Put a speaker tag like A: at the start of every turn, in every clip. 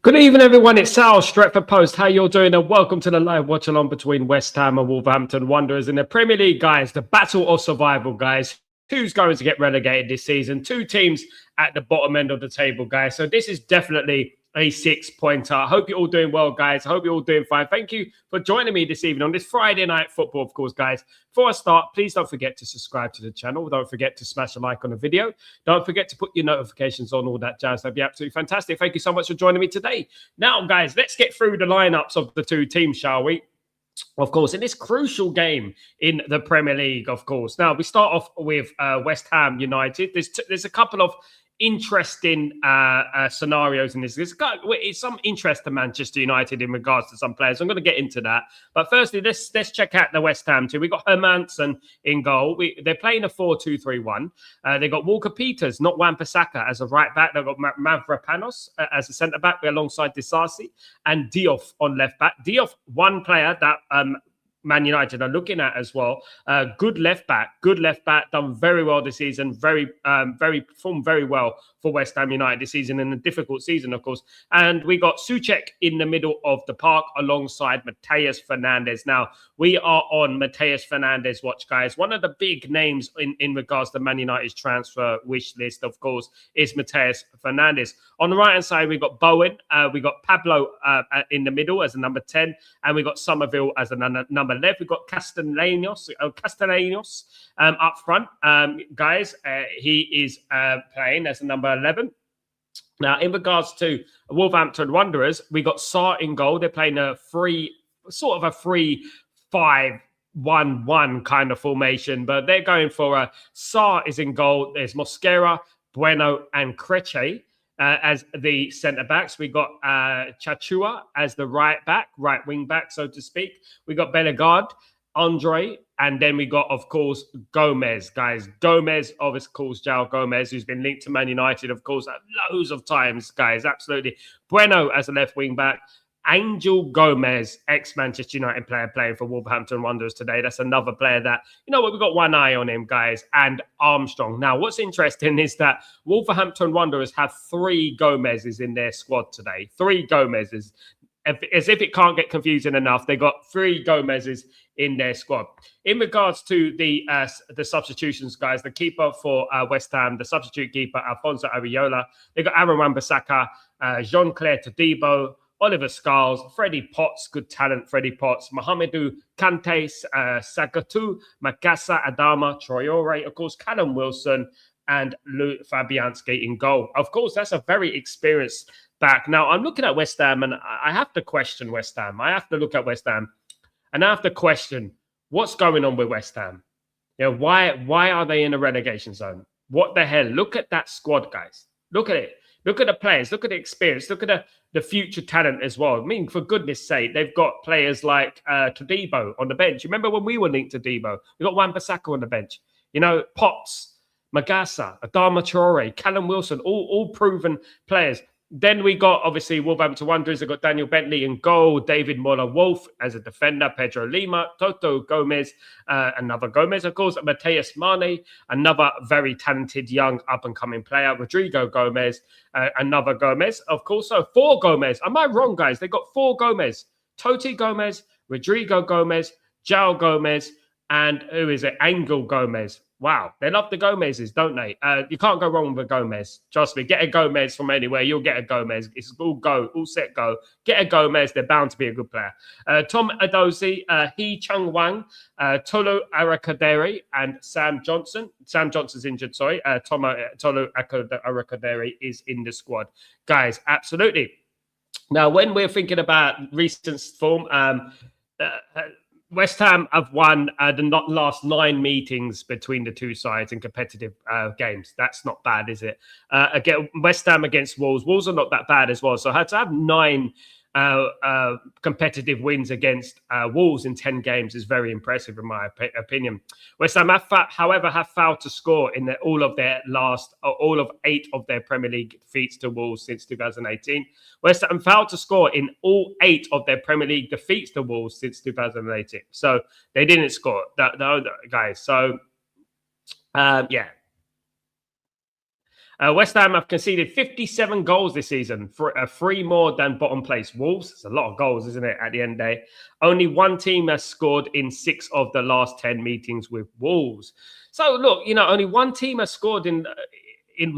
A: Good evening, everyone. It's Sal, Stretford Post. How you're doing? And welcome to the live watch-along between West Ham and Wolverhampton Wanderers in the Premier League, guys. The battle of survival, guys. Who's going to get relegated this season? Two teams at the bottom end of the table, guys. So this is definitely a 6-pointer. I hope you're all doing well, guys. I hope you're all doing fine. Thank you for joining me this evening on this Friday night football, of course, guys. Before I start, please don't forget to subscribe to the channel. Don't forget to smash a like on the video. Don't forget to put your notifications on, all that jazz. That'd be absolutely fantastic. Thank you so much for joining me today. Now, guys, let's get through the lineups of the two teams, shall we? Of course, in this crucial game in the Premier League, of course. Now, we start off with West Ham United. There's a couple of interesting scenarios in this. It's some interest to Manchester United in regards to some players. I'm going to get into that. But firstly, let's check out the West Ham team. We've got Hermansen in goal. They're playing a 4-2-3-1. They've got Walker Peters, not Wan-Bissaka, as a right back. They've got Mavropanos as a centre back alongside Disasi, and Diouf on left back. Diouf, one player that Man United are looking at as well. Good left back, done very well this season. Performed very well for West Ham United this season in a difficult season, of course. And we got Souček in the middle of the park alongside Matheus Fernandes. Now, we are on Matheus Fernandes watch, guys. One of the big names in regards to Man United's transfer wish list, of course, is Matheus Fernandes. On the right-hand side, we've got Bowen. We got Pablo in the middle as a number 10. And we got Somerville as a number left. We've got Castellanos up front. Guys, he is playing as a number 11. Now, in regards to Wolverhampton Wanderers, we got Sarr in goal. They're playing a 3-5-1-1 kind of formation, but they're going for Sarr is in goal. There's Mosquera, Bueno, and Creche as the centre backs. We got Chachua as the right wing back, so to speak. We got Bellegarde, Andre, and then we got, of course, Gomez, guys. Gomez, of course, João Gomez, who's been linked to Man United, of course, loads of times, guys. Absolutely. Bueno as a left wing back. Angel Gomez, ex-Manchester United player playing for Wolverhampton Wanderers today. That's another player that, you know what, we've got one eye on him, guys. And Armstrong. Now, what's interesting is that Wolverhampton Wanderers have 3 Gomezes in their squad today. 3 Gomezes. As if it can't get confusing enough, they got 3 Gomezes in their squad. In regards to the substitutions, guys, the keeper for West Ham, the substitute keeper, Alfonso Areola. They got Aaron Wan-Bissaka, Jean-Claire Todibo, Oliver Scarles, Freddie Potts, good talent, Freddie Potts, Mohamedou Kante, Sagatu, Magasa, Adama, Traore, of course, Callum Wilson, and Lou Fabianski in goal. Of course, that's a very experienced back. Now, I'm looking at West Ham, and I have to question West Ham. I have to look at West Ham, and I have to question what's going on with West Ham. You know, why are they in a relegation zone? What the hell? Look at that squad, guys. Look at it. Look at the players. Look at the experience. Look at the future talent as well. I mean, for goodness sake, they've got players like Todibo on the bench. You remember when we were linked to Debo? We got Wan-Bissaka on the bench. You know, Potts, Magasa, Adama Traore, Callum Wilson, all proven players. Then we got, obviously, Wolverhampton Wanderers. They've got Daniel Bentley in goal, David Mola-Wolf as a defender, Pedro Lima, Toto Gomez, another Gomez, of course, Mateus Mane, another very talented young up-and-coming player, Rodrigo Gomez, another Gomez, of course. So 4 Gomez. Am I wrong, guys? They got 4 Gomez. Toti Gomez, Rodrigo Gomez, João Gomez, and who is it? Angel Gomez. Wow, they love the Gomezes, don't they? You can't go wrong with a Gomez. Trust me, get a Gomez from anywhere, you'll get a Gomez. It's all go, all set, go. Get a Gomez, they're bound to be a good player. Tom Adozi, Hee Chung Wang, Tolu Arakadere, and Sam Johnson. Sam Johnson's injured, sorry. Tolu Arakadere is in the squad. Guys, absolutely. Now, when we're thinking about recent form, West Ham have won the last 9 meetings between the two sides in competitive games. That's not bad, is it? Again, West Ham against Wolves. Wolves are not that bad as well. So to have 9 competitive wins against Wolves in 10 games is very impressive, in my opinion. West Ham, however, have failed to score in all of 8 of their Premier League defeats to Wolves since 2018. West Ham failed to score in all 8 of their Premier League defeats to Wolves since 2018. So they didn't score, guys. So, yeah. West Ham have conceded 57 goals this season, for three more than bottom place Wolves. It's a lot of goals, isn't it, at the end of the day? Only one team has scored in 6 of the last 10 meetings with Wolves. So, look, only one team has scored in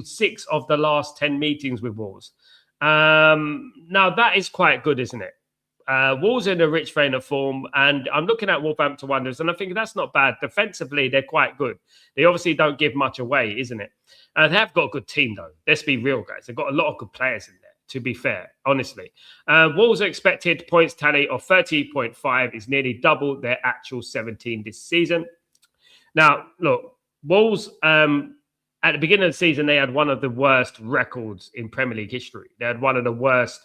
A: 6 of the last 10 meetings with Wolves. Now, that is quite good, isn't it? Wolves in a rich vein of form, and I'm looking at Wolverhampton Wanderers, and I think that's not bad. Defensively, they're quite good. They obviously don't give much away, isn't it? They have got a good team, though. Let's be real, guys. They've got a lot of good players in there, to be fair, honestly. Wolves' expected points tally of 30.5 is nearly double their actual 17 this season. Now, look, Wolves, at the beginning of the season, they had one of the worst records in Premier League history. They had one of the worst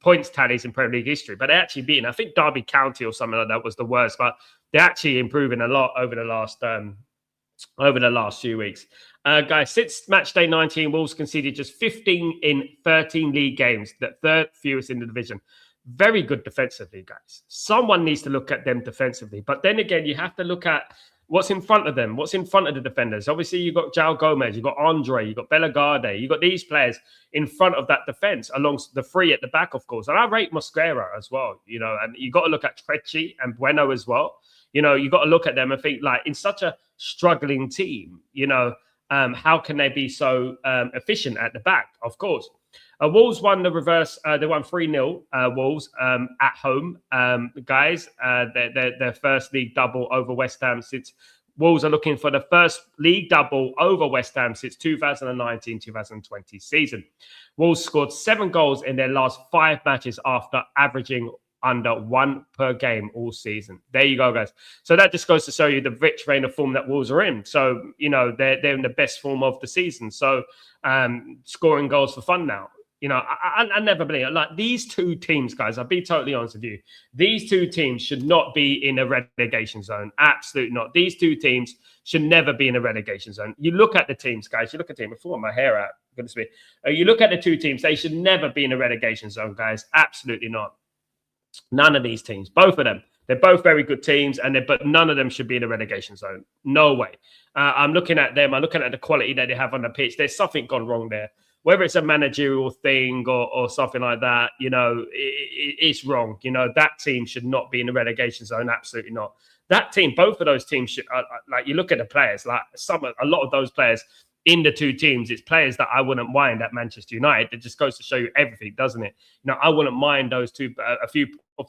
A: points tallies in Premier League history, but they actually beaten, I think, Derby County or something like that was the worst, but they're actually improving a lot over the last few weeks. Guys, since match day 19, Wolves conceded just 15 in 13 league games, the third fewest in the division. Very good defensively, guys. Someone needs to look at them defensively, but then again, you have to look at what's in front of them, what's in front of the defenders. Obviously, you've got João Gomez, you've got Andre, you've got Bellegarde, you've got these players in front of that defense, along the three at the back, of course. And I rate Mosquera as well, and you've got to look at Trecci and Bueno as well. You've got to look at them and think, like, in such a struggling team, how can they be so efficient at the back? Of course. Wolves won the reverse. They won 3-0, Wolves, at home. Guys, their first league double over West Ham since Wolves are looking for the first league double over West Ham since 2019-2020 season. Wolves scored 7 goals in their last 5 matches after averaging under 1 per game all season. There you go, guys. So that just goes to show you the rich vein of form that Wolves are in. So, they're in the best form of the season. So, scoring goals for fun now. I never believe it. Like, these two teams, guys, I'll be totally honest with you. These two teams should not be in a relegation zone. Absolutely not. These two teams should never be in a relegation zone. You look at the teams, guys. You look at the team. Before my hair out, goodness me. You look at the two teams. They should never be in a relegation zone, guys. Absolutely not. None of these teams, both of them. They're both very good teams, but none of them should be in a relegation zone. No way. I'm looking at them. I'm looking at the quality that they have on the pitch. There's something gone wrong there. Whether it's a managerial thing or something like that, it's wrong. That team should not be in the relegation zone. Absolutely not. That team, both of those teams should, like, you look at the players, like a lot of those players in the two teams, it's players that I wouldn't mind at Manchester United. It just goes to show you everything, doesn't it? I wouldn't mind those two, a few of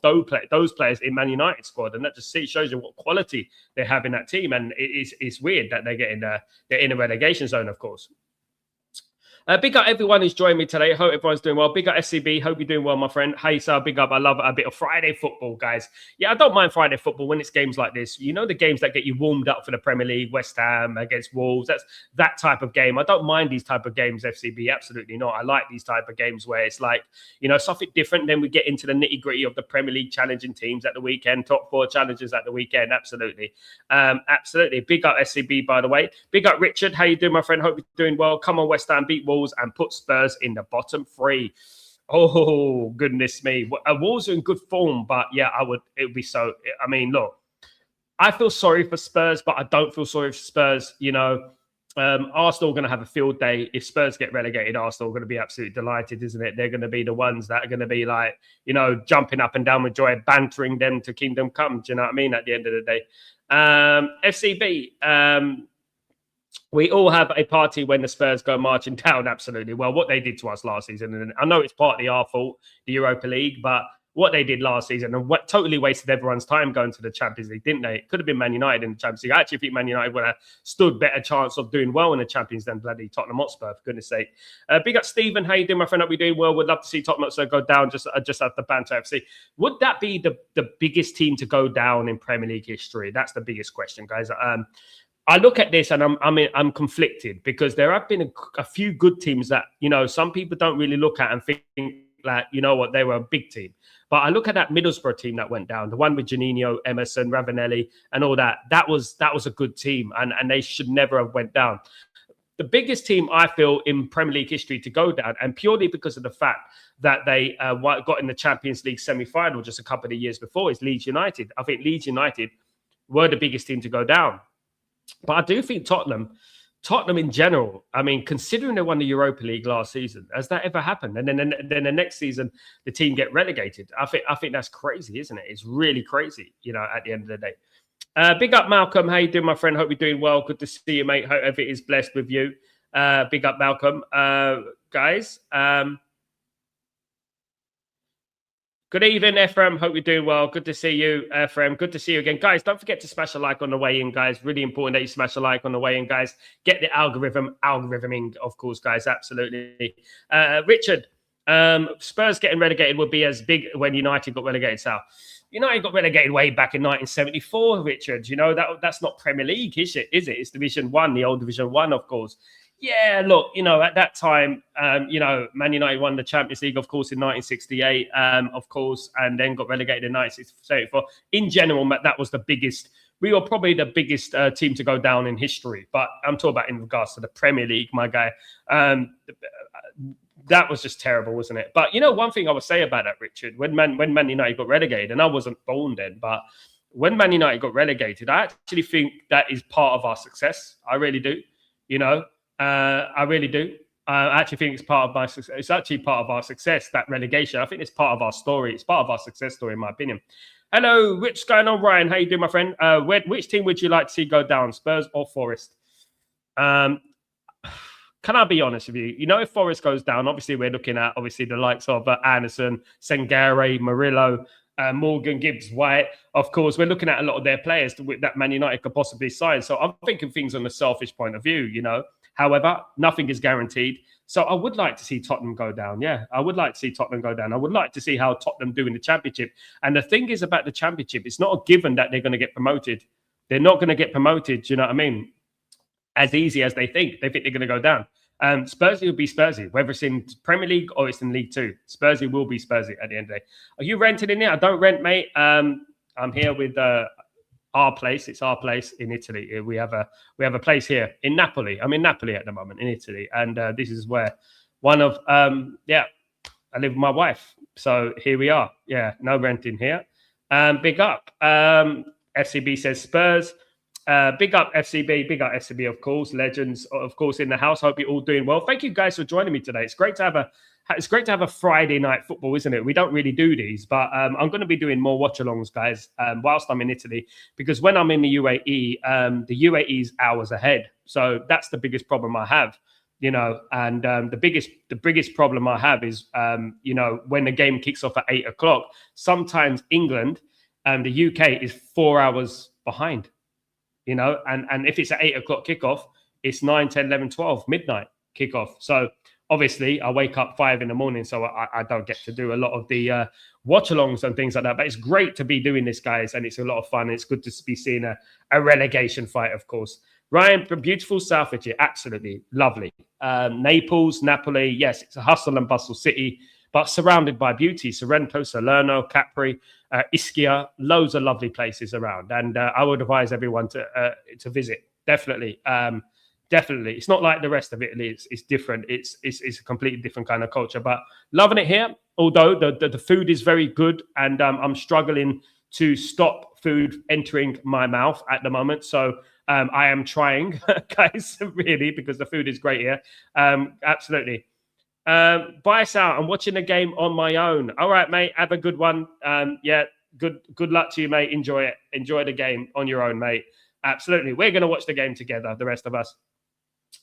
A: those players in Man United squad, and that just shows you what quality they have in that team. And it's weird that they're in a relegation zone, of course. Big up everyone who's joined me today. Hope everyone's doing well. Big up SCB. Hope you're doing well, my friend. Hey, sir, big up. I love a bit of Friday football, guys. Yeah, I don't mind Friday football when it's games like this. The games that get you warmed up for the Premier League, West Ham against Wolves. That's that type of game. I don't mind these type of games, FCB. Absolutely not. I like these type of games where it's like, something different. Then we get into the nitty gritty of the Premier League challenging teams at the weekend, top 4 challenges at the weekend. Absolutely. Absolutely. Big up SCB, by the way. Big up Richard. How you doing, my friend? Hope you're doing well. Come on, West Ham, beat Wolves and put Spurs in the bottom 3. Oh, goodness me. Wolves are in good form, but yeah, it would be so. I mean, look, I feel sorry for Spurs, but I don't feel sorry for Spurs. Arsenal are going to have a field day. If Spurs get relegated, Arsenal are going to be absolutely delighted, isn't it? They're going to be the ones that are going to be like, jumping up and down with joy, bantering them to kingdom come. Do you know what I mean? At the end of the day. FCB, we all have a party when the Spurs go marching down. Absolutely. Well, what they did to us last season, and I know it's partly our fault, the Europa League, but what they did last season and what totally wasted everyone's time going to the Champions League, didn't they? It could have been Man United in the Champions League. I actually think Man United would have stood better chance of doing well in the Champions than bloody Tottenham Hotspur, for goodness sake. Big up Stephen. How you doing, my friend? Hope you're doing well. Would love to see Tottenham Hotspur go down just after Banter FC. Would that be the biggest team to go down in Premier League history? That's the biggest question, guys. I look at this and I'm conflicted because there have been a few good teams that, some people don't really look at and think like, they were a big team. But I look at that Middlesbrough team that went down, the one with Juninho, Emerson, Ravanelli, and all that. That was a good team, and they should never have went down. The biggest team I feel in Premier League history to go down, and purely because of the fact that they got in the Champions League semi-final just a couple of years before, is Leeds United. I think Leeds United were the biggest team to go down. But I do think Tottenham Tottenham in general, I mean, considering they won the Europa League last season, has that ever happened? And then the next season, the team get relegated. I think that's crazy, isn't it? It's really crazy, at the end of the day. Big up, Malcolm. How you doing, my friend? Hope you're doing well. Good to see you, mate. Hope everything is blessed with you. Big up, Malcolm. Guys, good evening, Ephraim. Hope you're doing well. Good to see you, Ephraim. Good to see you again. Guys, don't forget to smash a like on the way in, guys. Really important that you smash a like on the way in, guys. Get the algorithming, of course, guys. Absolutely. Richard, Spurs getting relegated would be as big when United got relegated south. United got relegated way back in 1974, Richard. That's not Premier League, is it? It's Division 1, the old Division 1, of course. Yeah, look, at that time, Man United won the Champions League, of course, in 1968, of course, and then got relegated in 1974. In general, that was the biggest. We were probably the biggest team to go down in history. But I'm talking about in regards to the Premier League, my guy. That was just terrible, wasn't it? But one thing I would say about that, Richard, when Man United got relegated, and I wasn't born then, but when Man United got relegated, I actually think that is part of our success. I really do. I really do. I actually think it's part of my success. It's actually part of our success, that relegation. I think it's part of our story. It's part of our success story, in my opinion. Hello, what's going on, Ryan? How you doing, my friend? Which team would you like to see go down, Spurs or Forest? Can I be honest with you? If Forest goes down, obviously we're looking at the likes of Anderson, Sengare, Murillo, Morgan, Gibbs, White. Of course, we're looking at a lot of their players that Man United could possibly sign. So I'm thinking things on a selfish point of view, However, nothing is guaranteed. So I would like to see Tottenham go down. Yeah, I would like to see Tottenham go down. I would like to see how Tottenham do in the Championship. And the thing is about the Championship, it's not a given that they're going to get promoted. They're not going to get promoted, do you know what I mean? As easy as they think. They think they're going to go down. Spursy will be Spursy, whether it's in Premier League or it's in League Two. Spursy will be Spursy at the end of the day. Are you renting in here? I don't rent, mate. I'm here with our place. It's our place in Italy. We have a place here in Napoli. I'm in Napoli at the moment in Italy, and this is where one of I live with my wife. So here we are. Yeah, no renting here. Big up. FCB says Spurs. Big up FCB, big up FCB, of course. Legends, of course, in the house. Hope you're all doing well. Thank you guys for joining me today. It's great to have a Friday night football, isn't it? We don't really do these, but I'm going to be doing more watchalongs, guys, whilst I'm in Italy, because when I'm in the UAE, the UAE's hours ahead. So that's the biggest problem I have, and the biggest problem I have is, when the game kicks off at 8 o'clock, sometimes England and the UK is 4 hours behind. And if it's at 8 o'clock kickoff, it's 9, 10, 11, 12, midnight kickoff. So obviously I wake up 5 in the morning, so I don't get to do a lot of the watch-alongs and things like that. But it's great to be doing this, guys, and it's a lot of fun. It's good to be seeing a relegation fight, of course. Ryan, beautiful Southwich, absolutely lovely. Naples, Napoli, yes, it's a hustle and bustle city, but surrounded by beauty. Sorrento, Salerno, Capri, Ischia, loads of lovely places around. And I would advise everyone to visit. Definitely. Definitely. It's not like the rest of Italy. It's different. It's a completely different kind of culture. But loving it here, although the food is very good. And I'm struggling to stop food entering my mouth at the moment. So I am trying, guys, really, because the food is great here. Absolutely. Bye, Sal. I'm watching the game on my own. All right, mate. Have a good one. Good luck to you, mate. Enjoy it. Enjoy the game on your own, mate. Absolutely. We're going to watch the game together, the rest of us.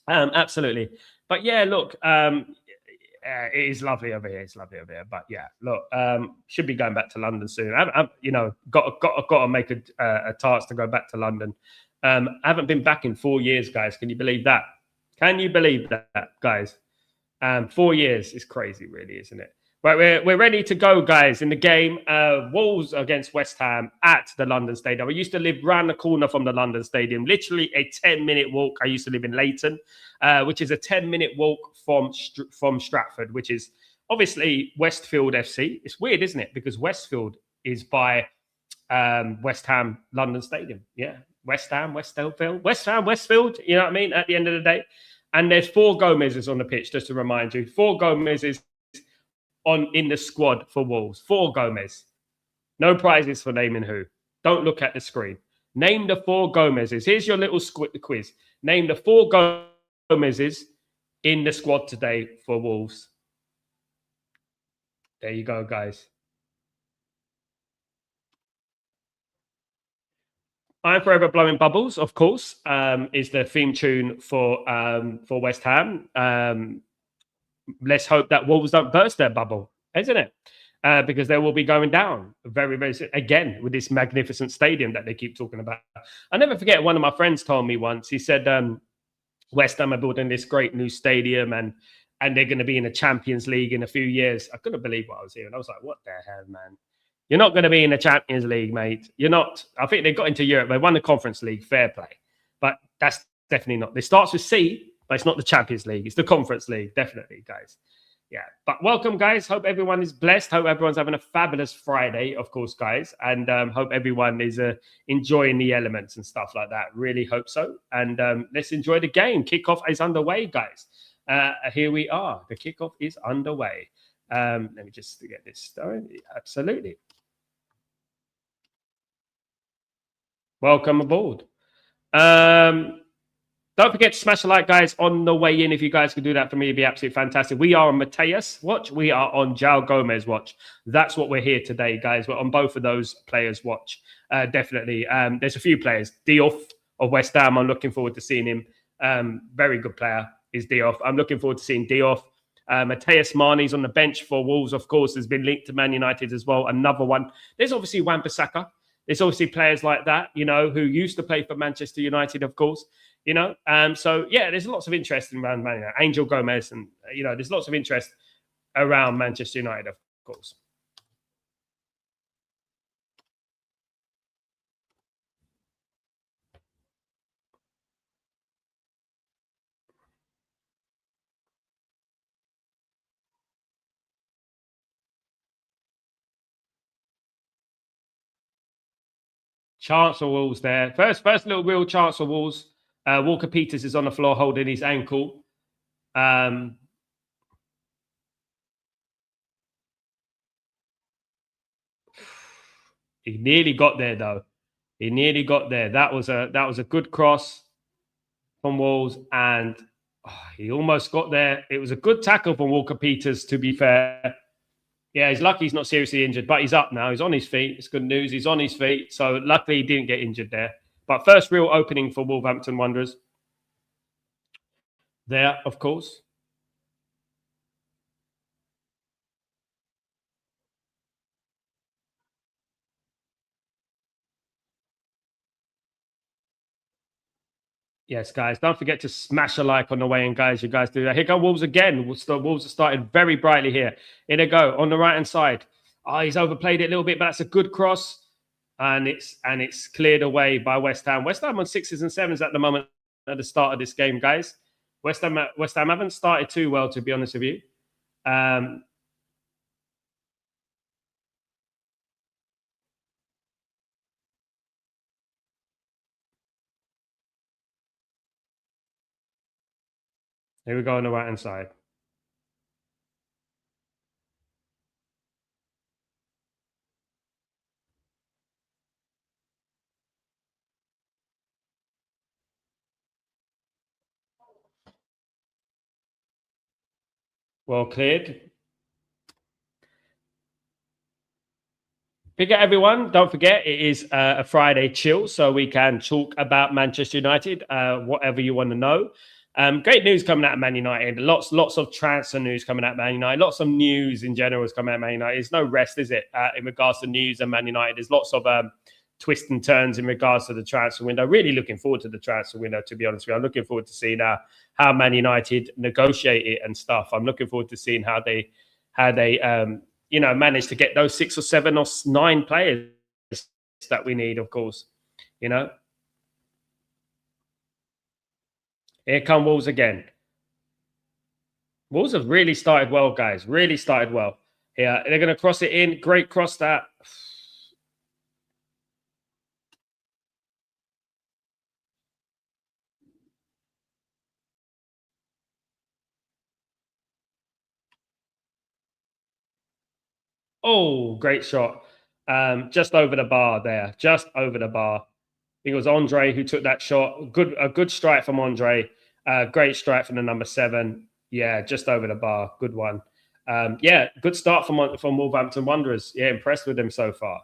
A: Absolutely. But yeah, look, it is lovely over here. It's lovely over here. But yeah, look, should be going back to London soon. I've got to make a task to go back to London. I haven't been back in 4 years, guys. Can you believe that? Can you believe that, guys? 4 years is crazy, really, isn't it? Right, we're ready to go, guys, in the game. Wolves against West Ham at the London Stadium. I used to live round the corner from the London Stadium, literally a 10-minute walk. I used to live in Leighton, which is a 10-minute walk from Stratford, which is obviously Westfield FC. It's weird, isn't it? Because Westfield is by West Ham London Stadium. Yeah, West Ham, Westfield. You know what I mean? At the end of the day. And there's 4 Gomez's on the pitch, just to remind you. 4 Gomez's in the squad for Wolves. 4 Gomez. No prizes for naming who. Don't look at the screen. Name the 4 Gomez's. Here's your little quiz. Name the 4 Gomez's in the squad today for Wolves. There you go, guys. I'm Forever Blowing Bubbles, of course, is the theme tune for West Ham. Let's hope that Wolves don't burst their bubble, isn't it? Because they will be going down very, very soon again with this magnificent stadium that they keep talking about. I never forget, one of my friends told me once, he said, West Ham are building this great new stadium and they're going to be in the Champions League in a few years. I couldn't believe what I was hearing. I was like, what the hell, man? You're not going to be in the Champions League, mate. You're not. I think they got into Europe. They won the Conference League, fair play. But that's definitely not. It starts with C, but it's not the Champions League. It's the Conference League, definitely, guys. Yeah. But welcome, guys. Hope everyone is blessed. Hope everyone's having a fabulous Friday, of course, guys. And hope everyone is enjoying the elements and stuff like that. Really hope so. And let's enjoy the game. Kickoff is underway, guys. Here we are. The kickoff is underway. Let me just get this started. Absolutely. Welcome aboard. Don't forget to smash the like, guys, on the way in. If you guys could do that for me, it'd be absolutely fantastic. We are on Mateus watch. We are on João Gomez watch. That's what we're here today, guys. We're on both of those players' watch. Definitely. There's a few players. Diouf of West Ham. I'm looking forward to seeing him. Very good player is Diouf. I'm looking forward to seeing Diouf. Mateus Marnie's on the bench for Wolves, of course, has been linked to Man United as well. Another one. There's obviously Wan-Bissaka. There's obviously players like that, you know, who used to play for Manchester United, of course, you know. So, yeah, there's lots of interest around Man United. Angel Gomez and, you know, there's lots of interest around Manchester United, of course. Chance of Wolves there. First little real chance of Wolves. Walker Peters is on the floor holding his ankle. He nearly got there, though. He nearly got there. That was a good cross from Wolves, and he almost got there. It was a good tackle from Walker Peters, to be fair. Yeah, he's lucky he's not seriously injured, but he's up now. He's on his feet. It's good news. He's on his feet. So luckily he didn't get injured there. But first real opening for Wolverhampton Wanderers. There, of course. Yes, guys, don't forget to smash a like on the way in, guys. You guys do that. Here go Wolves again. Wolves are starting very brightly here. Here they go on the right-hand side. Oh, he's overplayed it a little bit, but that's a good cross. And it's cleared away by West Ham. West Ham on 6s and 7s at the moment at the start of this game, guys. West Ham haven't started too well, to be honest with you. Here we go on the right-hand side. Well cleared. Big up, everyone. Don't forget, it is a Friday chill, so we can talk about Manchester United, whatever you want to know. Great news coming out of Man United. Lots of transfer news coming out of Man United. Lots of news in general is coming out of Man United. There's no rest, is it, in regards to news and Man United? There's lots of twists and turns in regards to the transfer window. Really looking forward to the transfer window, to be honest with you. I'm looking forward to seeing how Man United negotiate it and stuff. I'm looking forward to seeing how they manage to get those 6 or 7 or 9 players that we need, of course, you know. Here come Wolves again. Wolves have really started well, guys. Really started well. Here, they're going to cross it in. Great cross that. Oh, great shot. Just over the bar there. Just over the bar. I think it was Andre who took that shot. A good strike from Andre. Great strike from the number 7. Yeah, just over the bar. Good one. Yeah, good start from Wolverhampton Wanderers. Yeah, impressed with them so far.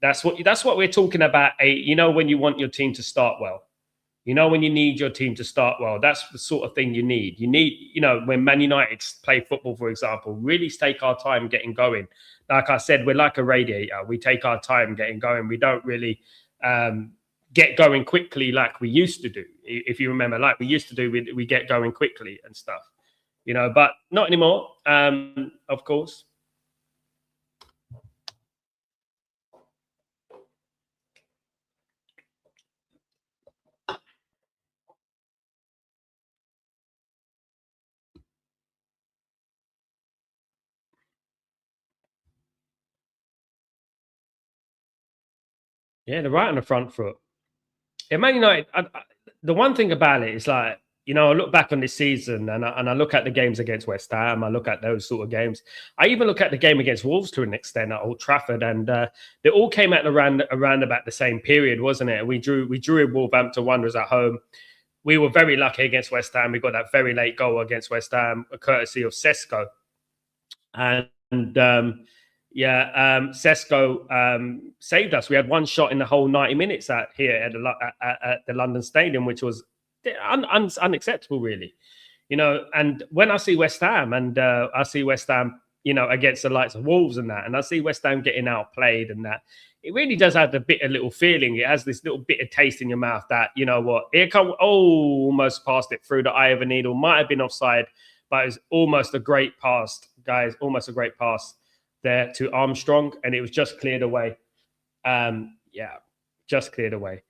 A: That's what we're talking about. When you want your team to start well. When you need your team to start well, that's the sort of thing you need. You need, when Man United play football, for example, really take our time getting going. Like I said, we're like a radiator. We take our time getting going. We don't really get going quickly like we used to do. If you remember, like we used to do, we get going quickly and stuff, but not anymore, of course. Yeah, they're right on the front foot. Yeah, Man United. The one thing about it is like, I look back on this season and I look at the games against West Ham. I look at those sort of games. I even look at the game against Wolves to an extent at Old Trafford, and they all came out around about the same period, wasn't it? We drew with Wolverhampton Wanderers at home. We were very lucky against West Ham. We got that very late goal against West Ham, courtesy of Sesko. And Sesko saved us. We had one shot in the whole 90 minutes at the London Stadium, which was unacceptable, really. And when I see West Ham against the likes of Wolves and that, and I see West Ham getting outplayed and that, it really does have the bitter little feeling. It has this little bitter taste in your mouth that, here come, almost passed it through the eye of a needle, might have been offside, but it was almost a great pass, guys, almost a great pass there to Armstrong, and it was just cleared away. Just cleared away.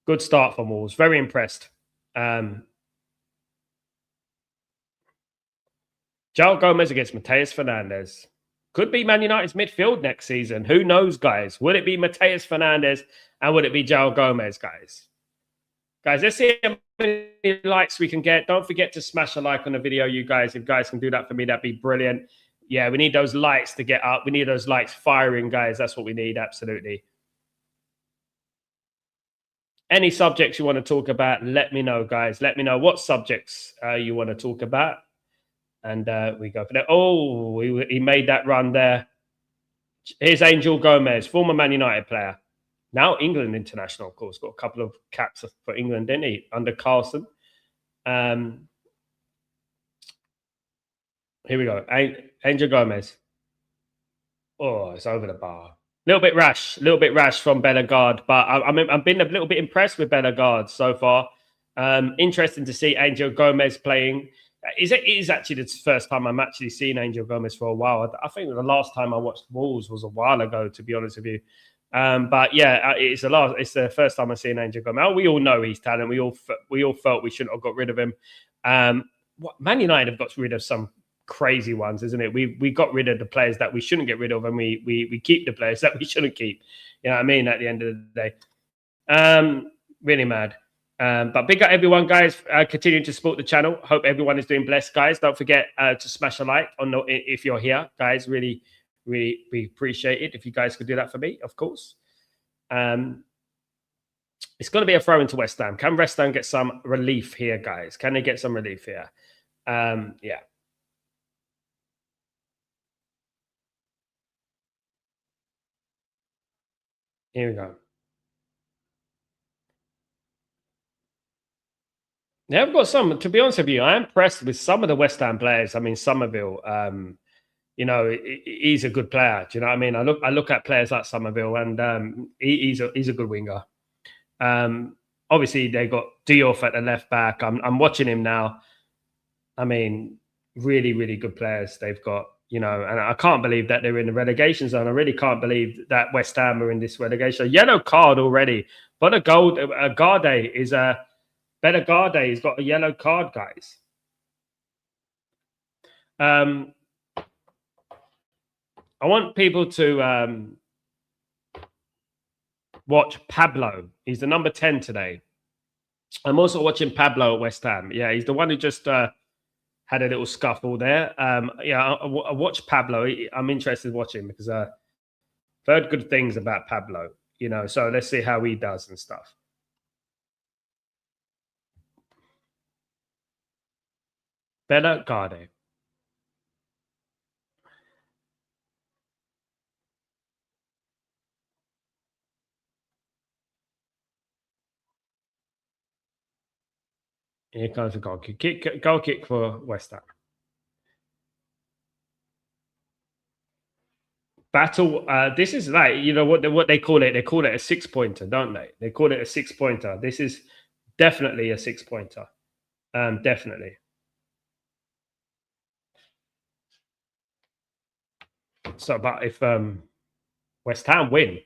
A: Good start from Wolves. Very impressed. João Gomez against Mateus Fernandes. Could be Man United's midfield next season. Who knows, guys? Would it be Mateus Fernandes and would it be João Gomez, guys? Guys, let's see how many likes we can get. Don't forget to smash a like on the video, you guys. If guys can do that for me, that'd be brilliant. Yeah, we need those likes to get up. We need those likes firing, guys. That's what we need, absolutely. Any subjects you want to talk about, let me know, guys. Let me know what subjects you want to talk about. And we go for that. Oh, he made that run there. Here's Angel Gomez, former Man United player. Now England international, of course. Got a couple of caps for England, didn't he? Under Carlson. Here we go. Angel Gomez. Oh, it's over the bar. A little bit rash from Bellegarde, but I've been a little bit impressed with Bellegarde so far. Interesting to see Angel Gomez playing. It is actually the first time I'm actually seeing Angel Gomez for a while. I think the last time I watched Wolves was a while ago, to be honest with you. But yeah, it's the first time I've seen Angel Gomez. We all know he's talent. We all felt we shouldn't have got rid of him. Man United have got rid of some crazy ones, isn't it? We got rid of the players that we shouldn't get rid of, and we keep the players that we shouldn't keep. You know what I mean? At the end of the day, really mad. But big up everyone, guys. Continuing to support the channel. Hope everyone is doing blessed, guys. Don't forget to smash a like if you're here, guys. Really, really, we appreciate it if you guys could do that for me, of course. It's going to be a throw into West Ham. Can West Ham get some relief here, guys? Can they get some relief here? Yeah. Here we go. They've got some, to be honest with you, I'm impressed with some of the West Ham players. I mean, Somerville, he's a good player. Do you know what I mean? I look at players like Somerville, and he's a good winger. Obviously, they got Diouf at the left back. I'm watching him now. I mean, really, really good players they've got. And I can't believe that they're in the relegation zone. I really can't believe that West Ham are in this relegation. A yellow card already. But Garde is a Bellegarde. He's got a yellow card, guys. I want people to watch Pablo. He's the number 10 today. I'm also watching Pablo at West Ham. Yeah, he's the one who just had a little scuffle there. I watch Pablo. I'm interested in watching because I've heard good things about Pablo. So let's see how he does and stuff. Bella Garde. Here comes a goal kick. Goal kick for West Ham. Battle. This is like, you know what they call it. They call it a 6-pointer, don't they? They call it a 6-pointer. This is definitely a 6-pointer. Definitely. So, but if West Ham win,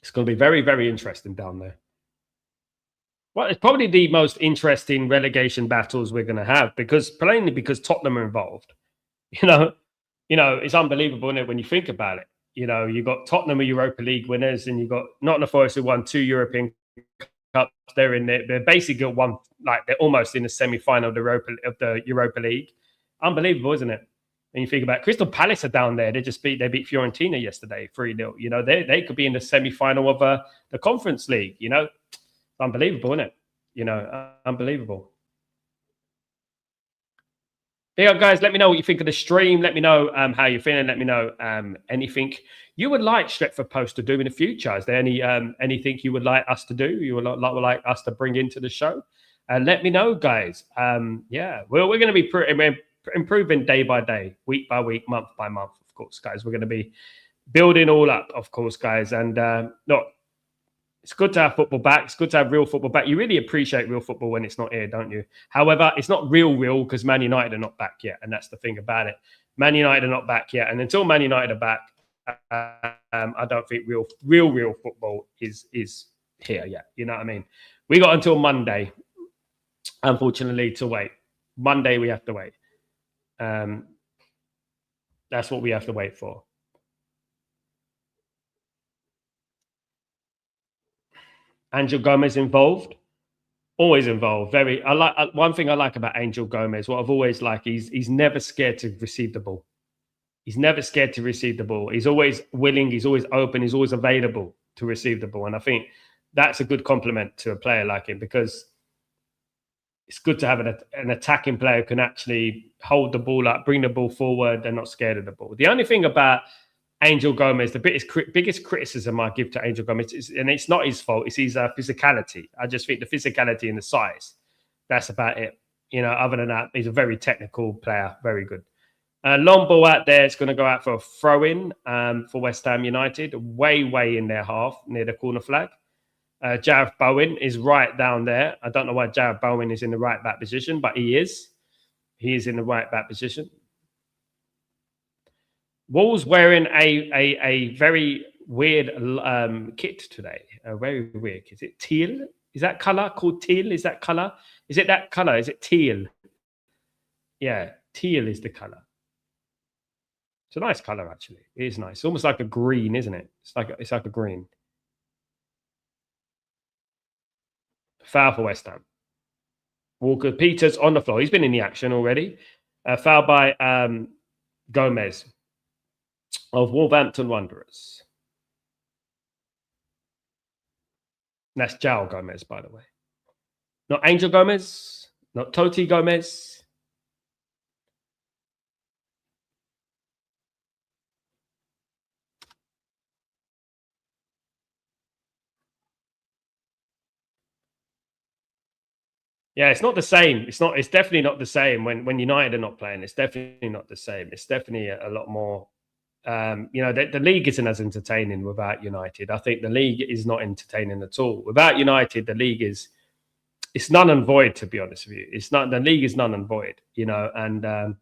A: it's going to be very, very interesting down there. Well, it's probably the most interesting relegation battles we're going to have plainly because Tottenham are involved. You know, it's unbelievable, isn't it, when you think about it? You know, you got Tottenham are Europa League winners, and you got Nottingham Forest who won 2 European Cups. They're in there. They're basically got one, like they're almost in the semi-final of the Europa League. Unbelievable, isn't it? When you think about it, Crystal Palace are down there. They beat Fiorentina yesterday 3-0. You know, they could be in the semi-final of the Conference League. You know, unbelievable, isn't it? You know, unbelievable. Yeah, guys, let me know what you think of the stream. Let me know how you're feeling. Let me know anything you would like Stretford Post to do in the future. Is there anything you would like us to do? You would like us to bring into the show? Let me know, guys. Yeah, we're going to be improving day by day, week by week, month by month, of course, guys. We're going to be building all up, of course, guys. And look, it's good to have football back. It's good to have real football back. You really appreciate real football when it's not here, don't you? However, it's not real because Man United are not back yet. And that's the thing about it. Man United are not back yet. And until Man United are back, I don't think real football is here yet. You know what I mean? We got until Monday, unfortunately, to wait. Monday, we have to wait. That's what we have to wait for. Angel Gomez involved, always involved. One thing I like about Angel Gomez. What I've always liked, he's never scared to receive the ball. He's never scared to receive the ball. He's always willing. He's always open. He's always available to receive the ball. And I think that's a good compliment to a player like him, because it's good to have an attacking player who can actually hold the ball up, bring the ball forward, and not scared of the ball. The only thing about Angel Gomez, the biggest criticism I give to Angel Gomez, and it's not his fault, it's his physicality. I just think the physicality and the size, that's about it. You know, other than that, he's a very technical player, very good. Long ball out there, it's going to go out for a throw-in for West Ham United, way in their half, near the corner flag. Jareth Bowen is right down there. I don't know why Jareth Bowen is in the right back position, but he is. He is in the right back position. Wolves wearing a very weird kit today. A very weird. Is it teal? Is that color called teal? Is that color? Is it that color? Is it teal? Yeah, teal is the color. It's a nice color, actually. It is nice. It's almost like a green, isn't it? It's like a green. Foul for West Ham. Walker Peters on the floor. He's been in the action already. Foul by Gomez of Wolverhampton Wanderers. And that's João Gomez, by the way. Not Angel Gomez, not Toti Gomez. Yeah, it's not the same. It's definitely not the same when United are not playing. It's definitely not the same. It's definitely a lot more. The league isn't as entertaining without United. I think the league is not entertaining at all. Without United, the league it's none and void, to be honest with you. The league is none and void, and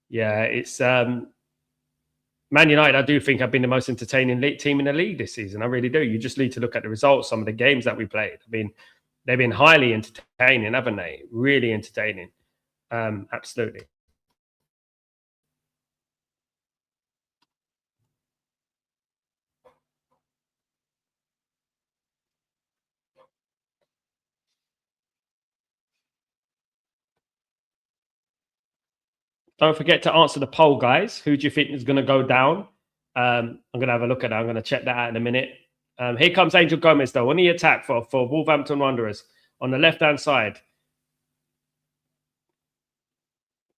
A: it's Man United, I do think, have been the most entertaining team in the league this season. I really do. You just need to look at the results, some of the games that we played. I mean, they've been highly entertaining, haven't they? Really entertaining. Absolutely. Don't forget to answer the poll, guys. Who do you think is going to go down? I'm going to have a look at that. I'm going to check that out in a minute. Here comes Angel Gomez, though, on the attack for Wolverhampton Wanderers on the left-hand side.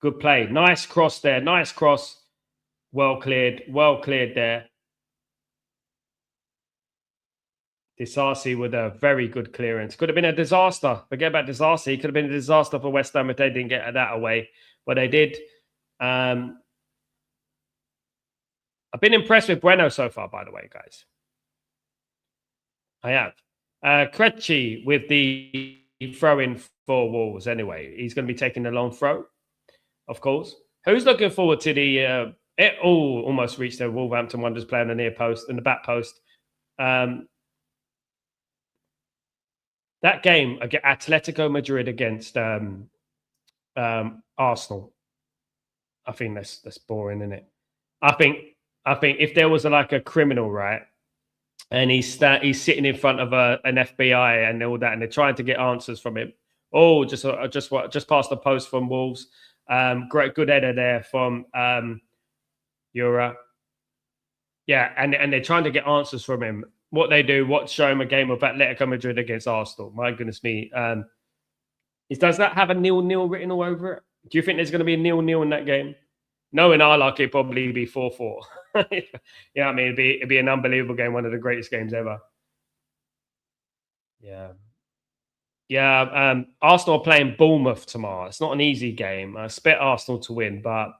A: Good play. Nice cross there. Nice cross. Well cleared. Well cleared there. Disasi with a very good clearance. Could have been a disaster. Forget about disaster. He could have been a disaster for West Ham if they didn't get that away. But they did. I've been impressed with Bueno so far, by the way, guys. I have. Krejci with the throw-in for Wolves anyway. He's going to be taking the long throw, of course. Who's looking forward to the... almost reached the Wolverhampton Wanderers player in the near post, in the back post. That game, Atletico Madrid against Arsenal. I think that's boring, isn't it? I think if there was like a criminal, right, and he's sitting in front of an FBI and all that, and they're trying to get answers from him. Oh, just past the post from Wolves. Great, good header there from Eura. Yeah, and they're trying to get answers from him. What they do, show him a game of Atletico Madrid against Arsenal. My goodness me. Does that have a 0-0 written all over it? Do you think there's going to be a 0-0 in that game? Knowing our luck, it'd probably be 4-4. You know what I mean? It'd be an unbelievable game, one of the greatest games ever. Yeah. Yeah, Arsenal are playing Bournemouth tomorrow. It's not an easy game. I expect Arsenal to win, but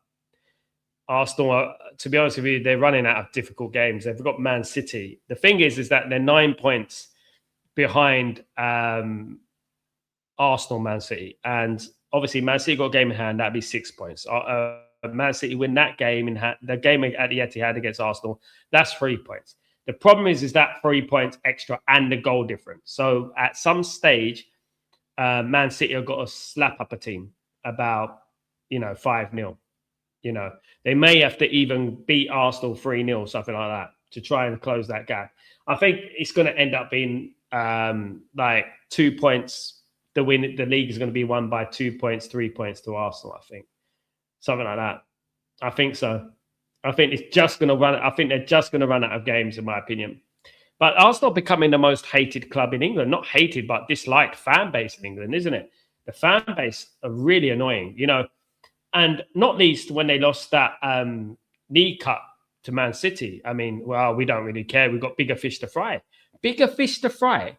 A: Arsenal, to be honest with you, they're running out of difficult games. They've got Man City. The thing is that they're 9 points behind Arsenal, Man City. And obviously, Man City got a game in hand. That'd be 6 points. Man City win that game the game at the Etihad against Arsenal. That's 3 points. The problem is that 3 points extra and the goal difference. So at some stage, Man City have got to slap up a team about 5-0. They may have to even beat Arsenal 3-0, something like that, to try and close that gap. I think it's going to end up being like 2 points. The league is going to be won by 2 points, 3 points to Arsenal, I think. Something like that. I think so. I think it's just going to run. I think they're just going to run out of games, in my opinion. But Arsenal becoming the most hated club in England. Not hated, but disliked fan base in England, isn't it? The fan base are really annoying, and not least when they lost that League Cup to Man City. I mean, well, we don't really care. We've got bigger fish to fry. Bigger fish to fry.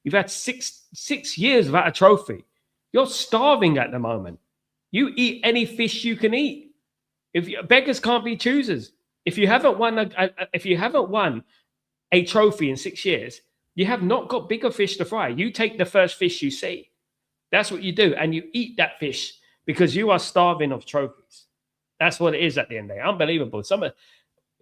A: You've had six years without a trophy. You're starving at the moment. You eat any fish you can eat. Beggars can't be choosers. If you haven't won a trophy in 6 years, you have not got bigger fish to fry. You take the first fish you see. That's what you do, and you eat that fish because you are starving of trophies. That's what it is at the end of the day. Unbelievable. Some of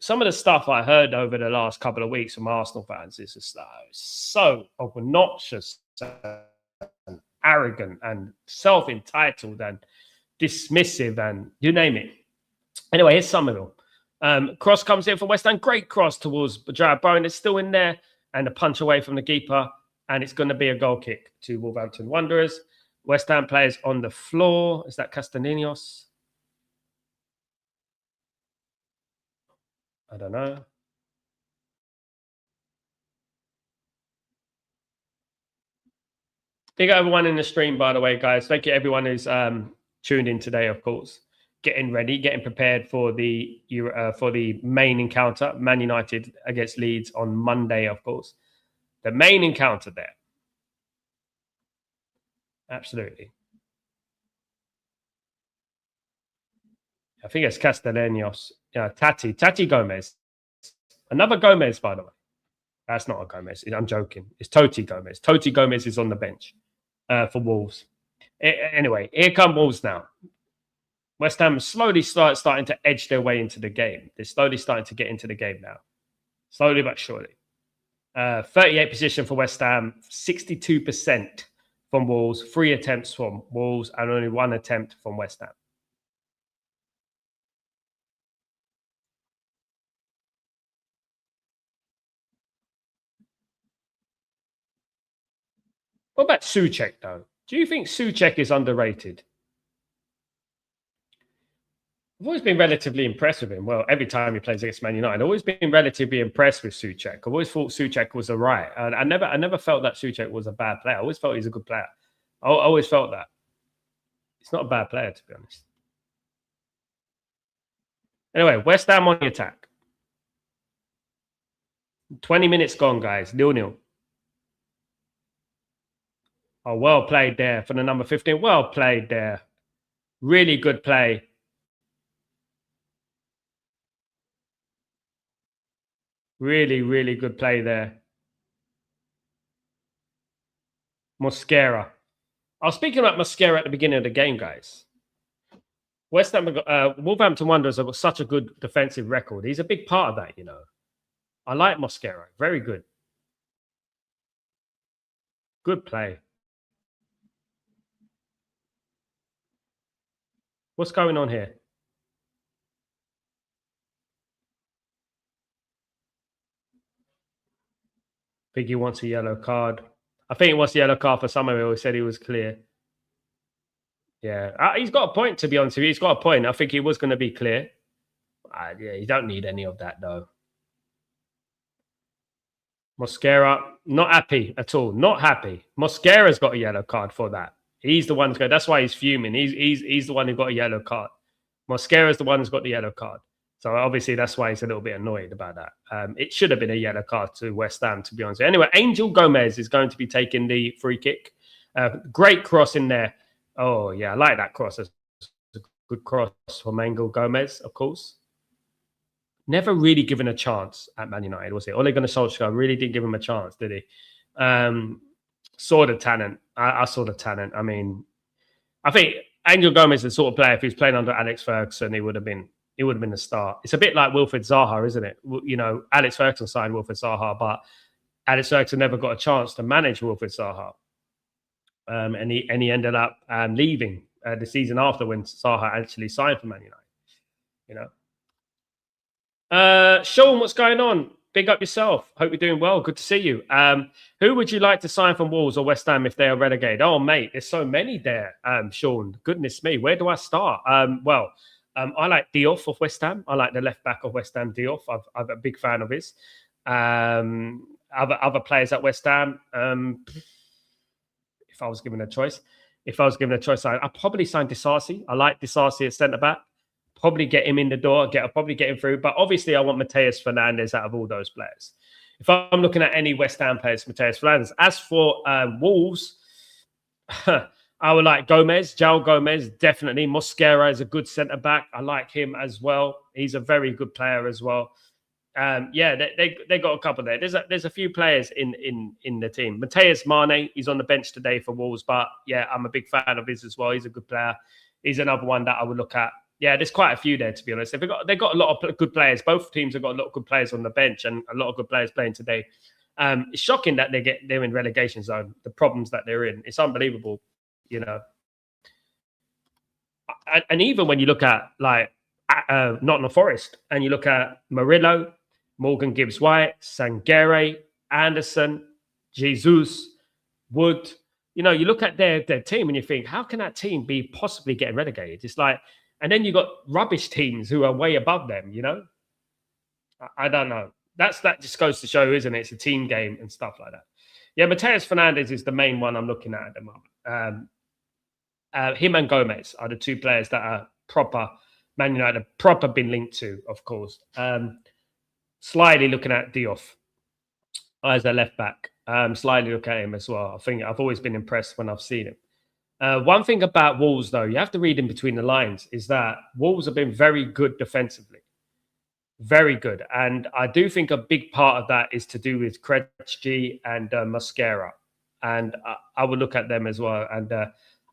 A: the stuff I heard over the last couple of weeks from Arsenal fans is just so obnoxious and arrogant and self-entitled and dismissive and you name it. Anyway, here's some of them. Cross comes in from West Ham. Great cross towards Jared Bowen. It's still in there and a punch away from the keeper. And it's going to be a goal kick to Wolverhampton Wanderers. West Ham players on the floor. Is that Castellanos? I don't know. Big everyone in the stream, by the way, guys. Thank you everyone who's tuned in today, of course. Getting ready, getting prepared for the main encounter, Man United against Leeds on Monday, of course. The main encounter there. Absolutely. I think it's Castellanos. Tati Gomez. Another Gomez, by the way. That's not a Gomez. I'm joking. It's Toti Gomez. Toti Gomez is on the bench for Wolves. Anyway, here come Wolves now. West Ham slowly starting to edge their way into the game. They're slowly starting to get into the game now. Slowly but surely. 38 position for West Ham, 62% from Wolves, 3 attempts from Wolves, and only 1 attempt from West Ham. What about Souček, though? Do you think Souček is underrated? I've always been relatively impressed with him. Well, every time he plays against Man United, I've always been relatively impressed with Souček. I've always thought Souček was all right. I never felt that Souček was a bad player. I always felt he's a good player. I always felt that. He's not a bad player, to be honest. Anyway, West Ham on the attack. 20 minutes gone, guys. 0-0. Oh, well played there for the number 15. Well played there. Really good play. Really, really good play there. Mosquera. I was speaking about Mosquera at the beginning of the game, guys. West Ham, Wolverhampton Wanderers have got such a good defensive record. He's a big part of that, you know. I like Mosquera. Very good. Good play. What's going on here? I think he wants a yellow card. I think he wants a yellow card for someone who said he was clear. Yeah, he's got a point, to be honest with you. He's got a point. I think he was going to be clear. Yeah, you don't need any of that, though. Mosquera, not happy at all. Not happy. Mosquera's got a yellow card for that. He's the one who's got. That's why he's fuming. He's the one who got a yellow card. Mosquera's the one who's got the yellow card. So obviously that's why he's a little bit annoyed about that. It should have been a yellow card to West Ham, to be honest. Anyway, Angel Gomez is going to be taking the free kick. Great cross in there. Oh, yeah, I like that cross. It's a good cross from Angel Gomez, of course. Never really given a chance at Man United, was it? Ole Gunnar Solskjaer really didn't give him a chance, did he? Saw the talent. I saw the talent. I mean, I think Angel Gomez is the sort of player, if he was playing under Alex Ferguson, he would have been the start. It's a bit like Wilfried Zaha, isn't it? You know, Alex Ferguson signed Wilfried Zaha, but Alex Ferguson never got a chance to manage Wilfried Zaha. And he ended up leaving the season after when Zaha actually signed for Man United. You know. Sean, what's going on? Big up yourself. Hope you're doing well. Good to see you. Who would you like to sign from Wolves or West Ham if they are relegated? Oh, mate, there's so many there, Sean. Goodness me. Where do I start? I like Diouf of West Ham. I like the left back of West Ham, Diouf. I'm a big fan of his. Other players at West Ham. If I was given a choice, I'd probably sign Disasi. I like Disasi as centre back. Probably get him in the door, probably get him through. But obviously, I want Mateus Fernandes out of all those players. If I'm looking at any West Ham players, Mateus Fernandes. As for Wolves, I would like Gomez, João Gomez, definitely. Mosquera is a good centre back. I like him as well. He's a very good player as well. They got a couple there. There's a few players in the team. Mateus Mane, he's on the bench today for Wolves, but yeah, I'm a big fan of his as well. He's a good player. He's another one that I would look at. Yeah, there's quite a few there, to be honest. They've got a lot of good players. Both teams have got a lot of good players on the bench and a lot of good players playing today. It's shocking that they're in relegation zone. The problems that they're in, it's unbelievable, you know. And even when you look at like Nottingham Forest and you look at Murillo, Morgan Gibbs-White, Sangare, Anderson, Jesus, Wood. You know, you look at their team and you think, how can that team be possibly getting relegated? It's like, and then you got rubbish teams who are way above them, you know? I don't know. That just goes to show, isn't it? It's a team game and stuff like that. Yeah, Mateus Fernandes is the main one I'm looking at the moment. Him and Gomez are the two players that are proper Man United, proper been linked to, of course. Slightly looking at Diouf as a left back. Slightly look at him as well. I think I've always been impressed when I've seen him. One thing about Wolves, though, you have to read in between the lines, is that Wolves have been very good defensively. Very good. And I do think a big part of that is to do with Krejci and Mosquera. And I would look at them as well. And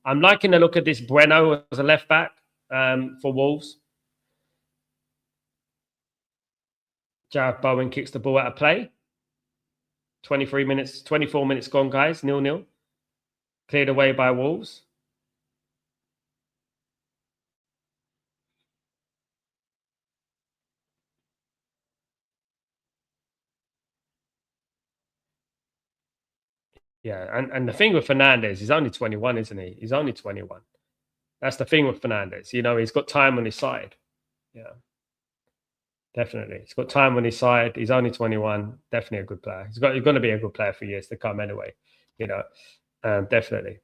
A: I'm liking the look at this Bueno as a left back for Wolves. Jarrett Bowen kicks the ball out of play. 24 minutes gone, guys. 0-0. Cleared away by Wolves. Yeah, and the thing with Fernandes, he's only 21, isn't he? He's only 21. That's the thing with Fernandes. You know, he's got time on his side. Yeah, definitely. He's got time on his side. He's only 21. Definitely a good player. He's going to be a good player for years to come anyway. You know, definitely.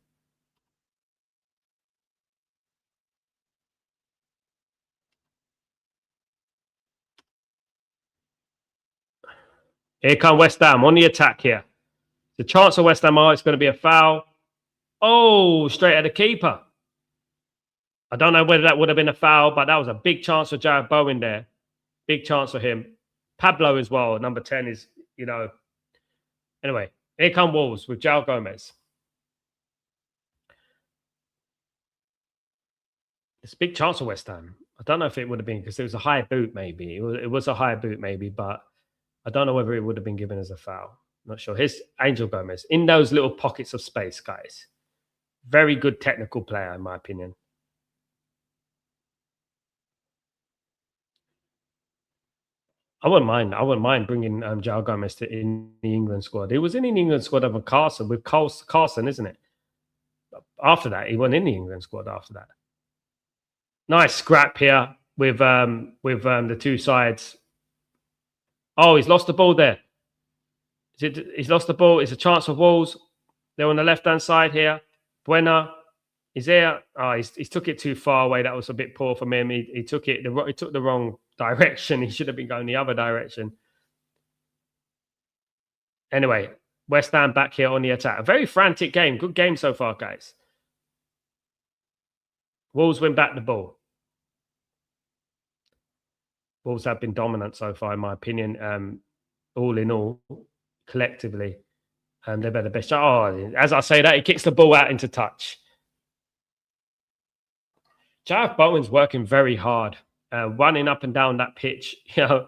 A: Here come West Ham on the attack here. The chance of West Ham it's going to be a foul. Oh, straight at the keeper. I don't know whether that would have been a foul, but that was a big chance for Jarrod Bowen there. Big chance for him. Pablo as well. Number 10 is, you know. Anyway, here come Wolves with João Gomez. It's a big chance for West Ham. I don't know if it would have been because it was a high boot, maybe. It was a high boot, maybe, but I don't know whether it would have been given as a foul. Not sure. Here's Angel Gomez in those little pockets of space, guys. Very good technical player, in my opinion. I wouldn't mind bringing João Gomez in the England squad. He was in the England squad over Carson with Carson, isn't it? After that, he went in the England squad after that. Nice scrap here with the two sides. Oh, he's lost the ball there. He's lost the ball. It's a chance for Wolves. They're on the left-hand side here. Buena is there. Oh, he's took it too far away. That was a bit poor from him. He took the wrong direction. He should have been going the other direction. Anyway, West Ham back here on the attack. A very frantic game. Good game so far, guys. Wolves win back the ball. Wolves have been dominant so far, in my opinion. All in all, collectively, they've had the best shot. Oh, as I say that, he kicks the ball out into touch. Jarrod Bowen's working very hard, running up and down that pitch. You know,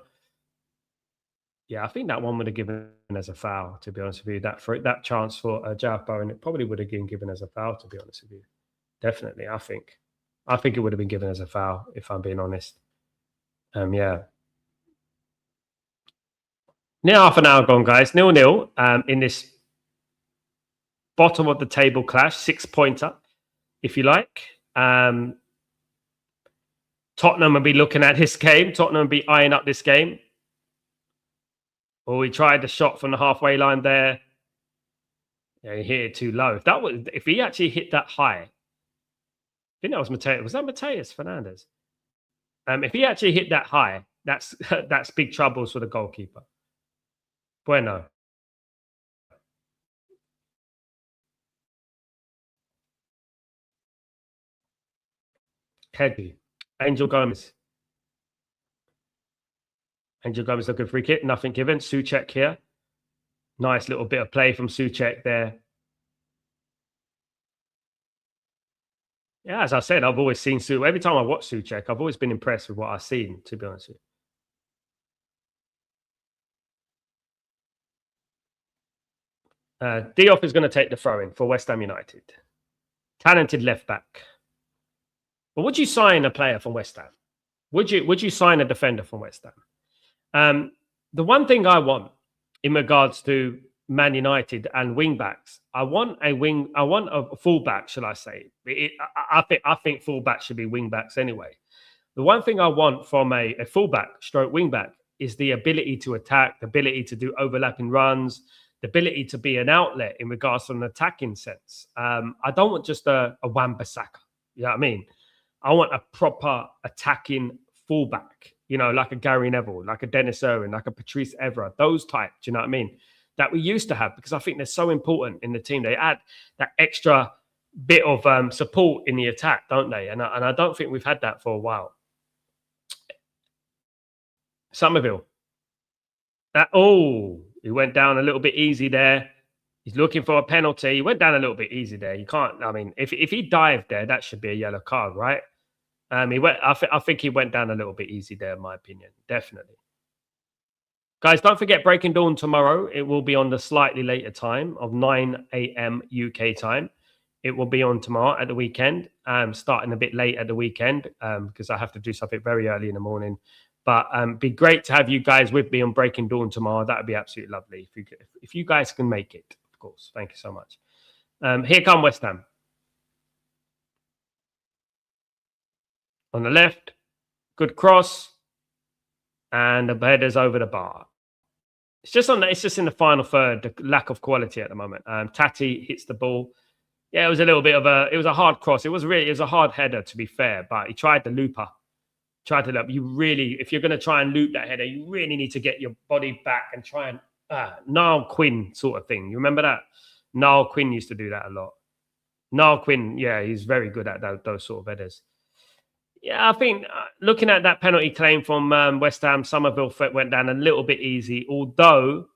A: yeah, I think that one would have given as a foul. To be honest with you, that chance for Jarrod Bowen, it probably would have been given as a foul. To be honest with you, definitely, I think it would have been given as a foul if I'm being honest. Yeah. Near half an hour gone, guys. 0-0 in this bottom of the table clash, 6-pointer, if you like. Tottenham will be looking at this game. Tottenham will be eyeing up this game. Oh, he tried the shot from the halfway line there. Yeah, he hit it too low. If he actually hit that high, I think that was Mateus. Was that Mateus Fernandes? If he actually hit that high, that's big troubles for the goalkeeper. Bueno. Heady. Angel Gomez. Angel Gomez looking free kick. Nothing given. Souček here. Nice little bit of play from Souček there. Yeah, as I said, I've always seen Souček. Every time I watch Souček, I've always been impressed with what I've seen, to be honest with you. Diop is going to take the throw-in for West Ham United. Talented left-back. But would you sign a player from West Ham? Would you sign a defender from West Ham? The one thing I want in regards to Man United and wing-backs, I want a full-back, shall I say. I think full-back should be wing-backs anyway. The one thing I want from a full-back stroke wing-back is the ability to attack, the ability to do overlapping runs, the ability to be an outlet in regards to an attacking sense. I don't want just a Wan-Bissaka. You know what I mean? I want a proper attacking fullback, you know, like a Gary Neville, like a Dennis Irwin, like a Patrice Evra, those type, do you know what I mean? That we used to have, because I think they're so important in the team. They add that extra bit of support in the attack, don't they? And I don't think we've had that for a while. Somerville. He went down a little bit easy there. He's looking for a penalty. He went down a little bit easy there. You can't, I mean, if he dived there, that should be a yellow card, right? I think he went down a little bit easy there, in my opinion. Definitely. Guys, don't forget Breaking Dawn tomorrow. It will be on the slightly later time of 9 a.m. UK time. It will be on tomorrow at the weekend, starting a bit late at the weekend because I have to do something very early in the morning. But it'd be great to have you guys with me on Breaking Dawn tomorrow. That would be absolutely lovely if you guys can make it, of course. Thank you so much. Here come West Ham. On the left, good cross. And the header's over the bar. It's just in the final third, the lack of quality at the moment. Tati hits the ball. Yeah, it was a little bit of a hard cross. It was a hard header, to be fair, but he tried the looper. If you're going to try and loop that header, you really need to get your body back and try and Niall Quinn sort of thing. You remember that? Niall Quinn used to do that a lot. Niall Quinn, yeah, he's very good at those sort of headers. Yeah, I think looking at that penalty claim from West Ham, Somerville went down a little bit easy. Although,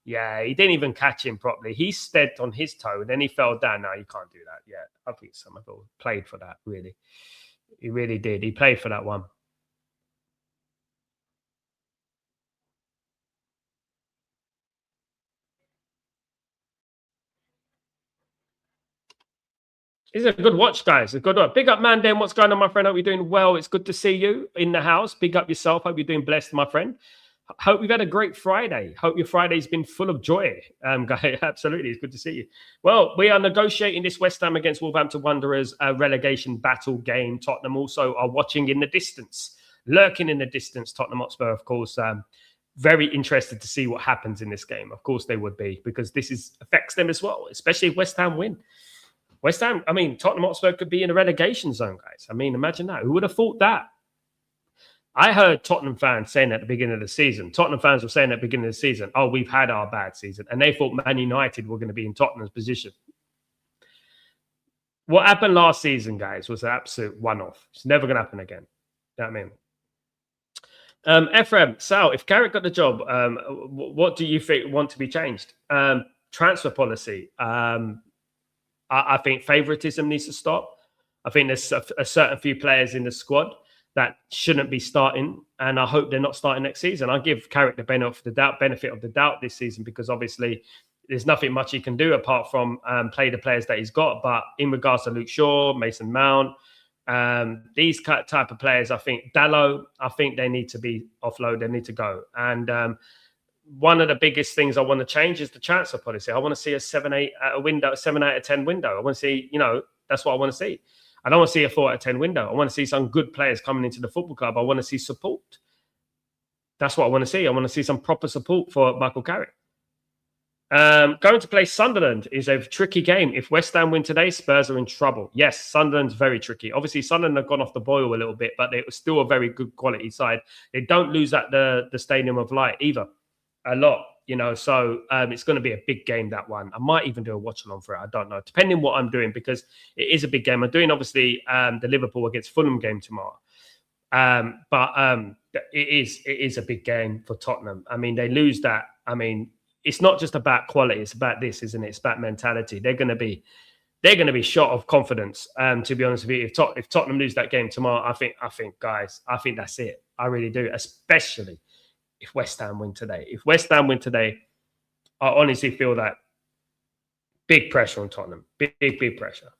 A: yeah, he didn't even catch him properly. He stepped on his toe, then he fell down. No, you can't do that. Yeah, I think Somerville played for that. Really, he really did. He played for that one. It's a good watch, guys. A good watch. Big up, man. Then what's going on, my friend? Hope you're doing well. It's good to see you in the house. Big up yourself. Hope you're doing blessed, my friend. Hope you've had a great Friday. Hope your Friday's been full of joy. Guy, absolutely. It's good to see you. Well, we are negotiating this West Ham against Wolverhampton Wanderers relegation battle game. Tottenham also are watching in the distance, lurking in the distance. Tottenham Hotspur, of course, very interested to see what happens in this game. Of course, they would be, because this affects them as well, especially if West Ham win. West Ham, I mean, Tottenham Hotspur could be in a relegation zone, guys. I mean, imagine that. Who would have thought that? I heard Tottenham fans saying at the beginning of the season, Tottenham fans were saying at the beginning of the season, oh, we've had our bad season. And they thought Man United were going to be in Tottenham's position. What happened last season, guys, was an absolute one-off. It's never going to happen again. You know what I mean? Ephraim, Sal, if Carrick got the job, what do you think want to be changed? Transfer policy. I think favoritism needs to stop. I think there's a certain few players in the squad that shouldn't be starting, and I hope they're not starting next season. I give Carrick the benefit of the doubt this season, because obviously there's nothing much he can do apart from play the players that he's got. But in regards to Luke Shaw, Mason Mount, these type of players, I think Dalot, I think they need to be offloaded. They need to go. And one of the biggest things I want to change is the transfer policy. I want to see a 7-8 window, a 7 out of 10 window. I want to see, that's what I want to see. I don't want to see a 4 out of 10 window. I want to see some good players coming into the football club. I want to see support. That's what I want to see. I want to see some proper support for Michael Carrick. Going to play Sunderland is a tricky game. If West Ham win today, Spurs are in trouble. Yes, Sunderland's very tricky. Obviously, Sunderland have gone off the boil a little bit, but they're still a very good quality side. They don't lose at the Stadium of Light either. A lot, so it's going to be a big game, that one. I might even do a watch along for it. I don't know, depending what I'm doing, because it is a big game. I'm doing obviously the Liverpool against Fulham game tomorrow, but it is a big game for Tottenham. I mean, they lose that. I mean, it's not just about quality; it's about this, isn't it? It's about mentality. They're going to be shot of confidence. To be honest with you, if Tottenham lose that game tomorrow, I think guys, I think that's it. I really do, especially if West Ham win today. If West Ham win today, I honestly feel that big pressure on Tottenham. Big pressure.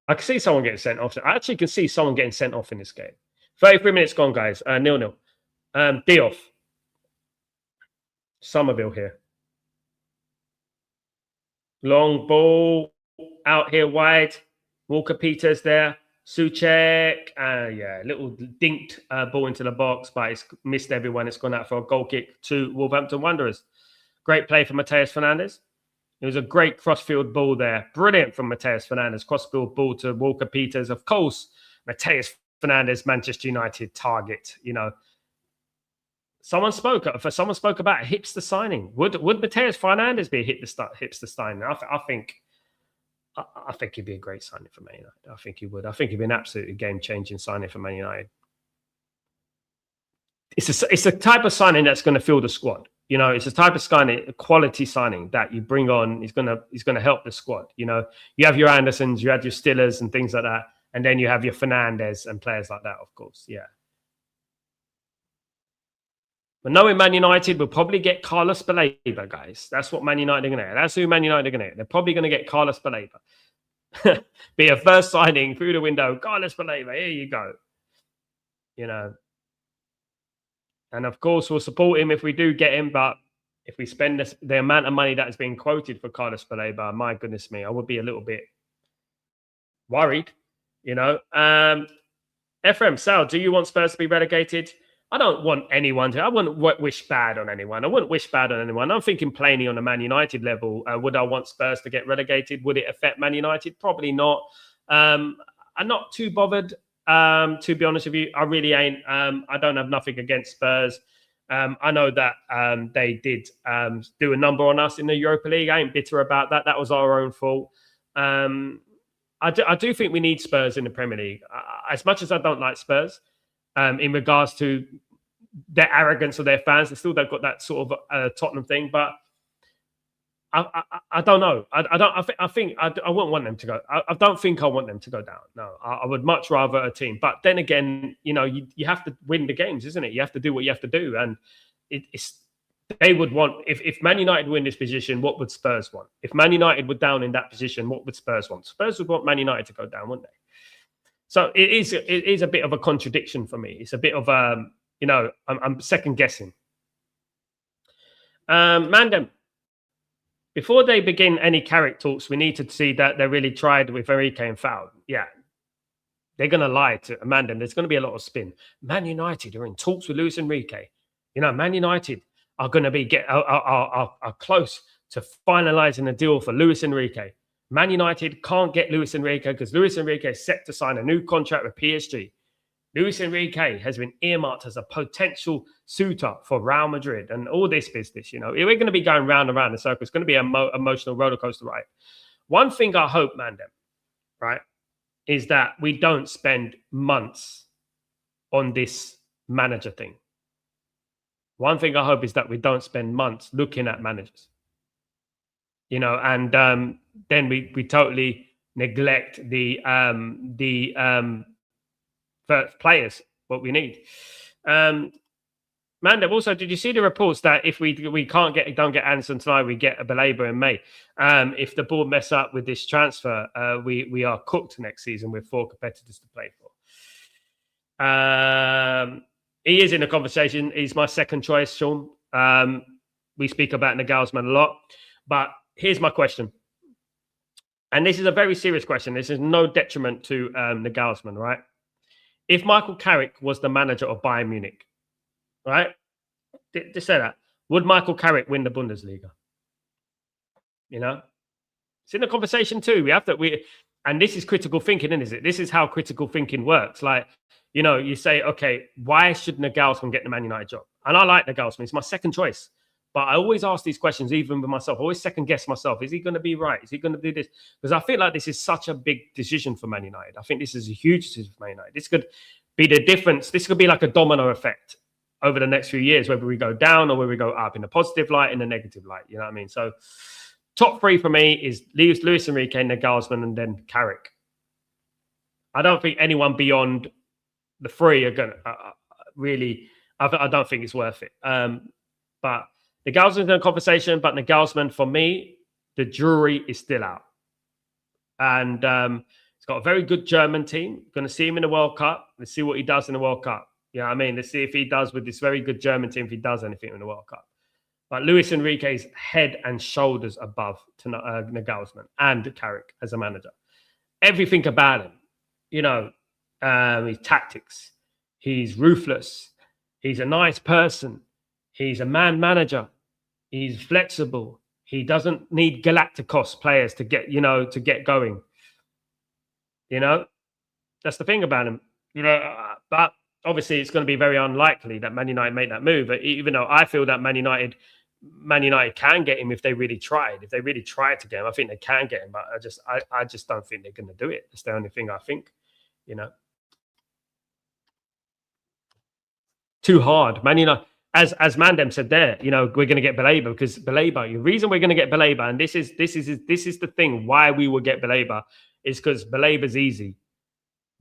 A: I can see someone getting sent off. I actually can see someone getting sent off in this game. 33 minutes gone, guys. 0-0. Diouf. Somerville here. Long ball out here wide. Walker Peters there. Souček. Little dinked ball into the box, but it's missed everyone. It's gone out for a goal kick to Wolverhampton Wanderers. Great play for Mateus Fernandes. It was a great crossfield ball there. Brilliant from Mateus Fernandes. Crossfield ball to Walker Peters. Of course, Mateus Fernandes, Manchester United target. Someone spoke about a hipster signing. Would Mateus Fernandes be a hipster signing? I think he'd be a great signing for Man United. I think he would. I think he'd be an absolutely game-changing signing for Man United. It's a type of signing that's going to fill the squad. It's a type of signing, a quality signing that you bring on. He's going to help the squad. You have your Andersons, you have your Stillers and things like that, and then you have your Fernandes and players like that. Of course, yeah. But knowing Man United will probably get Carlos Baleba, guys. That's what Man United are going to get. That's who Man United are going to get. They're probably going to get Carlos Baleba. Be a first signing through the window. Carlos Baleba, here you go. And of course, we'll support him if we do get him. But if we spend the amount of money that has been quoted for Carlos Baleba, my goodness me, I would be a little bit worried. Ephraim, Sal, do you want Spurs to be relegated? I don't want anyone to. I wouldn't wish bad on anyone. I wouldn't wish bad on anyone. I'm thinking plainly on a Man United level. Would I want Spurs to get relegated? Would it affect Man United? Probably not. I'm not too bothered. To be honest with you, I really ain't. I don't have nothing against Spurs. I know that they did do a number on us in the Europa League. I ain't bitter about that. That was our own fault. I do think we need Spurs in the Premier League. As much as I don't like Spurs, in regards to their arrogance of their fans, they've still got that sort of Tottenham thing. But I don't know. I think I wouldn't want them to go. I don't think I want them to go down. No, I would much rather a team. But then again, you know, you have to win the games, isn't it? You have to do what you have to do, and it's. They would want, if Man United were in this position, what would Spurs want? If Man United were down in that position, what would Spurs want? Spurs would want Man United to go down, wouldn't they? So it is a bit of a contradiction for me. It's a bit of you know, I'm second guessing. Mandem, before they begin any Carrick talks, we need to see that they really tried with Enrique and fouled. Yeah, they're going to lie to Mandem. There's going to be a lot of spin. Man United are in talks with Luis Enrique. You know, Man United are going to be are close to finalising a deal for Luis Enrique. Man United can't get Luis Enrique because Luis Enrique is set to sign a new contract with PSG. Luis Enrique has been earmarked as a potential suitor for Real Madrid and all this business. You know, we're going to be going round and round the circle. It's going to be an emotional roller coaster ride. One thing I hope, Mandem, right, is that we don't spend months on this manager thing. One thing I hope is that we don't spend months looking at managers, you know, and then we totally neglect the first players, what we need. Manda, also, did you see the reports that if we don't get Anderson tonight, we get a Baleba in May? If the board mess up with this transfer, we are cooked next season with 4 competitors to play for. He is in the conversation. He's my second choice, Sean. We speak about Nagelsmann a lot. But here's my question. And this is a very serious question. This is no detriment to Nagelsmann, right? If Michael Carrick was the manager of Bayern Munich, right? Just say that. Would Michael Carrick win the Bundesliga? You know? It's in the conversation too. And this is critical thinking, isn't it? This is how critical thinking works. Like, you know, you say, okay, why should Nagelsmann get the Man United job? And I like Nagelsmann. It's my second choice. But I always ask these questions, even with myself. I always second guess myself. Is he going to be right? Is he going to do this? Because I feel like this is such a big decision for Man United. I think this is a huge decision for Man United. This could be the difference. This could be like a domino effect over the next few years, whether we go down or whether we go up, in a positive light, in a negative light. You know what I mean? So top 3 for me is Luis Enrique, Nagelsmann, and then Carrick. I don't think anyone beyond the 3 are going to really, I don't think it's worth it. But Nagelsmann's in a conversation, but Nagelsmann, for me, the jury is still out. And he's got a very good German team. Going to see him in the World Cup. Let's see what he does in the World Cup. You know what I mean? Let's see if he does with this very good German team, if he does anything in the World Cup. But Luis Enrique is head and shoulders above to Nagelsmann and Carrick as a manager. Everything about him, you know, his tactics, he's ruthless, he's a nice person, he's a man manager, he's flexible, he doesn't need Galacticos players to get, you know, to get going. You know, that's the thing about him, you know, but obviously it's going to be very unlikely that Man United make that move, even though I feel that Man United can get him if they really tried. If they really tried to get him, I think they can get him, but I just don't think they're going to do it. That's the only thing I think, you know. Too hard. Man United, as Mandem said there, you know, we're going to get Baleba because Baleba, the reason we're going to get Baleba, and this is the thing why we will get Baleba, is because Baleba's easy.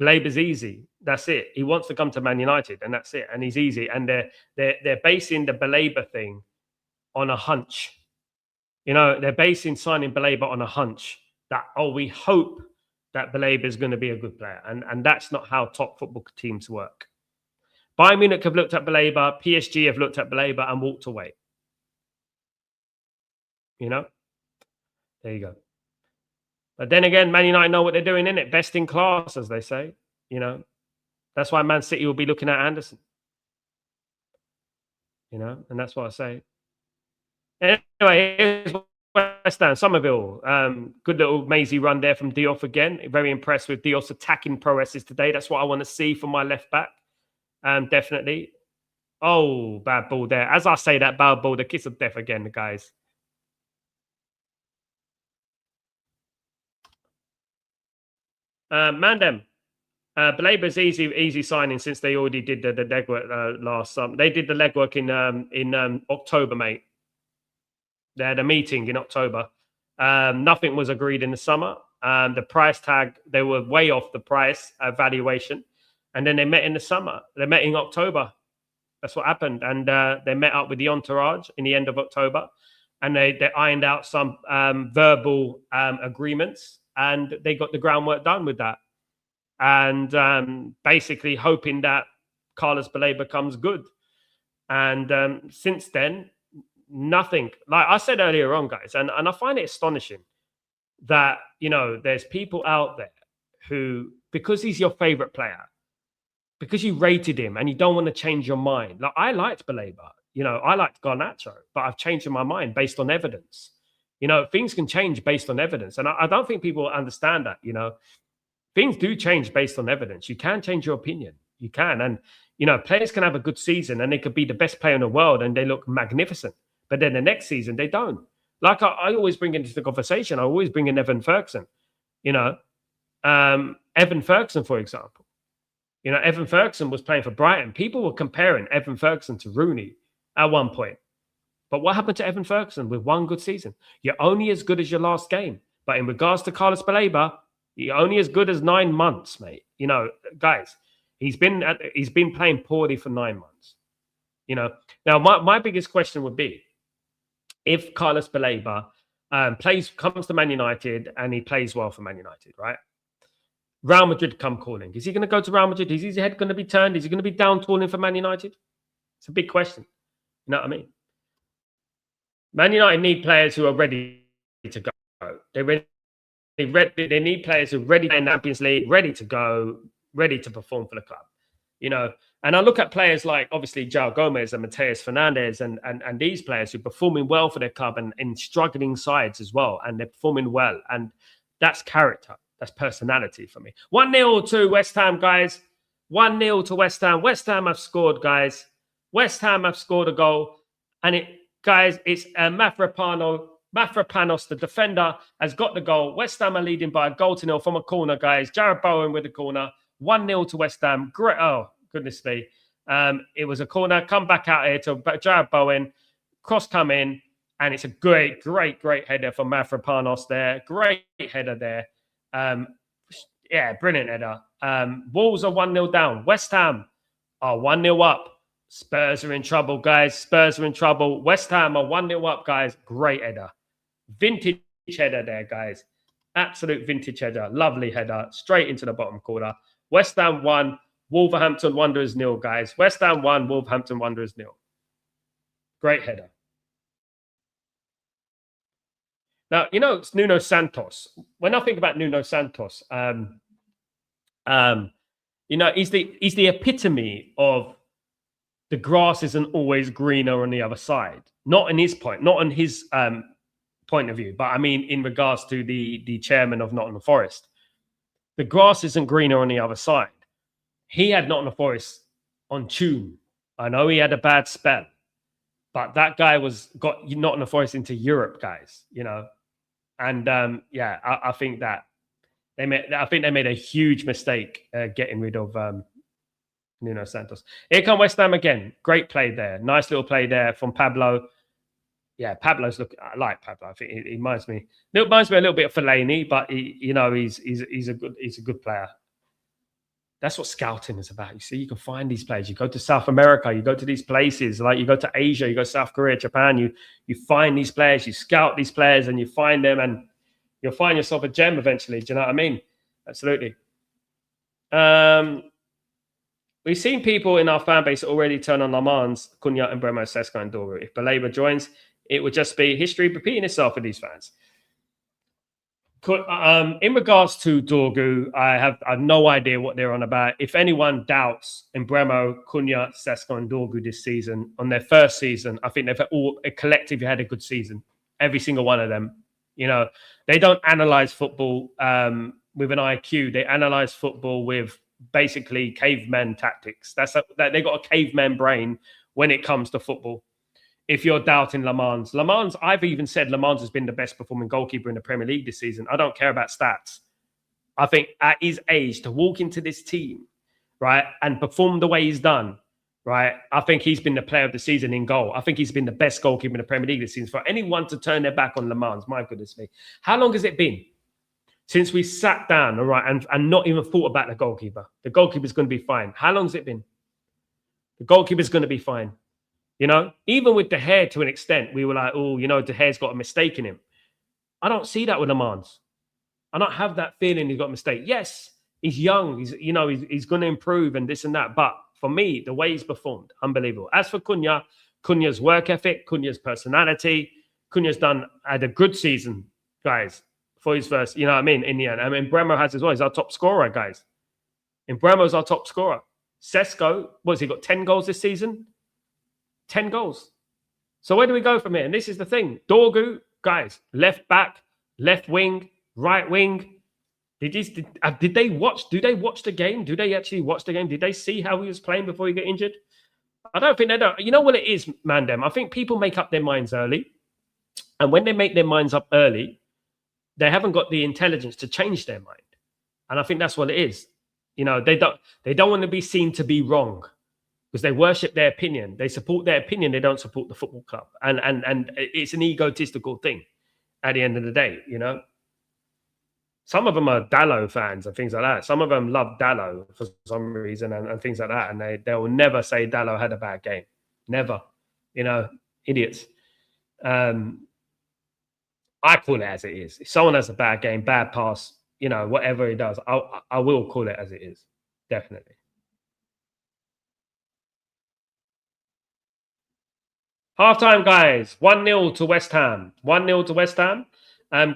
A: Baleba's easy. That's it. He wants to come to Man United, and that's it. And he's easy. And they're basing the Baleba thing on a hunch. You know, they're basing signing Baleba on a hunch that, we hope that Baleba is going to be a good player. And that's not how top football teams work. Bayern Munich have looked at Baleba, PSG have looked at Baleba and walked away. You know? There you go. But then again, Man United know what they're doing, innit? Best in class, as they say. You know? That's why Man City will be looking at Anderson. and that's what I say. Anyway, here's West Ham, Somerville. Good little mazy run there from Diop again. Very impressed with Diop's attacking prowesses today. That's what I want to see from my left back. Definitely. Oh, bad ball there. As I say that, bad ball, the kiss of death again, guys. Mandem. Belaber's easy signing since they already did the legwork last summer. They did the legwork in October, mate. They had a meeting in October. Nothing was agreed in the summer. The price tag, they were way off the price valuation. And then they met in the summer. They met in October. That's what happened. And they met up with the entourage in the end of October. And they ironed out some verbal agreements. And they got the groundwork done with that. And basically hoping that Carlos Baleba comes good. And since then, nothing. Like I said earlier on, guys, and I find it astonishing that, there's people out there who, because he's your favorite player, because you rated him and you don't want to change your mind. Like I liked Baleba, I liked Garnacho, but I've changed my mind based on evidence. Things can change based on evidence. And I don't think people understand that, Things do change based on evidence. You can change your opinion. You can. And, players can have a good season and they could be the best player in the world and they look magnificent. But then the next season, they don't. Like I always bring into the conversation, I always bring in Evan Ferguson. Evan Ferguson, for example. Evan Ferguson was playing for Brighton. People were comparing Evan Ferguson to Rooney at one point. But what happened to Evan Ferguson with one good season? You're only as good as your last game. But in regards to Carlos Baleba, you're only as good as 9 months, mate. Guys, he's been playing poorly for 9 months. Now my biggest question would be, if Carlos Baleba comes to Man United and he plays well for Man United, right? Real Madrid come calling. Is he going to go to Real Madrid? Is his head going to be turned? Is he going to be down tooling for Man United? It's a big question. You know what I mean? Man United need players who are ready to go. They need players who are ready in the Champions League, ready to go, ready to perform for the club. And I look at players like, obviously, João Gomez and Mateus Fernandes and these players who are performing well for their club and in struggling sides as well. And they're performing well. And that's character. That's personality for me. 1-0 to West Ham, guys. 1-0 to West Ham. West Ham have scored, guys. West Ham have scored a goal. And it's Mafropanos, the defender, has got the goal. West Ham are leading by a goal to 0 from a corner, guys. Jared Bowen with the corner. 1-0 to West Ham. Great. Oh, goodness me. It was a corner. Come back out here to Jared Bowen. Cross come in. And it's a great header from Mafropanos there. Great header there. Brilliant header. Wolves are 1-0 down. West Ham are 1-0 up. Spurs are in trouble, guys. Spurs are in trouble. West Ham are 1-0 up, guys. Great header. Vintage header there, guys. Absolute vintage header. Lovely header. Straight into the bottom corner. West Ham 1, Wolverhampton Wanderers 0, guys. West Ham 1, Wolverhampton Wanderers 0. Great header. Now, it's Nuno Santos. When I think about Nuno Santos, he's the epitome of the grass isn't always greener on the other side. Not on his point of view, but I mean in regards to the chairman of Nottingham Forest. The grass isn't greener on the other side. He had Nottingham Forest on tune. I know he had a bad spell, but that guy got Nottingham Forest into Europe, guys. And I think that they made a huge mistake getting rid of Nuno Santos. Here come West Ham again. Great play there. Nice little play there from Pablo. Yeah, I like Pablo. I think he reminds me a little bit of Fellaini, but he's a good player. That's what scouting is about. You see, you can find these players. You go to South America, you go to these places, like you go to Asia, you go to South Korea, Japan, you find these players, you scout these players and you find them and you'll find yourself a gem eventually. Do you know what I mean? Absolutely. We've seen people in our fan base already turn on Lamans, Cunha, and Bremo, Sesko, and Dora. If Baleba joins, it would just be history repeating itself for these fans. In regards to Dorgu, I have no idea what they're on about. If anyone doubts Embremo, Cunha, Sesko, and Dorgu this season, on their first season, I think they've all collectively had a good season. Every single one of them. You know, they don't analyze football with an IQ. They analyze football with basically caveman tactics. They got a caveman brain when it comes to football. If you're doubting Lemans, I've even said Lemans has been the best performing goalkeeper in the Premier League this season. I don't care about stats. I think at his age, to walk into this team, right, and perform the way he's done, right, I think he's been the player of the season in goal. I think he's been the best goalkeeper in the Premier League this season. For anyone to turn their back on Lemans, my goodness me. How long has it been since we sat down, all right, and not even thought about the goalkeeper? The goalkeeper's going to be fine. How long has it been? The goalkeeper's going to be fine. You know, even with De Gea to an extent, we were like, oh, you know, De Gea's got a mistake in him. I don't see that with Lemans. I don't have that feeling he's got a mistake. Yes, he's young. He's going to improve and this and that. But for me, the way he's performed, unbelievable. As for Cunha, Cunha's work ethic, Cunha's personality, Cunha's had a good season, guys, for his first, you know what I mean, in the end. I mean, Bremo has as well. He's our top scorer, guys. And Bremo's our top scorer. Sesko, what's he got, 10 goals this season? 10 goals. So where do we go from here? And this is the thing. Dorgu, guys, left back, left wing, right wing. Did they watch? Do they watch the game? Do they actually watch the game? Did they see how he was playing before he got injured? I don't think they don't. You know what it is, Mandem? I think people make up their minds early. And when they make their minds up early, they haven't got the intelligence to change their mind. And I think that's what it is. You know, they don't want to be seen to be wrong, because they worship their opinion. They support their opinion. They don't support the football club. And it's an egotistical thing at the end of the day, you know. Some of them are Dallo fans and things like that. Some of them love Dallo for some reason and things like that. And they will never say Dallo had a bad game. Never. You know, idiots. I call it as it is. If someone has a bad game, bad pass, you know, whatever he does, I will call it as it is. Definitely. Half-time, guys. 1-0 to West Ham. 1-0 to West Ham.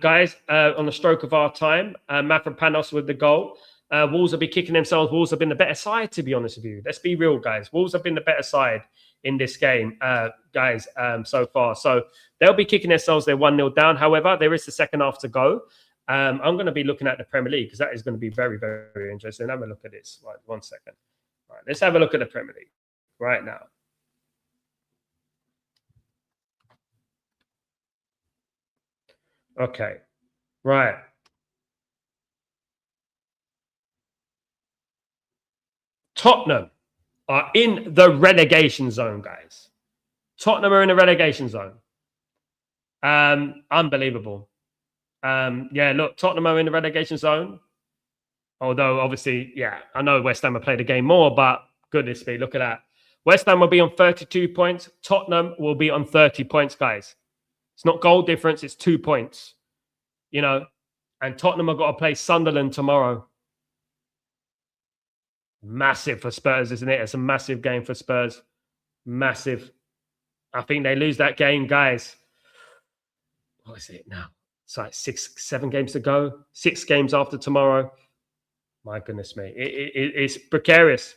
A: Guys, on the stroke of our time, Mafropanos with the goal. Wolves will be kicking themselves. Wolves have been the better side, to be honest with you. Let's be real, guys. Wolves have been the better side in this game, guys, so far. So they'll be kicking themselves. They're 1-0 down. However, there is the second half to go. I'm going to be looking at the Premier League because that is going to be very, very, very interesting. Have a look at this. Right, 1 second. Right, let's have a look at the Premier League right now. Okay, right. Tottenham are in the relegation zone, guys. Tottenham are in the relegation zone. Unbelievable. Yeah, look, Tottenham are in the relegation zone. Although, obviously, yeah, I know West Ham have played the game more, but goodness me, look at that. West Ham will be on 32 points. Tottenham will be on 30 points, guys. It's not goal difference, it's 2 points. You know, and Tottenham have got to play Sunderland tomorrow. Massive for Spurs, isn't it? It's a massive game for Spurs. Massive. I think they lose that game, guys. What is it now? It's like 7 games to go. 6 games after tomorrow. My goodness me. It's precarious.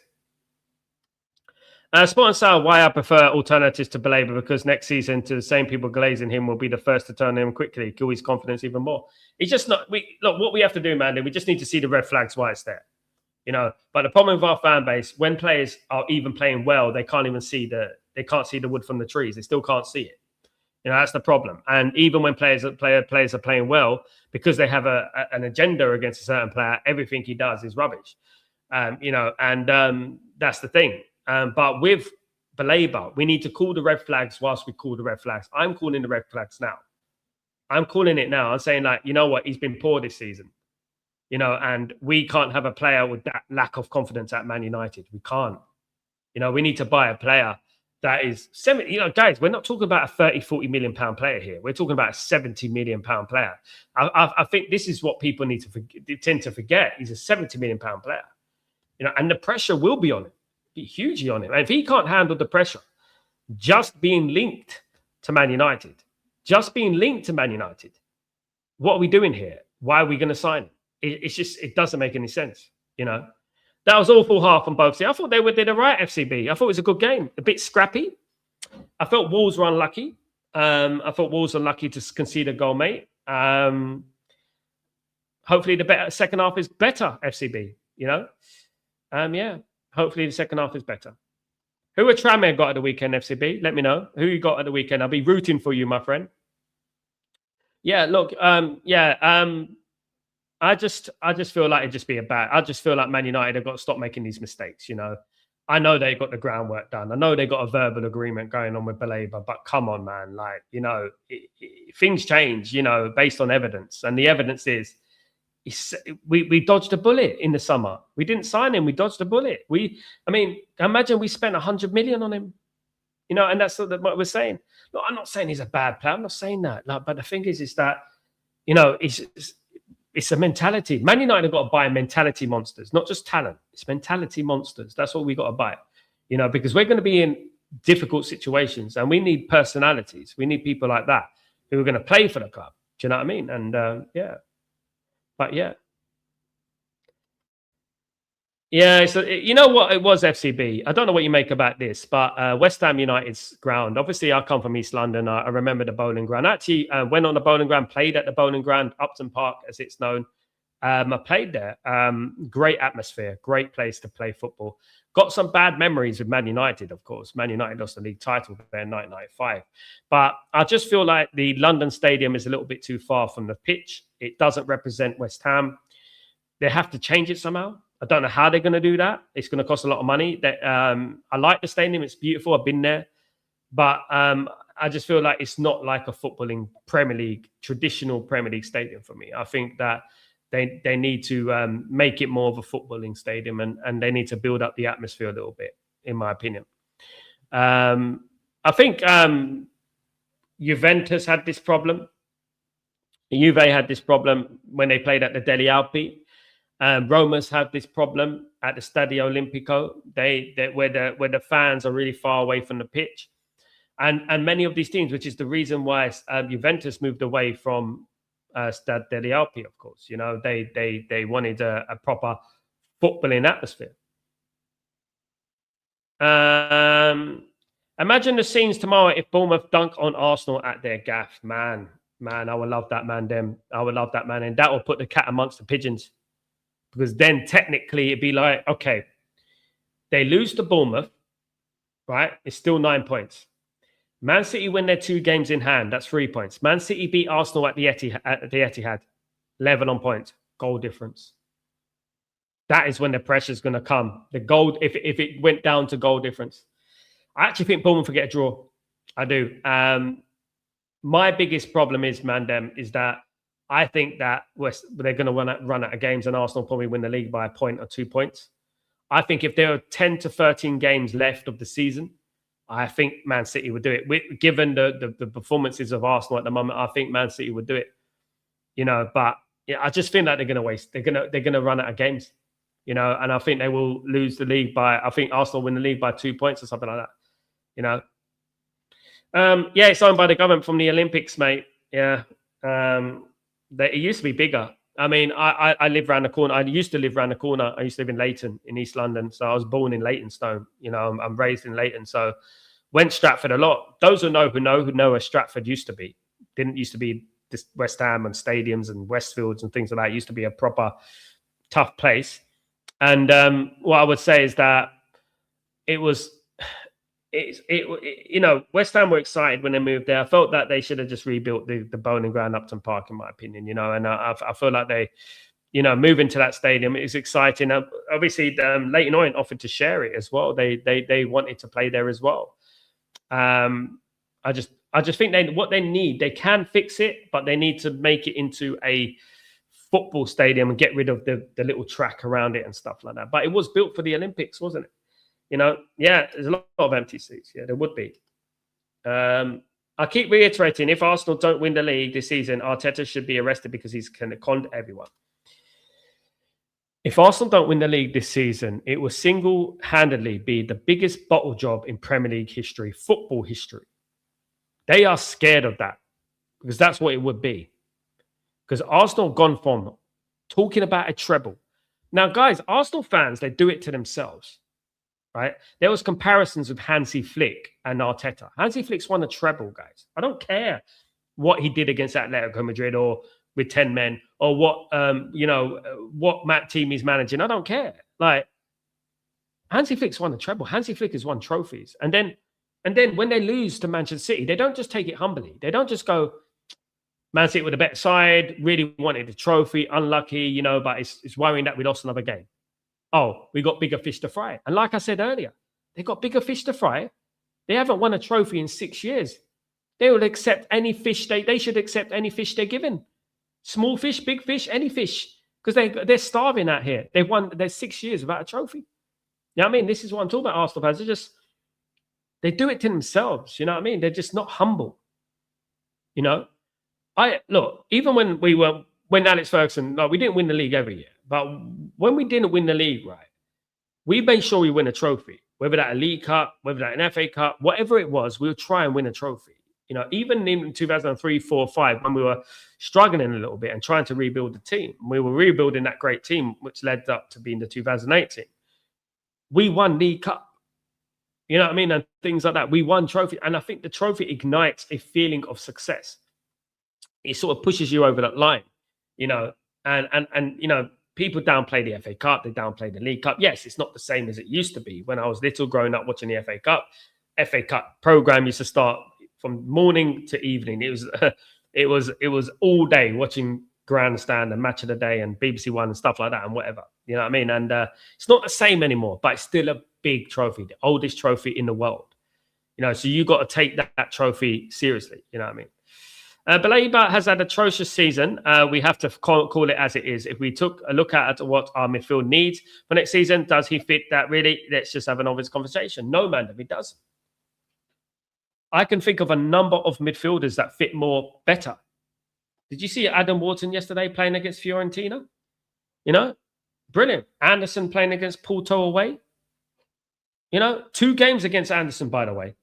A: Sport and Sal, why I prefer alternatives to Baleba, because next season, to the same people glazing him will be the first to turn him quickly, kill his confidence even more. It's just not. Look, what we have to do, man, we just need to see the red flags while it's there. You know, but the problem with our fan base, when players are even playing well, they can't even see the wood from the trees. They still can't see it. You know, that's the problem. And even when players are playing well, because they have an agenda against a certain player, everything he does is rubbish. You know, and that's the thing. But with Baleba, we need to call the red flags whilst we call the red flags. I'm calling the red flags now. I'm calling it now. I'm saying, like, you know what? He's been poor this season. You know, and we can't have a player with that lack of confidence at Man United. We can't. You know, we need to buy a player that is 70. You know, guys, we're not talking about a 30, 40 million pound player here. We're talking about a 70 million pound player. I think this is what people need to tend to forget. He's a 70 million pound player. You know, and the pressure will be on him. Be hugely on him. And if he can't handle the pressure, just being linked to Man United, what are we doing here? Why are we going to sign? It's just, it doesn't make any sense. That was awful half on both sides. I thought they did a right, FCB. I thought it was a good game, a bit scrappy. I felt Wolves were unlucky. I thought Wolves were lucky to concede a goal, mate. Hopefully the second half is better, FCB. Yeah. Hopefully the second half is better. Who a Tranmere got at the weekend, FCB? Let me know who you got at the weekend. I'll be rooting for you, my friend. Yeah, look, I just feel like it'd just be I just feel like Man United have got to stop making these mistakes. I know they got the groundwork done. I know they got a verbal agreement going on with Baleba, but come on, man. Like, things change, based on evidence. And the evidence is we dodged a bullet in the summer. We didn't sign him. We dodged a bullet. Imagine we spent 100 million on him, and that's what we're saying. Look, I'm not saying he's a bad player. I'm not saying that. But the thing is that, it's a mentality. Man United have got to buy mentality monsters, not just talent. It's mentality monsters. That's what we got to buy, because we're going to be in difficult situations and we need personalities. We need people like that who are going to play for the club. Do you know what I mean? And but yeah. Yeah, so you know what it was, FCB. I don't know what you make about this, but West Ham United's ground. Obviously, I come from East London. I remember the bowling ground. I actually went on the bowling ground, played at the bowling ground, Upton Park, as it's known. I played there. Great atmosphere, great place to play football. Got some bad memories with Man United, of course. Man United lost the league title there in 1995. But I just feel like the London Stadium is a little bit too far from the pitch. It doesn't represent West Ham. They have to change it somehow. I don't know how they're going to do that. It's going to cost a lot of money. I like the stadium. It's beautiful. I've been there. But I just feel like it's not like a footballing Premier League, traditional Premier League stadium for me. I think that they need to make it more of a footballing stadium and they need to build up the atmosphere a little bit, in my opinion. I think Juventus had this problem. Juve had this problem when they played at the Deli Alpi. Roma's had this problem at the Stadio Olimpico. Where the fans are really far away from the pitch, and many of these teams, which is the reason why Juventus moved away from Stadio degli Alpi. Of course, they wanted a proper footballing atmosphere. Imagine the scenes tomorrow if Bournemouth dunk on Arsenal at their gaff. Man, I would love that, man. I would love that, man, and that will put the cat amongst the pigeons. Because then technically it'd be like, okay, they lose to Bournemouth, right? It's still 9 points. Man City win their 2 games in hand. That's 3 points. Man City beat Arsenal at the Etihad, 11 on points, goal difference. That is when the pressure's going to come. The goal, if it went down to goal difference. I actually think Bournemouth will get a draw. I do. My biggest problem is, is that I think that they're going to run out of games and Arsenal probably win the league by a point or 2 points. I think if there are 10 to 13 games left of the season, I think Man City would do it. Given the performances of Arsenal at the moment, I think Man City would do it. But I just think that they're going to waste. They're going to run out of games. And I think they will lose the league I think Arsenal win the league by 2 points or something like that. Yeah, it's owned by the government from the Olympics, mate. Yeah. It used to be bigger. I live around the corner. I used to live around the corner. I used to live in Leighton in East London. So I was born in Leytonstone. I'm raised in Leighton. So went Stratford a lot. Those who know where Stratford used to be. Didn't used to be this West Ham and stadiums and Westfields and things like that. It used to be a proper tough place. And what I would say is that West Ham were excited when they moved there. I felt that they should have just rebuilt the bowling ground, Upton Park, in my opinion. And I feel like they, moving to that stadium is exciting. Obviously, Leyton Orient offered to share it as well. They wanted to play there as well. I just think what they need, they can fix it, but they need to make it into a football stadium and get rid of the little track around it and stuff like that. But it was built for the Olympics, wasn't it? Yeah, there's a lot of empty seats. Yeah, there would be. I keep reiterating, if Arsenal don't win the league this season, Arteta should be arrested because he's kind of conned everyone. If Arsenal don't win the league this season, it will single-handedly be the biggest bottle job in Premier League history, football history. They are scared of that because that's what it would be. because Arsenal have gone from talking about a treble. Now, guys, Arsenal fans, they do it to themselves, right? There was comparisons with Hansi Flick and Arteta. Hansi Flick's won a treble, guys. I don't care what he did against Atletico Madrid or with 10 men or what, what team he's managing. I don't care. Like, Hansi Flick's won a treble. Hansi Flick has won trophies. And then when they lose to Manchester City, they don't just take it humbly. They don't just go, Man City with a better side, really wanted the trophy, unlucky, but it's worrying that we lost another game. Oh, we got bigger fish to fry. And like I said earlier, they got bigger fish to fry. They haven't won a trophy in 6 years. They will accept any fish. They should accept any fish they're given. Small fish, big fish, any fish. Because they're starving out here. They're 6 years without a trophy. You know what I mean? This is what I'm talking about, Arsenal fans. They do it to themselves. You know what I mean? They're just not humble. Even when Alex Ferguson, we didn't win the league every year, but when we didn't win the league, right, we made sure we win a trophy, whether that a League Cup, whether that an FA Cup, whatever it was, we'll try and win a trophy. Even in 2003, 4, 5, when we were struggling a little bit and trying to rebuild the team, we were rebuilding that great team, which led up to being the 2018. We won League Cup. You know what I mean? And things like that. We won trophy. And I think the trophy ignites a feeling of success. It sort of pushes you over that line, and people downplay the FA Cup, they downplay the League Cup. Yes, it's not the same as it used to be when I was little growing up watching the FA Cup. FA Cup program used to start from morning to evening. It was all day watching Grandstand and Match of the Day and BBC One and stuff like that and whatever. You know what I mean? And it's not the same anymore, but it's still a big trophy, the oldest trophy in the world. So you got to take that trophy seriously. You know what I mean? Baleba has had an atrocious season. We have to call it as it is. If we took a look at what our midfield needs for next season, does he fit that really? Let's just have an obvious conversation. No, man, he doesn't. I can think of a number of midfielders that fit better. Did you see Adam Wharton yesterday playing against Fiorentina? Brilliant. Anderson playing against Porto away. 2 games against Anderson, by the way.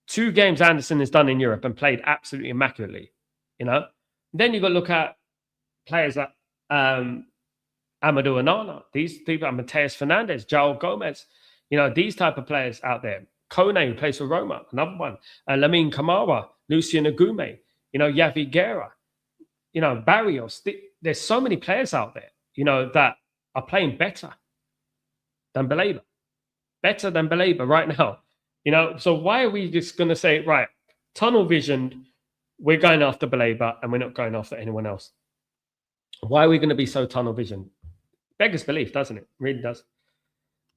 A: 2 games Anderson has done in Europe and played absolutely immaculately, Then you got to look at players like Amadou Onana, these people, Mateus Fernandes, João Gomez, these type of players out there. Kone, who plays for Roma, another one. Lamine Camara, Lucien Agume, Yavi Guerra, Barrios. There's so many players out there, that are playing better than Baleba. Better than Baleba right now. So why are we just going to say, right, tunnel visioned, we're going after Baleba and we're not going after anyone else? Why are we going to be so tunnel visioned? Beggars belief, doesn't it? Really does.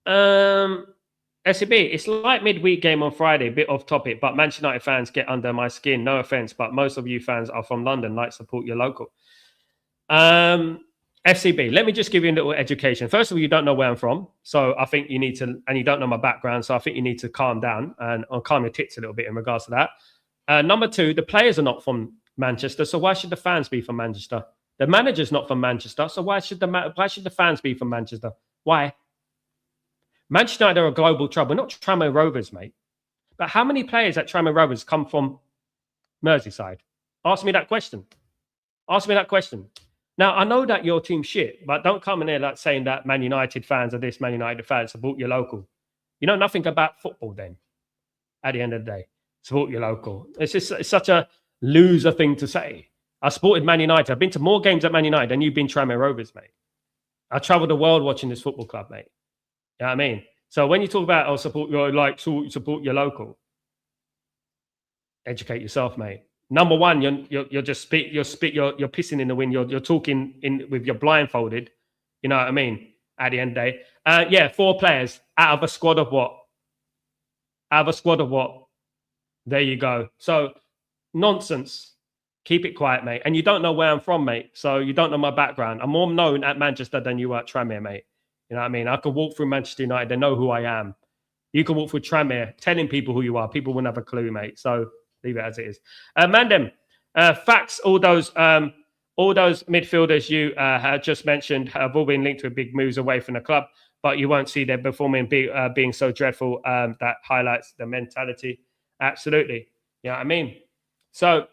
A: SCB, it's like midweek game on Friday, a bit off topic, but Manchester United fans get under my skin. No offense, but most of you fans are from London, like support your local. FCB, let me just give you a little education. First of all, you don't know where I'm from. So I think you need to, and you don't know my background. So I think you need to calm down and calm your tits a little bit in regards to that. Number 2, the players are not from Manchester. So why should the fans be from Manchester? The manager's not from Manchester. So why should the fans be from Manchester? Why? Manchester United are a global club. We're not Tranmere Rovers, mate. But how many players at Tranmere Rovers come from Merseyside? Ask me that question. Ask me that question. Now, I know that your team's shit, but don't come in there like saying that Man United fans are this, Man United fans support your local. You know nothing about football then, at the end of the day. Support your local. It's such a loser thing to say. I supported Man United. I've been to more games at Man United than you've been Tranmere Rovers, mate. I traveled the world watching this football club, mate. You know what I mean? So when you talk about, support your local, educate yourself, mate. Number one, you're pissing in the wind. You're talking with your blindfolded. You know what I mean? At the end of the day, 4 players out of a squad of what? Out of a squad of what? There you go. So nonsense. Keep it quiet, mate. And you don't know where I'm from, mate. So you don't know my background. I'm more known at Manchester than you are at Tranmere, mate. You know what I mean? I could walk through Manchester United. They know who I am. You can walk through Tranmere telling people who you are. People wouldn't have a clue, mate. So leave it as it is. Mandem, facts, all those midfielders you had just mentioned have all been linked with big moves away from the club, but you won't see their performing being so dreadful. That highlights the mentality. Absolutely. You know what I mean? So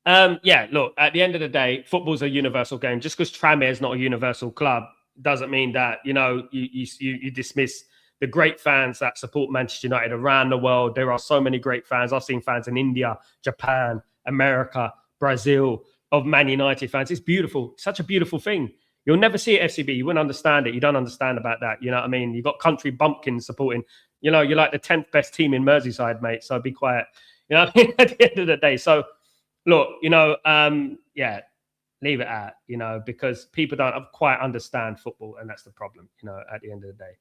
A: Yeah, look, at the end of the day, football's a universal game. Just because Tranmere is not a universal club doesn't mean that, you dismiss the great fans that support Manchester United around the world. There are so many great fans. I've seen fans in India, Japan, America, Brazil of Man United fans. It's beautiful. Such a beautiful thing. You'll never see it at FCB. You wouldn't understand it. You don't understand about that. You know what I mean? You've got country bumpkins supporting, you're like the 10th best team in Merseyside, mate. So be quiet. You know what I mean? At the end of the day. So look, yeah, leave it at, because people don't quite understand football, and that's the problem, at the end of the day.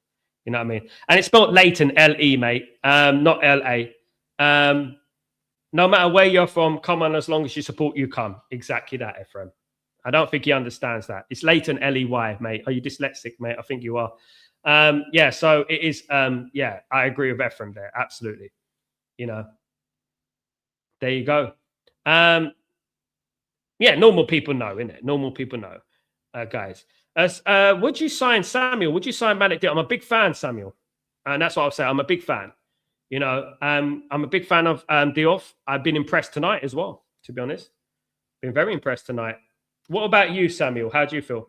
A: You know what I mean? And it's spelled Leighton, L-E, mate, not L-A. No matter where you're from, come on, as long as you support, you come. Exactly that, Ephraim. I don't think he understands that. It's Leighton, L-E-Y, mate. Are you dyslexic, mate? I think you are. Yeah, so it is, yeah, I agree with Ephraim there. Absolutely. There you go. Yeah, normal people know, innit? Normal people know, guys. Would you sign Samuel? Would you sign Malik Diop? I'm a big fan, Samuel. And that's what I'll say. I'm a big fan. I'm a big fan of Diop. I've been impressed tonight as well, to be honest. Been very impressed tonight. What about you, Samuel? How do you feel?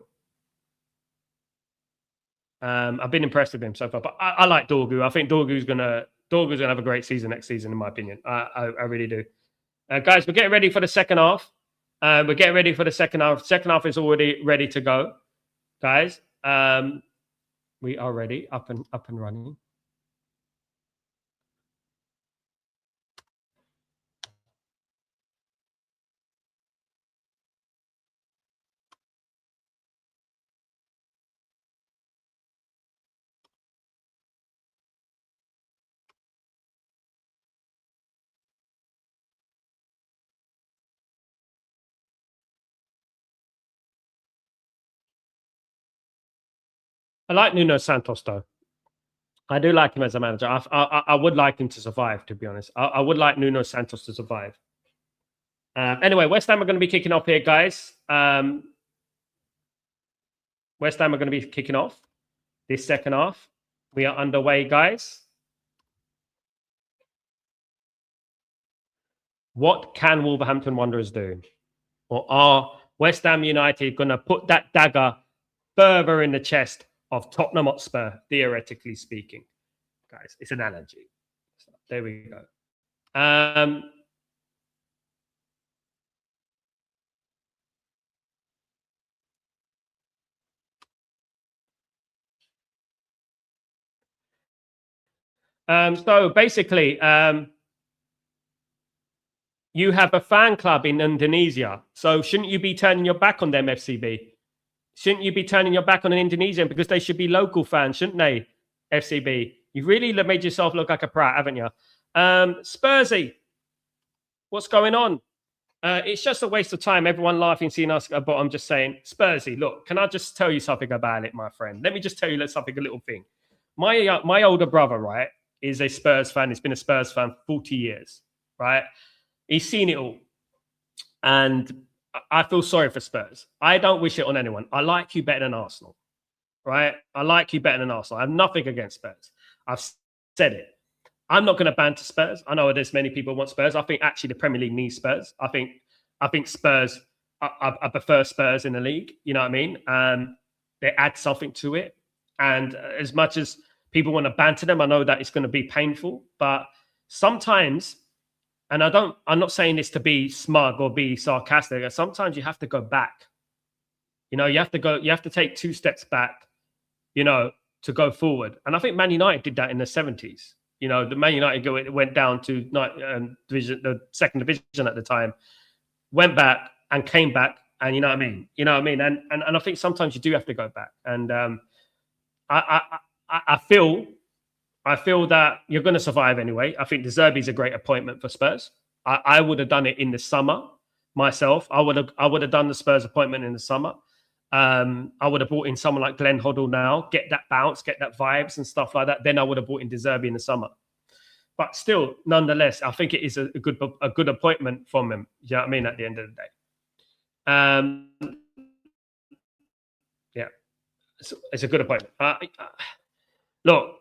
A: I've been impressed with him so far, but I like Dorgu. I think Dorgu's gonna have a great season next season, in my opinion. I really do. Guys, we're getting ready for the second half. We're getting ready for the second half. Second half is already ready to go, guys. We are ready, up and running. I like Nuno Santos, though. I do like him as a manager. I would like him to survive, to be honest. I would like Nuno Santos to survive. Anyway, West Ham are going to be kicking off here, guys. West Ham are going to be kicking off this second half. We are underway, guys. What can Wolverhampton Wanderers do? Or are West Ham United going to put that dagger further in the chest of Tottenham Hotspur, theoretically speaking? Guys, it's an analogy. So there we go. So basically, you have a fan club in Indonesia. So shouldn't you be turning your back on them, FCB? Shouldn't you be turning your back on an Indonesian, because they should be local fans, shouldn't they, FCB? You've really made yourself look like a prat, haven't you? Spursy, what's going on? It's just a waste of time. Everyone laughing, seeing us, but I'm just saying, Spursy, look, can I just tell you something about it, my friend? Let me just tell you something, a little thing. My older brother, right, is a Spurs fan. He's been a Spurs fan for 40 years, right? He's seen it all. And I feel sorry for Spurs. I don't wish it on anyone. I like you better than Arsenal, right? I like you better than Arsenal. I have nothing against Spurs. I've said it. I'm not going to banter Spurs. I know there's many people who want Spurs. I think actually the Premier League needs Spurs. I think Spurs, I prefer Spurs in the league. You know what I mean? They add something to it. And as much as people want to banter them, I know that it's going to be painful. But sometimes, and I'm not saying this to be smug or be sarcastic. Sometimes you have to go back. You have to take 2 steps back, to go forward. And I think Man United did that in the 70s. The Man United went down to the second division at the time, went back and came back. And you know what I mean? And I think sometimes you do have to go back. And I feel that you're going to survive anyway. I think De Zerbi's a great appointment for Spurs. I would have done it in the summer myself. I would have done the Spurs appointment in the summer. I would have brought in someone like Glenn Hoddle now, get that bounce, get that vibes and stuff like that. Then I would have brought in De Zerbi in the summer. But still, nonetheless, I think it is a good appointment from him. You know what I mean? At the end of the day, yeah, it's a good appointment. Look,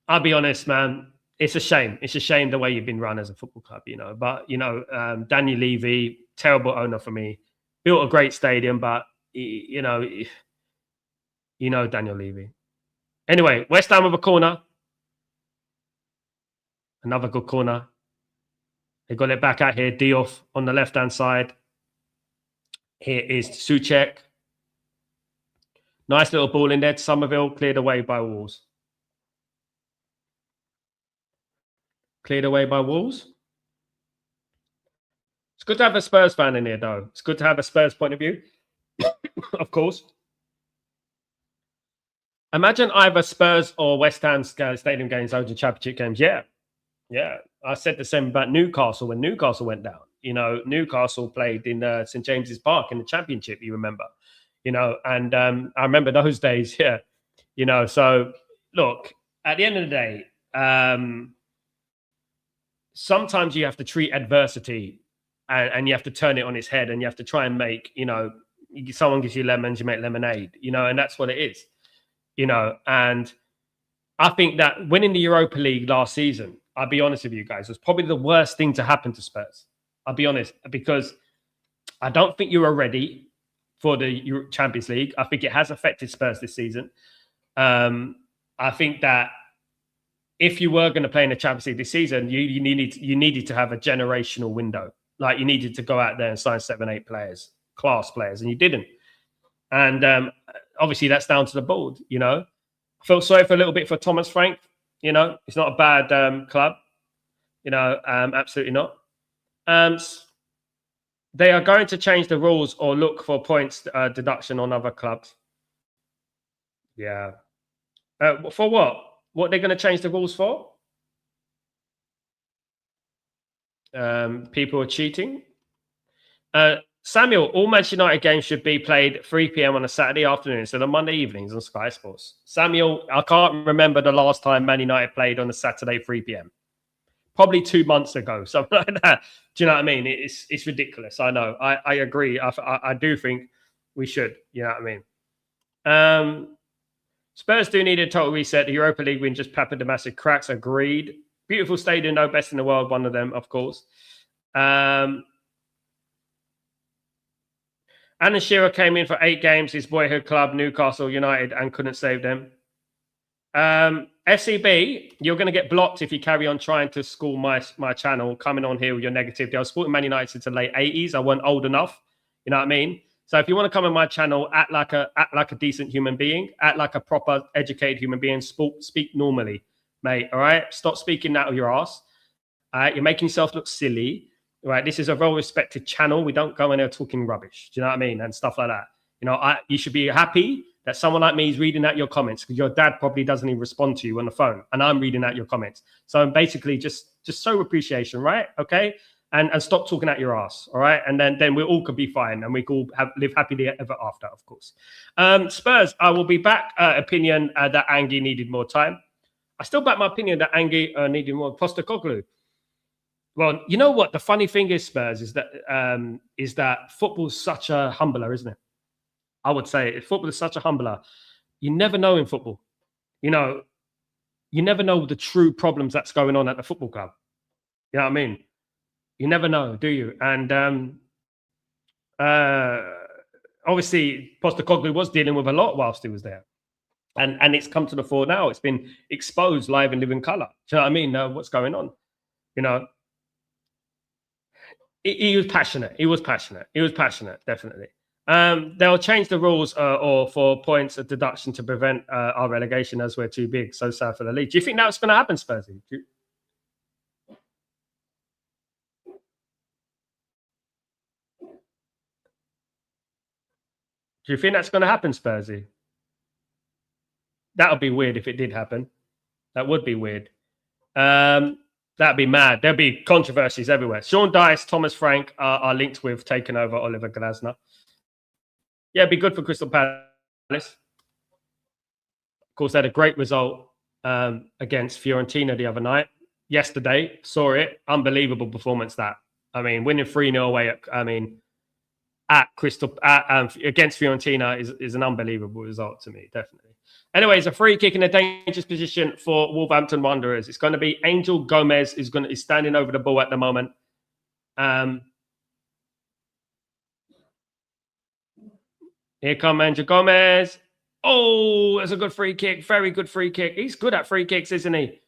A: I'll be honest, man. It's a shame. It's a shame the way you've been run as a football club, But Daniel Levy, terrible owner for me. Built a great stadium, but you know Daniel Levy. Anyway, West Ham with a corner. Another good corner. They got it back out here. Diouf on the left-hand side. Here is Souček. Nice little ball in there. Somerville cleared away by Wolves. Cleared away by Wolves. It's good to have a Spurs fan in here, though. It's good to have a Spurs point of view, of course. Imagine either Spurs or West Ham stadium games over the Championship games. Yeah. I said the same about Newcastle when Newcastle went down. You know, Newcastle played in St. James's Park in the Championship, you remember. You know, and I remember those days, yeah. You know, so look, at the end of the day, sometimes you have to treat adversity and you have to turn it on its head, and you have to try and make, you know, someone gives you lemons, you make lemonade, you know, and that's what it is, you know. And I think that winning the Europa League last season, I'll be honest with you guys, was probably the worst thing to happen to Spurs. I'll be honest, because I don't think you were ready for the Champions League. I think it has affected Spurs this season. I think that if you were going to play in the Champions League this season, you needed to have a generational window. Like, you needed to go out there and sign 7-8 players, class players, and you didn't. And obviously that's down to the board, you know. I felt sorry for a little bit for Thomas Frank. You know, it's not a bad club. You know, absolutely not. They are going to change the rules or look for points deduction on other clubs. Yeah. For what? What they're going to change the rules for? People are cheating. Samuel, all Manchester United games should be played 3 p.m. on a Saturday afternoon instead of Monday evenings on Sky Sports. Samuel, I can't remember the last time Man United played on a Saturday 3 p.m. Probably 2 months ago, something like that. Do you know what I mean? It's ridiculous. I know. I agree. I do think we should. You know what I mean? Spurs do need a total reset. The Europa League win just peppered the massive cracks. Agreed. Beautiful stadium, no best in the world. One of them, of course. Alan Shearer came in for 8 games, his boyhood club, Newcastle United, and couldn't save them. SCB, you're going to get blocked if you carry on trying to school my channel, coming on here with your negativity. I was supporting Man United since the late 80s. I wasn't old enough. You know what I mean? So if you want to come on my channel, act like a decent human being, act like a proper educated human being, speak normally, mate. All right? Stop speaking out of your ass. All right? You're making yourself look silly. Right, this is a well-respected channel. We don't go in there talking rubbish. Do you know what I mean? And stuff like that. You know, you should be happy that someone like me is reading out your comments, because your dad probably doesn't even respond to you on the phone, and I'm reading out your comments. So I'm basically just show appreciation, right? Okay, and stop talking out your ass. All right, and then we all could be fine, and we could all live happily ever after, of course. Spurs, I will be back. Opinion that Angie needed more time. I still back my opinion that Angie needed more. Postecoglou. Well, you know what? The funny thing is, Spurs, is that football's such a humbler, isn't it? I would say football is such a humbler. You never know in football. You know, you never know the true problems that's going on at the football club. You know what I mean? You never know, do you? And obviously, Postecoglou was dealing with a lot whilst he was there. And it's come to the fore now. It's been exposed live and living colour. Do you know what I mean? What's going on? You know, he was passionate. He was passionate, definitely. They'll change the rules or for points of deduction to prevent our relegation, as we're too big, so sad for the league. Do you think that's going to happen, Spursy? Do you think that's going to happen, Spursy? That would be weird if it did happen. That would be weird. That'd be mad. There'll be controversies everywhere. Sean Dice, Thomas Frank are linked with taking over Oliver Glasner. Yeah, it'd be good for Crystal Palace. Of course, they had a great result against Fiorentina the other night. Yesterday, saw it. Unbelievable performance that. I mean, winning 3-0 away against Fiorentina is an unbelievable result to me, definitely. Anyways, a free kick in a dangerous position for Wolverhampton Wanderers. It's going to be Angel Gomez is standing over the ball at the moment. Here come Andrew Gomez. Oh, that's a good free kick. Very good free kick. He's good at free kicks, isn't he?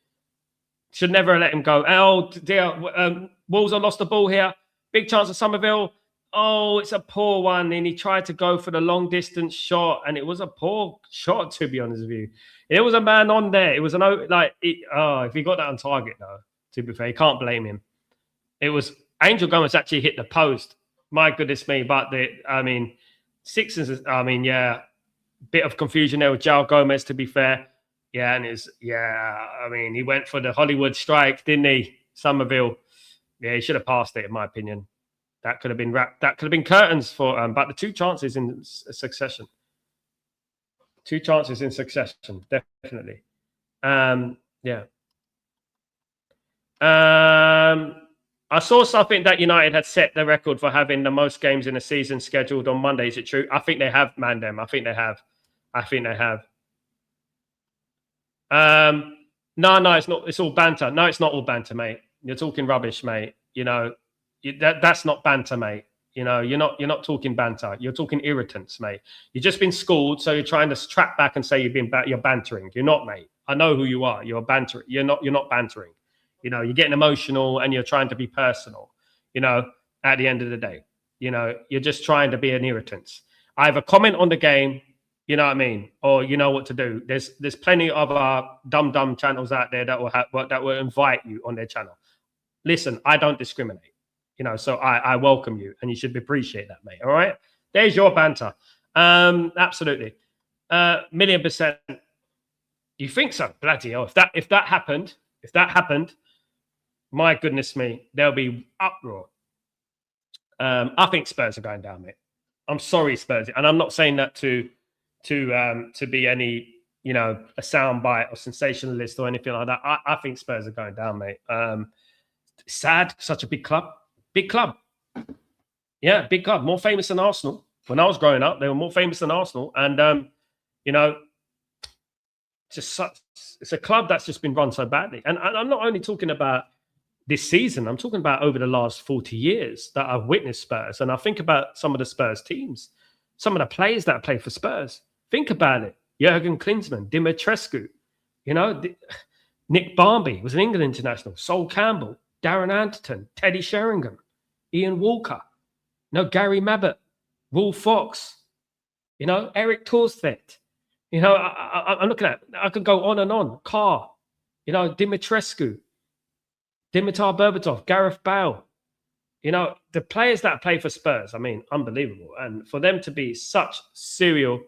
A: Should never let him go. Oh, dear. Wolves have lost the ball here. Big chance of Somerville. Oh, it's a poor one. And he tried to go for the long distance shot. And it was a poor shot, to be honest with you. There was a man on there. It was if he got that on target, though, to be fair, you can't blame him. It was Angel Gomez actually hit the post. My goodness me. But Sixers, bit of confusion there with João Gomez, to be fair. Yeah, and he went for the Hollywood strike, didn't he? Somerville. Yeah, he should have passed it, in my opinion. That could have been wrapped. That could have been curtains for but the 2 chances in succession. 2 chances in succession, definitely. Yeah. I saw something that United had set the record for having the most games in a season scheduled on Monday. Is it true? I think they have, Mandem. I think they have. No, it's not. It's all banter. No, it's not all banter, mate. You're talking rubbish, mate. That's not banter, mate. You're not talking banter. You're talking irritants, mate. You've just been schooled, so you're trying to track back and say you're bantering. You're not, mate. I know who you are. You're bantering. You're not bantering. You're getting emotional and you're trying to be personal. At the end of the day, you're just trying to be an irritant. Either comment on the game, you know what I mean, or you know what to do. There's plenty of dumb channels out there that will invite you on their channel. Listen, I don't discriminate. So I welcome you, and you should appreciate that, mate. All right, there's your banter. Absolutely, 1,000,000%. You think so? Bloody hell! If that happened, my goodness me, there'll be uproar. I think Spurs are going down, mate. I'm sorry, Spurs, and I'm not saying that to be any a soundbite or sensationalist or anything like that. I think Spurs are going down, mate. Sad, such a big club. Yeah, big club, more famous than Arsenal. When I was growing up, they were more famous than Arsenal, and it's a club that's just been run so badly. And I'm not only talking about this season, I'm talking about over the last 40 years that I've witnessed Spurs. And I think about some of the Spurs teams, some of the players that play for Spurs. Think about it. Jurgen Klinsmann, Dimitrescu, Nick Barmby was an England international, Sol Campbell, Darren Anderton, Teddy Sheringham, Ian Walker, Gary Mabbott, Wolf Fox, Eric Torstvedt. I'm looking at, I could go on and on. Carr, Dimitrescu, Dimitar Berbatov, Gareth Bale. The players that play for Spurs, unbelievable. And for them to be such serial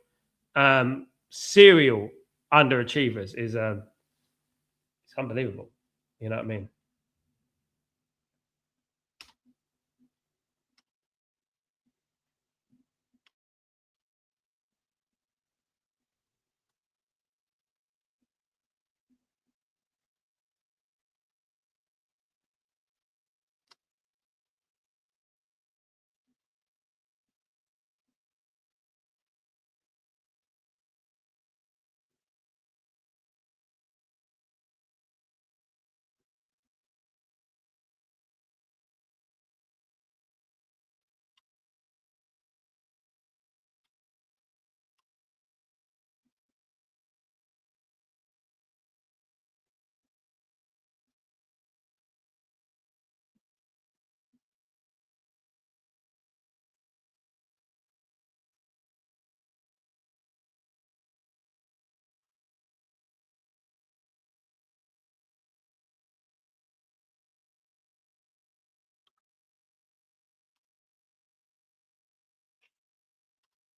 A: underachievers is it's unbelievable. You know what I mean?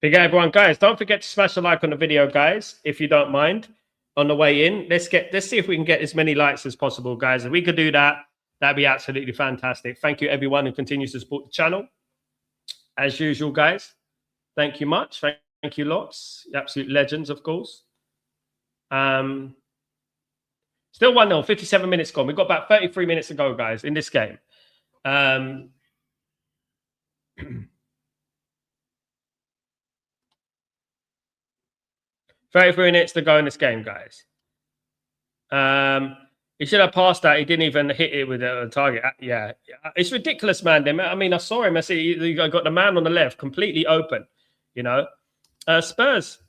A: Big everyone, guys. Don't forget to smash a like on the video, guys, if you don't mind. On the way in, let's see if we can get as many likes as possible, guys. If we could do that, that'd be absolutely fantastic. Thank you, everyone who continues to support the channel. As usual, guys. Thank you much. Thank you lots. Absolute legends, of course. Still 1-0, 57 minutes gone. We've got about 33 minutes to go, guys, in this game. 33 minutes to go in this game, guys. He should have passed that. He didn't even hit it with a target. Yeah, it's ridiculous, man. I mean, I saw him. I see you got the man on the left completely open, Spurs.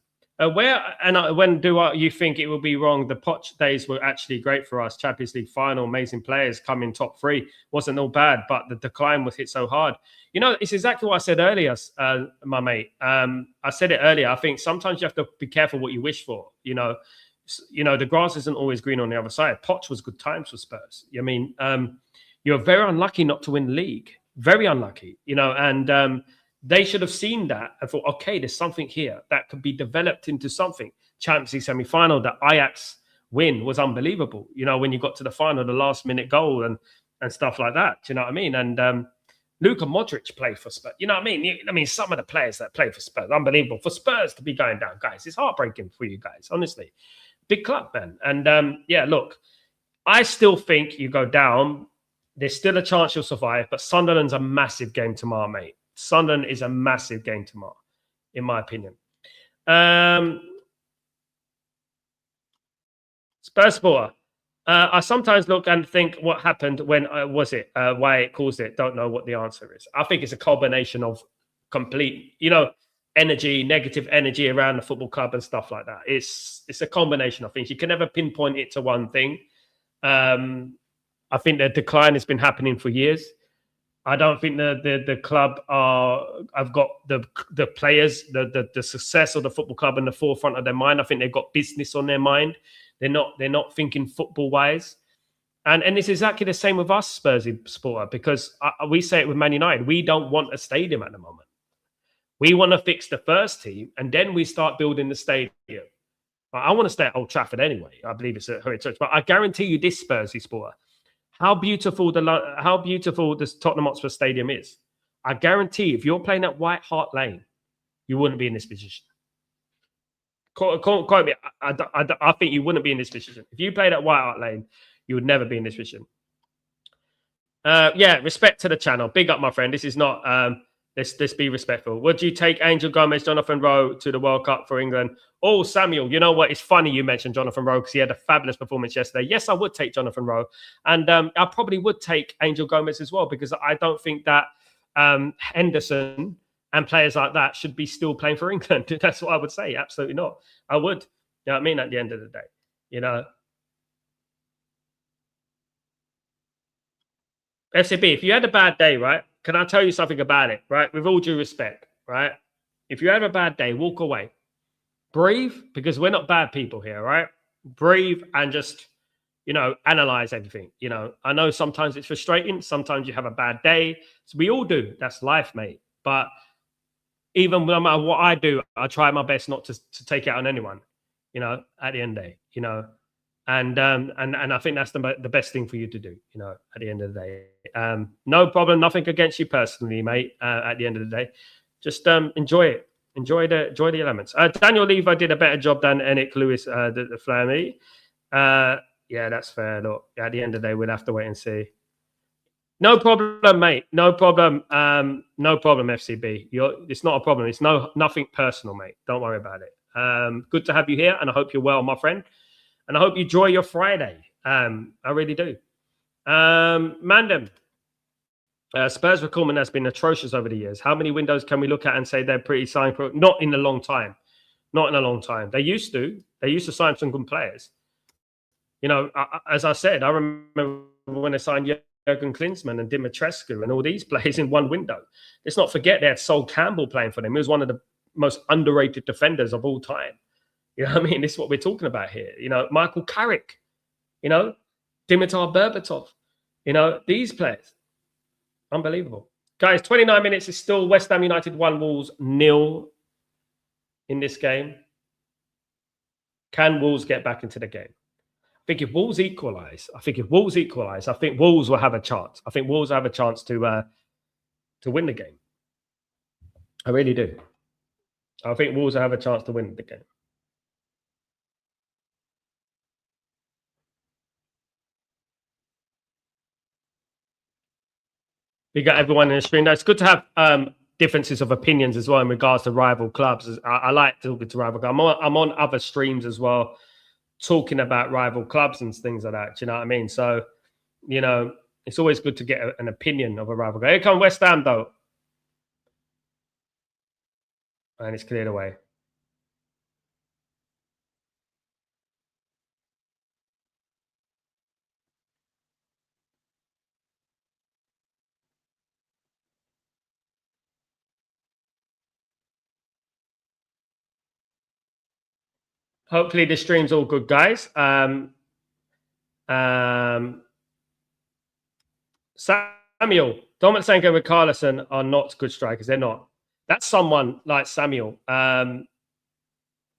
A: You think it will be wrong? The Poch days were actually great for us. Champions League final, amazing players coming top three. Wasn't all bad, but the decline was hit so hard. You know, it's exactly what I said earlier, my mate. I said it earlier. I think sometimes you have to be careful what you wish for. The grass isn't always green on the other side. Poch was good times for Spurs. I mean, you're very unlucky not to win the league. Very unlucky, and they should have seen that and thought, okay, there's something here that could be developed into something. Champions League semi-final, the Ajax win was unbelievable. When you got to the final, the last minute goal and stuff like that. Do you know what I mean? And Luka Modric played for Spurs. You know what I mean? I mean, some of the players that play for Spurs, unbelievable. For Spurs to be going down, guys, it's heartbreaking for you guys, honestly. Big club, man. And look, I still think you go down. There's still a chance you'll survive, but Sunderland's a massive game tomorrow, mate. Sunderland is a massive game tomorrow, in my opinion. Spurs supporter. I sometimes look and think what happened when why it caused it. Don't know what the answer is. I think it's a combination of complete, energy, negative energy around the football club and stuff like that. It's a combination of things. You can never pinpoint it to one thing. I think the decline has been happening for years. I don't think the club have got the players, the success of the football club in the forefront of their mind. I think they've got business on their mind. They're not thinking football wise, and it's exactly the same with us Spurs supporter, because we say it with Man United. We don't want a stadium at the moment. We want to fix the first team, and then we start building the stadium. I want to stay at Old Trafford anyway. I believe it's a heritage, but I guarantee you this Spurs supporter. How beautiful the Tottenham Hotspur Stadium is. I guarantee if you're playing at White Hart Lane, you wouldn't be in this position. Quote me. I think you wouldn't be in this position. If you played at White Hart Lane, you would never be in this position. Respect to the channel. Big up, my friend. This is not... Let's be respectful. Would you take Angel Gomez, Jonathan Rowe to the World Cup for England? Oh, Samuel, you know what? It's funny you mentioned Jonathan Rowe because he had a fabulous performance yesterday. Yes, I would take Jonathan Rowe. And I probably would take Angel Gomez as well, because I don't think that Henderson and players like that should be still playing for England. That's what I would say. Absolutely not. I would. You know what I mean? At the end of the day, FCB, if you had a bad day, right? Can I tell you something about it, right? With all due respect, right? If you have a bad day, walk away. Breathe, because we're not bad people here, right? Breathe and just, analyze everything. I know sometimes it's frustrating. Sometimes you have a bad day. So we all do. That's life, mate. But even no matter what I do, I try my best not to take it out on anyone, at the end of the day, And I think that's the best thing for you to do, at the end of the day. No problem, nothing against you personally, mate. At the end of the day, just enjoy it, enjoy the elements. Daniel Levi did a better job than Enoch Lewis, the Flammy. Yeah, that's fair. Look, at the end of the day, we'll have to wait and see. No problem, mate. No problem. No problem, FCB. It's not a problem. It's nothing personal, mate. Don't worry about it. Good to have you here, and I hope you're well, my friend. And I hope you enjoy your Friday. I really do. Mandem. Spurs recruitment has been atrocious over the years. How many windows can we look at and say they're pretty signed? Not in a long time. Not in a long time. They used to sign some good players. As I said, I remember when they signed Jurgen Klinsmann and Dimitrescu and all these players in one window. Let's not forget they had Sol Campbell playing for them. He was one of the most underrated defenders of all time. You know what I mean? This is what we're talking about here. Michael Carrick, Dimitar Berbatov, these players. Unbelievable. Guys, 29 minutes is still West Ham United 1, Wolves 0 in this game. Can Wolves get back into the game? I think if Wolves equalise, I think Wolves will have a chance. I think Wolves will have a chance to win the game. I really do. I think Wolves will have a chance to win the game. We got everyone in the stream. Now, it's good to have differences of opinions as well in regards to rival clubs. I like talking to rival clubs. I'm on other streams as well, talking about rival clubs and things like that. Do you know what I mean? So, it's always good to get an opinion of a rival club. Here come West Ham, though. And it's cleared away. Hopefully the stream's all good, guys. Um, Samuel, Dominic Sanko and Carlson are not good strikers. They're not. That's someone like Samuel. I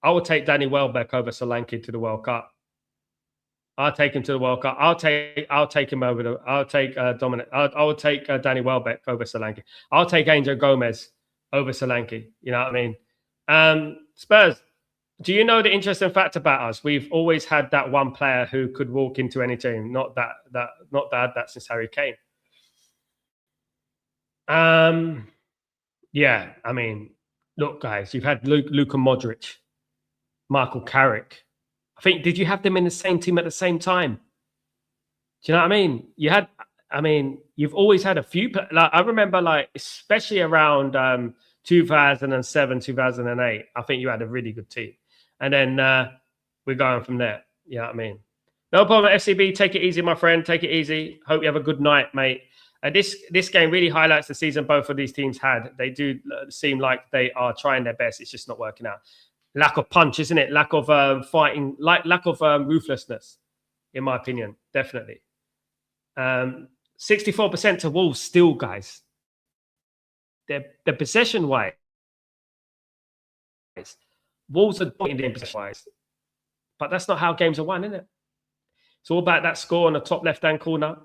A: would take Danny Welbeck over Solanke to the World Cup. I'll take him to the World Cup. I'll take him over the. I'll take Dominic. I would take Danny Welbeck over Solanke. I'll take Angel Gomez over Solanke. You know what I mean? Spurs. Do you know the interesting fact about us? We've always had that one player who could walk into any team. Not that since Harry Kane. Yeah, I mean, look, guys, you've had Luka Modric, Michael Carrick. I think, did you have them in the same team at the same time? Do you know what I mean? You've always had a few. Like I remember, like especially around 2007, 2008. I think you had a really good team, and then we're going from there. You know what I mean? No problem, FCB. Take it easy, my friend. Take it easy. Hope you have a good night, mate. This game really highlights the season both of these teams had. They do seem like they are trying their best. It's just not working out. Lack of punch, isn't it? Lack of fighting, lack of ruthlessness, in my opinion, definitely. 64% to Wolves still, guys. They're possession-wise. Wolves are dominating possession-wise. But that's not how games are won, isn't it? It's all about that score on the top left-hand corner.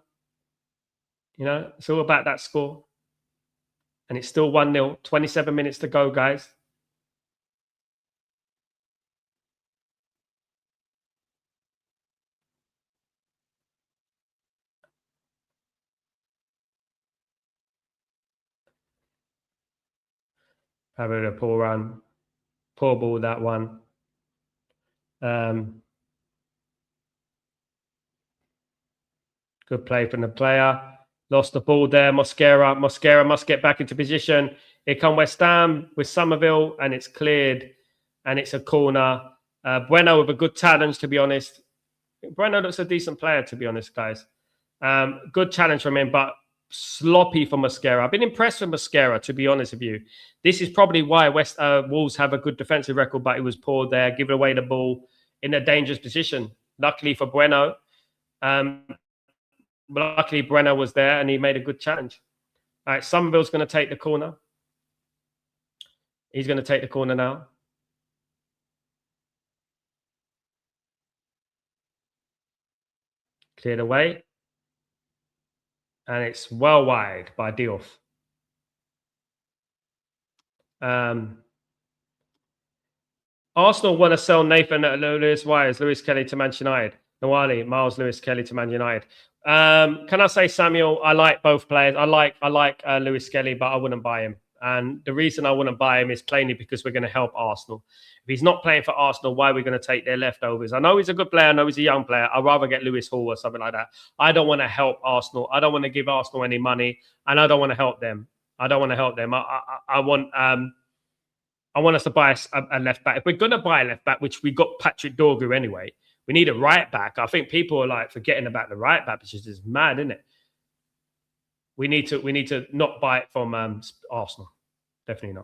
A: You know, it's all about that score. And it's still 1-0. 27 minutes to go, guys. Having a poor run. Poor ball, that one. Good play from the player. Lost the ball there. Mosquera must get back into position. Here come West Ham with Somerville, and it's cleared. And it's a corner. Bueno with a good challenge, to be honest. Bueno looks a decent player, to be honest, guys. Good challenge from him, but sloppy for Mosquera. I've been impressed with Mosquera, to be honest with you. This is probably why Wolves have a good defensive record, but it was poor there, giving away the ball in a dangerous position. Luckily for Bueno, Bueno was there and he made a good challenge. All right, Somerville's going to take the corner. He's going to take the corner now. Cleared away. And it's well wide by Diouf. Arsenal want to sell Nathan Lewis Wires, Lewis Kelly to Manchester United. Nawali, Miles Lewis Kelly to Man United. Can I say, Samuel, I like both players. I like Lewis Kelly, but I wouldn't buy him. And the reason I wouldn't buy him is plainly because we're going to help Arsenal. If he's not playing for Arsenal, why are we going to take their leftovers? I know he's a good player. I know he's a young player. I'd rather get Lewis Hall or something like that. I don't want to help Arsenal. I don't want to give Arsenal any money, and I don't want to help them. I want us to buy a left back. If we're going to buy a left back, which we got Patrick Dorgu anyway, we need a right back. I think people are like forgetting about the right back, which is just mad, isn't it? We need to not buy it from Arsenal. Definitely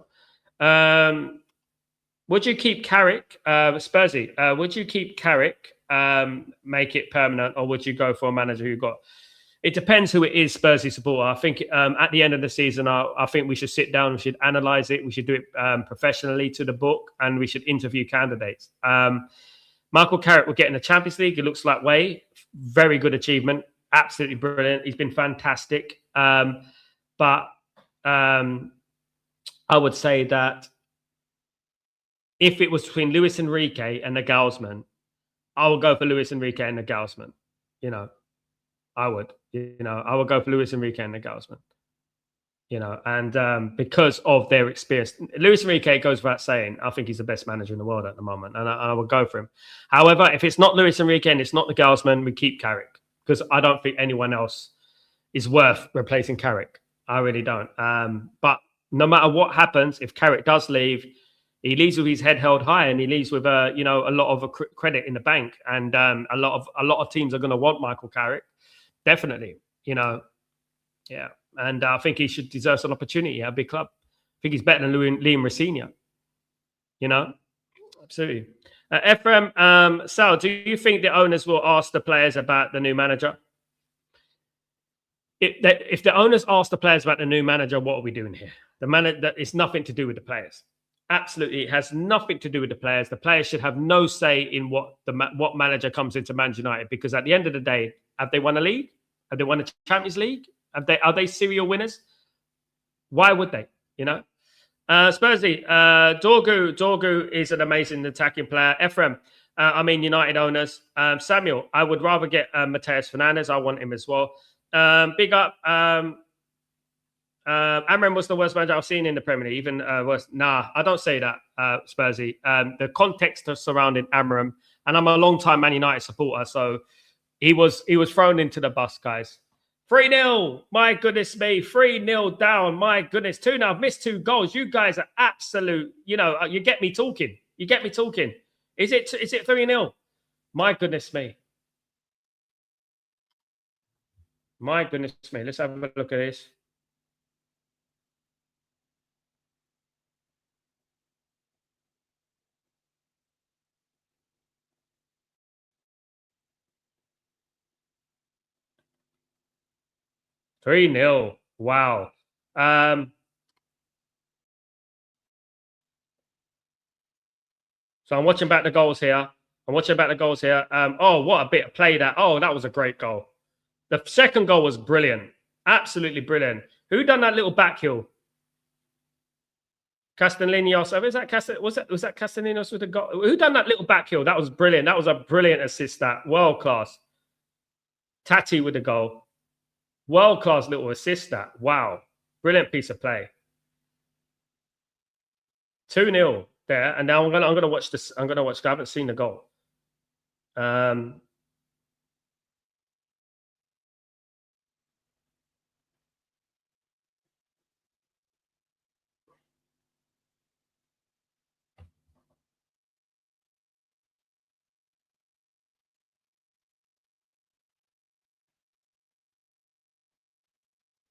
A: not. Would you keep Carrick, Spursy? Would you keep Carrick, make it permanent, or would you go for a manager who got? It depends who it is, Spursy supporter. I think at the end of the season, I think we should sit down. We should analyze it. We should do it professionally to the book, and we should interview candidates. Michael Carrick will get in the Champions League. It looks like way. Very good achievement. Absolutely brilliant. He's been fantastic. But I would say that if it was between Luis Enrique and the Nagelsmann, I would go for Luis Enrique and the Nagelsmann. You know, I would. You know, I would go for Luis Enrique and the Nagelsmann. You know, and because of their experience, Luis Enrique goes without saying. I think he's the best manager in the world at the moment, and I would go for him. However, if it's not Luis Enrique and it's not the Nagelsmann, we keep Carrick because I don't think anyone else is worth replacing Carrick. I really don't. But no matter what happens, if Carrick does leave, he leaves with his head held high, and he leaves with a lot of credit in the bank, and a lot of teams are going to want Michael Carrick, definitely. You know, yeah, and I think he should deserve an opportunity at a big club. I think he's better than Liam Rosenior. You know, absolutely. Ephraim, Sal, do you think the owners will ask the players about the new manager? If the owners ask the players about the new manager, what are we doing here? The manager, it's nothing to do with the players. Absolutely, it has nothing to do with the players. The players should have no say in what manager comes into Manchester United, because at the end of the day, have they won a league? Have they won a Champions League? Are they serial winners? Why would they? You know, Spursy, Dorgu is an amazing attacking player. Ephraim, United owners. Samuel, I would rather get Mateus Fernandes. I want him as well. Big up. Amram was the worst manager I've seen in the Premier League. Even worse. Nah, I don't say that, Spursy. The context surrounding Amram, and I'm a long-time Man United supporter, so he was thrown into the bus, guys. 3-0. My goodness me. 3-0 down. My goodness. 2-0. I've missed 2 goals. You guys are absolute, you get me talking. You get me talking. Is it 3-0? My goodness me. My goodness me. Let's have a look at this. $3-0. Wow. So I'm watching back the goals here. Oh, what a bit of play that. Oh, that was a great goal. The second goal was brilliant. Absolutely brilliant. Who done that little back heel? Castellanos. Was that Castellanos with the goal? Who done that little back heel? That was brilliant. That was a brilliant assist. That world class. Tati with the goal. World class little assist. That wow, brilliant piece of play. 2-0 there, and now I'm gonna watch this. I haven't seen the goal.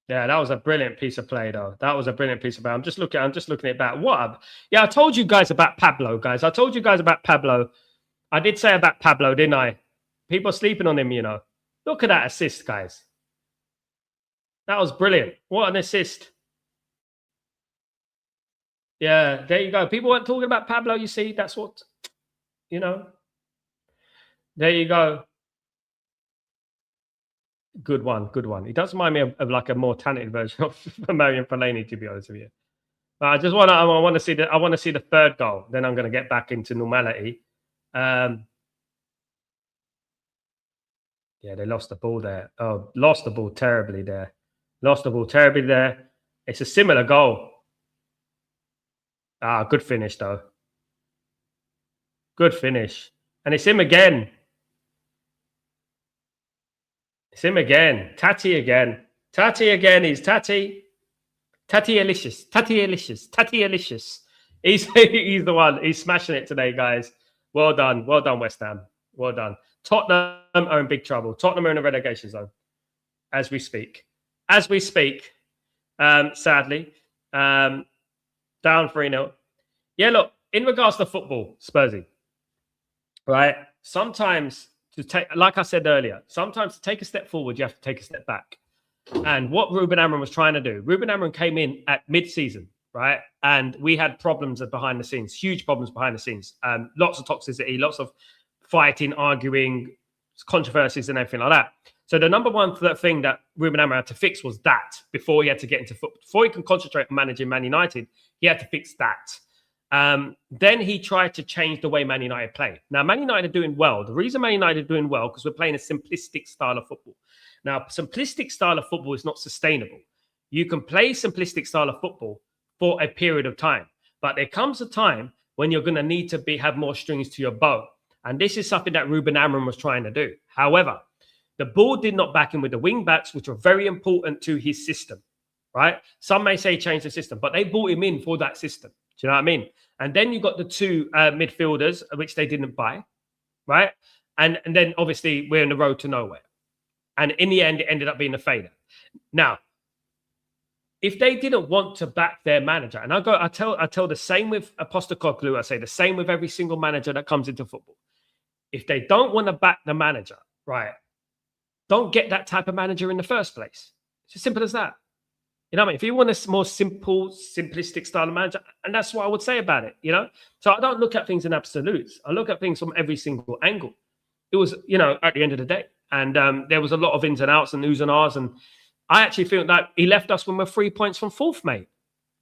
A: Yeah, that was a brilliant piece of play, though. That was a brilliant piece of play. I'm just looking it back. Yeah, I told you guys about Pablo, guys. I told you guys about Pablo. I did say about Pablo, didn't I? People are sleeping on him, Look at that assist, guys. That was brilliant. What an assist. Yeah, there you go. People weren't talking about Pablo, you see. That's what, There you go. Good one. He does remind me of like a more talented version of Marion Fellaini, to be honest with you. But I want to see the third goal. Then I'm going to get back into normality. Yeah, they lost the ball there. Oh, lost the ball terribly there. It's a similar goal. Good finish though. Good finish, and it's him again. Tati again. He's Tati. Tati-alicious. He's the one. He's smashing it today, guys. Well done, West Ham. Well done. Tottenham are in big trouble. Tottenham are in a relegation zone as we speak. Sadly, down 3-0. Yeah, look, in regards to football, Spursy, right? Sometimes like I said earlier, sometimes to take a step forward, you have to take a step back. And what Ruben Amorim was trying to do, Ruben Amorim came in at mid-season, right? And we had problems behind the scenes, huge problems behind the scenes. Lots of toxicity, lots of fighting, arguing, controversies and everything like that. So the number one thing that Ruben Amorim had to fix was that before he had to get into football. Before he can concentrate on managing Man United, he had to fix that. Then he tried to change the way Man United play. Now, Man United are doing well. The reason Man United are doing well because we're playing a simplistic style of football. Now, simplistic style of football is not sustainable. You can play simplistic style of football for a period of time, but there comes a time when you're going to need to have more strings to your bow. And this is something that Ruben Amorim was trying to do. However, the board did not back him with the wing backs, which were very important to his system, right? Some may say change the system, but they brought him in for that system. Do you know what I mean? And then you got the two midfielders, which they didn't buy, right? And then obviously we're in the road to nowhere. And in the end, it ended up being a failure. Now, if they didn't want to back their manager, and I tell the same with Postecoglou, I say the same with every single manager that comes into football. If they don't want to back the manager, right, don't get that type of manager in the first place. It's as simple as that. You know what I mean? If you want a more simple, simplistic style of manager, and that's what I would say about it, you know? So I don't look at things in absolutes. I look at things from every single angle. It was, you know, at the end of the day. And there was a lot of ins and outs and oohs and ahs. And I actually feel that he left us when we're 3 points from fourth, mate.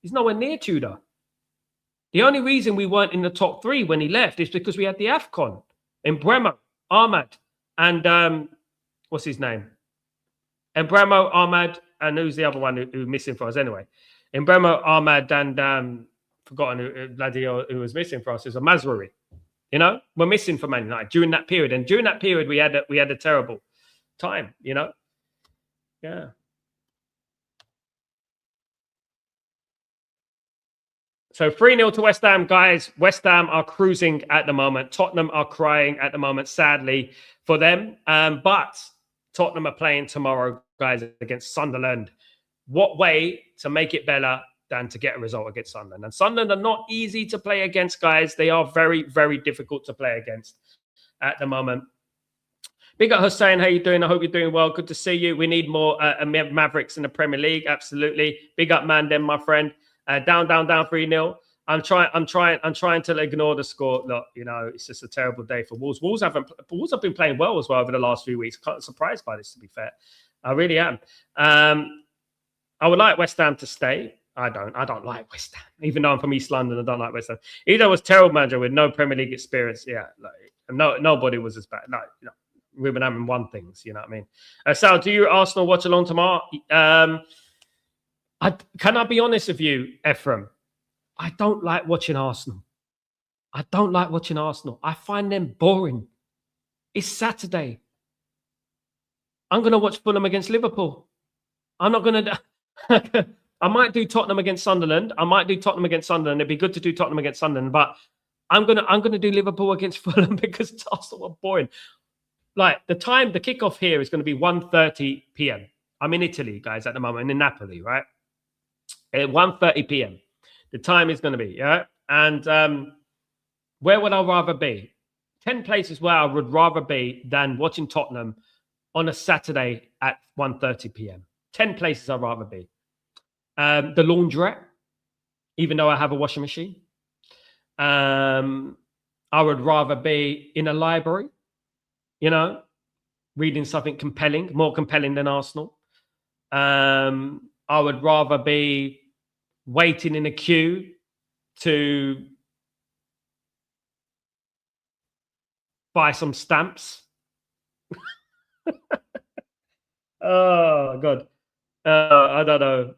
A: He's nowhere near Tudor. The only reason we weren't in the top 3 when he left is because we had the AFCON in Bremo, Ahmad, and what's his name? And Bremo, Ahmad, and who's the other one who missing for us anyway? In Bremo, Ahmad, and forgotten who was missing for us is a Mazraoui. You know, we're missing for Man United during that period, and during that period we had a terrible time. You know, yeah. So 3-0 to West Ham, guys. West Ham are cruising at the moment. Tottenham are crying at the moment, sadly for them. But Tottenham are playing tomorrow, guys, against Sunderland. What way to make it better than to get a result against Sunderland? And Sunderland are not easy to play against, guys. They are very, very difficult to play against at the moment. Big up Hussein, how you doing? I hope you're doing well. Good to see you. We need more Mavericks in the Premier League. Absolutely. Big up Mandem, my friend. Down 3-0. I'm trying to ignore the score. Look, you know, it's just a terrible day for Wolves. Wolves have been playing well as well over the last few weeks. I'm surprised by this, to be fair. I really am. I would like West Ham to stay. I don't like West Ham. Even though I'm from East London, I don't like West Ham. Either was terrible manager with no Premier League experience. Yeah, nobody was as bad. No, you know, Ruben Amorim won things. You know what I mean? Sal, do you Arsenal watch along tomorrow? Can I be honest with you, Ephraim? I don't like watching Arsenal. I find them boring. It's Saturday. I'm going to watch Fulham against Liverpool. I'm not going to... I might do Tottenham against Sunderland. It'd be good to do Tottenham against Sunderland, but I'm gonna do Liverpool against Fulham because Arsenal are boring. Like the kickoff here is going to be 1:30 p.m. I'm in Italy, guys, at the moment, in Napoli, right? At 1:30 p.m. The time is going to be, yeah. And where would I rather be? 10 places where I would rather be than watching Tottenham on a Saturday at 1:30 p.m. 10 places I'd rather be. The laundrette, even though I have a washing machine. I would rather be in a library, you know, reading something compelling, more compelling than Arsenal. I would rather be waiting in a queue to buy some stamps. Oh, God. I don't know.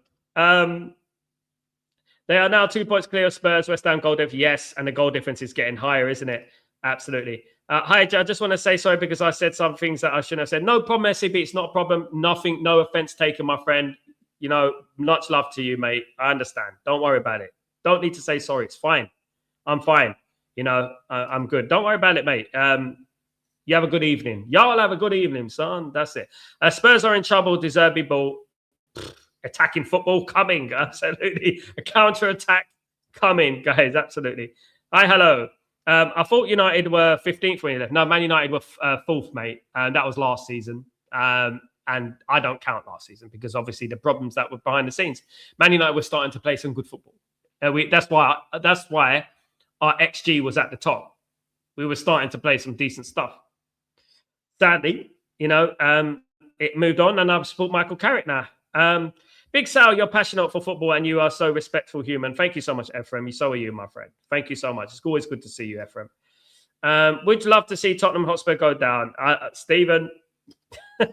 A: They are now 2 points clear of Spurs. West Ham goal difference, yes, and the goal difference is getting higher, isn't it? Absolutely. Hi, I just want to say sorry because I said some things that I shouldn't have said. No problem, SCB. It's not a problem. Nothing, no offense taken, my friend. You know, much love to you, mate. I understand. Don't worry about it. Don't need to say sorry. It's fine. I'm fine. You know, I'm good. Don't worry about it, mate. You have a good evening. Y'all have a good evening, son. That's it. Spurs are in trouble. Deserby ball. Attacking football coming. Absolutely. A counter-attack coming, guys. Absolutely. Hi, hello. I thought United were 15th when you left. No, Man United were 4th, mate. And that was last season. And I don't count last season because obviously the problems that were behind the scenes. Man United were starting to play some good football. That's why our XG was at the top. We were starting to play some decent stuff. Sadly, you know, it moved on and I've support Michael Carrick now. Big Sal, you're passionate for football and you are so respectful human. Thank you so much, Ephraim. So are you, my friend. Thank you so much. It's always good to see you, Ephraim. Would you love to see Tottenham Hotspur go down? Stephen, there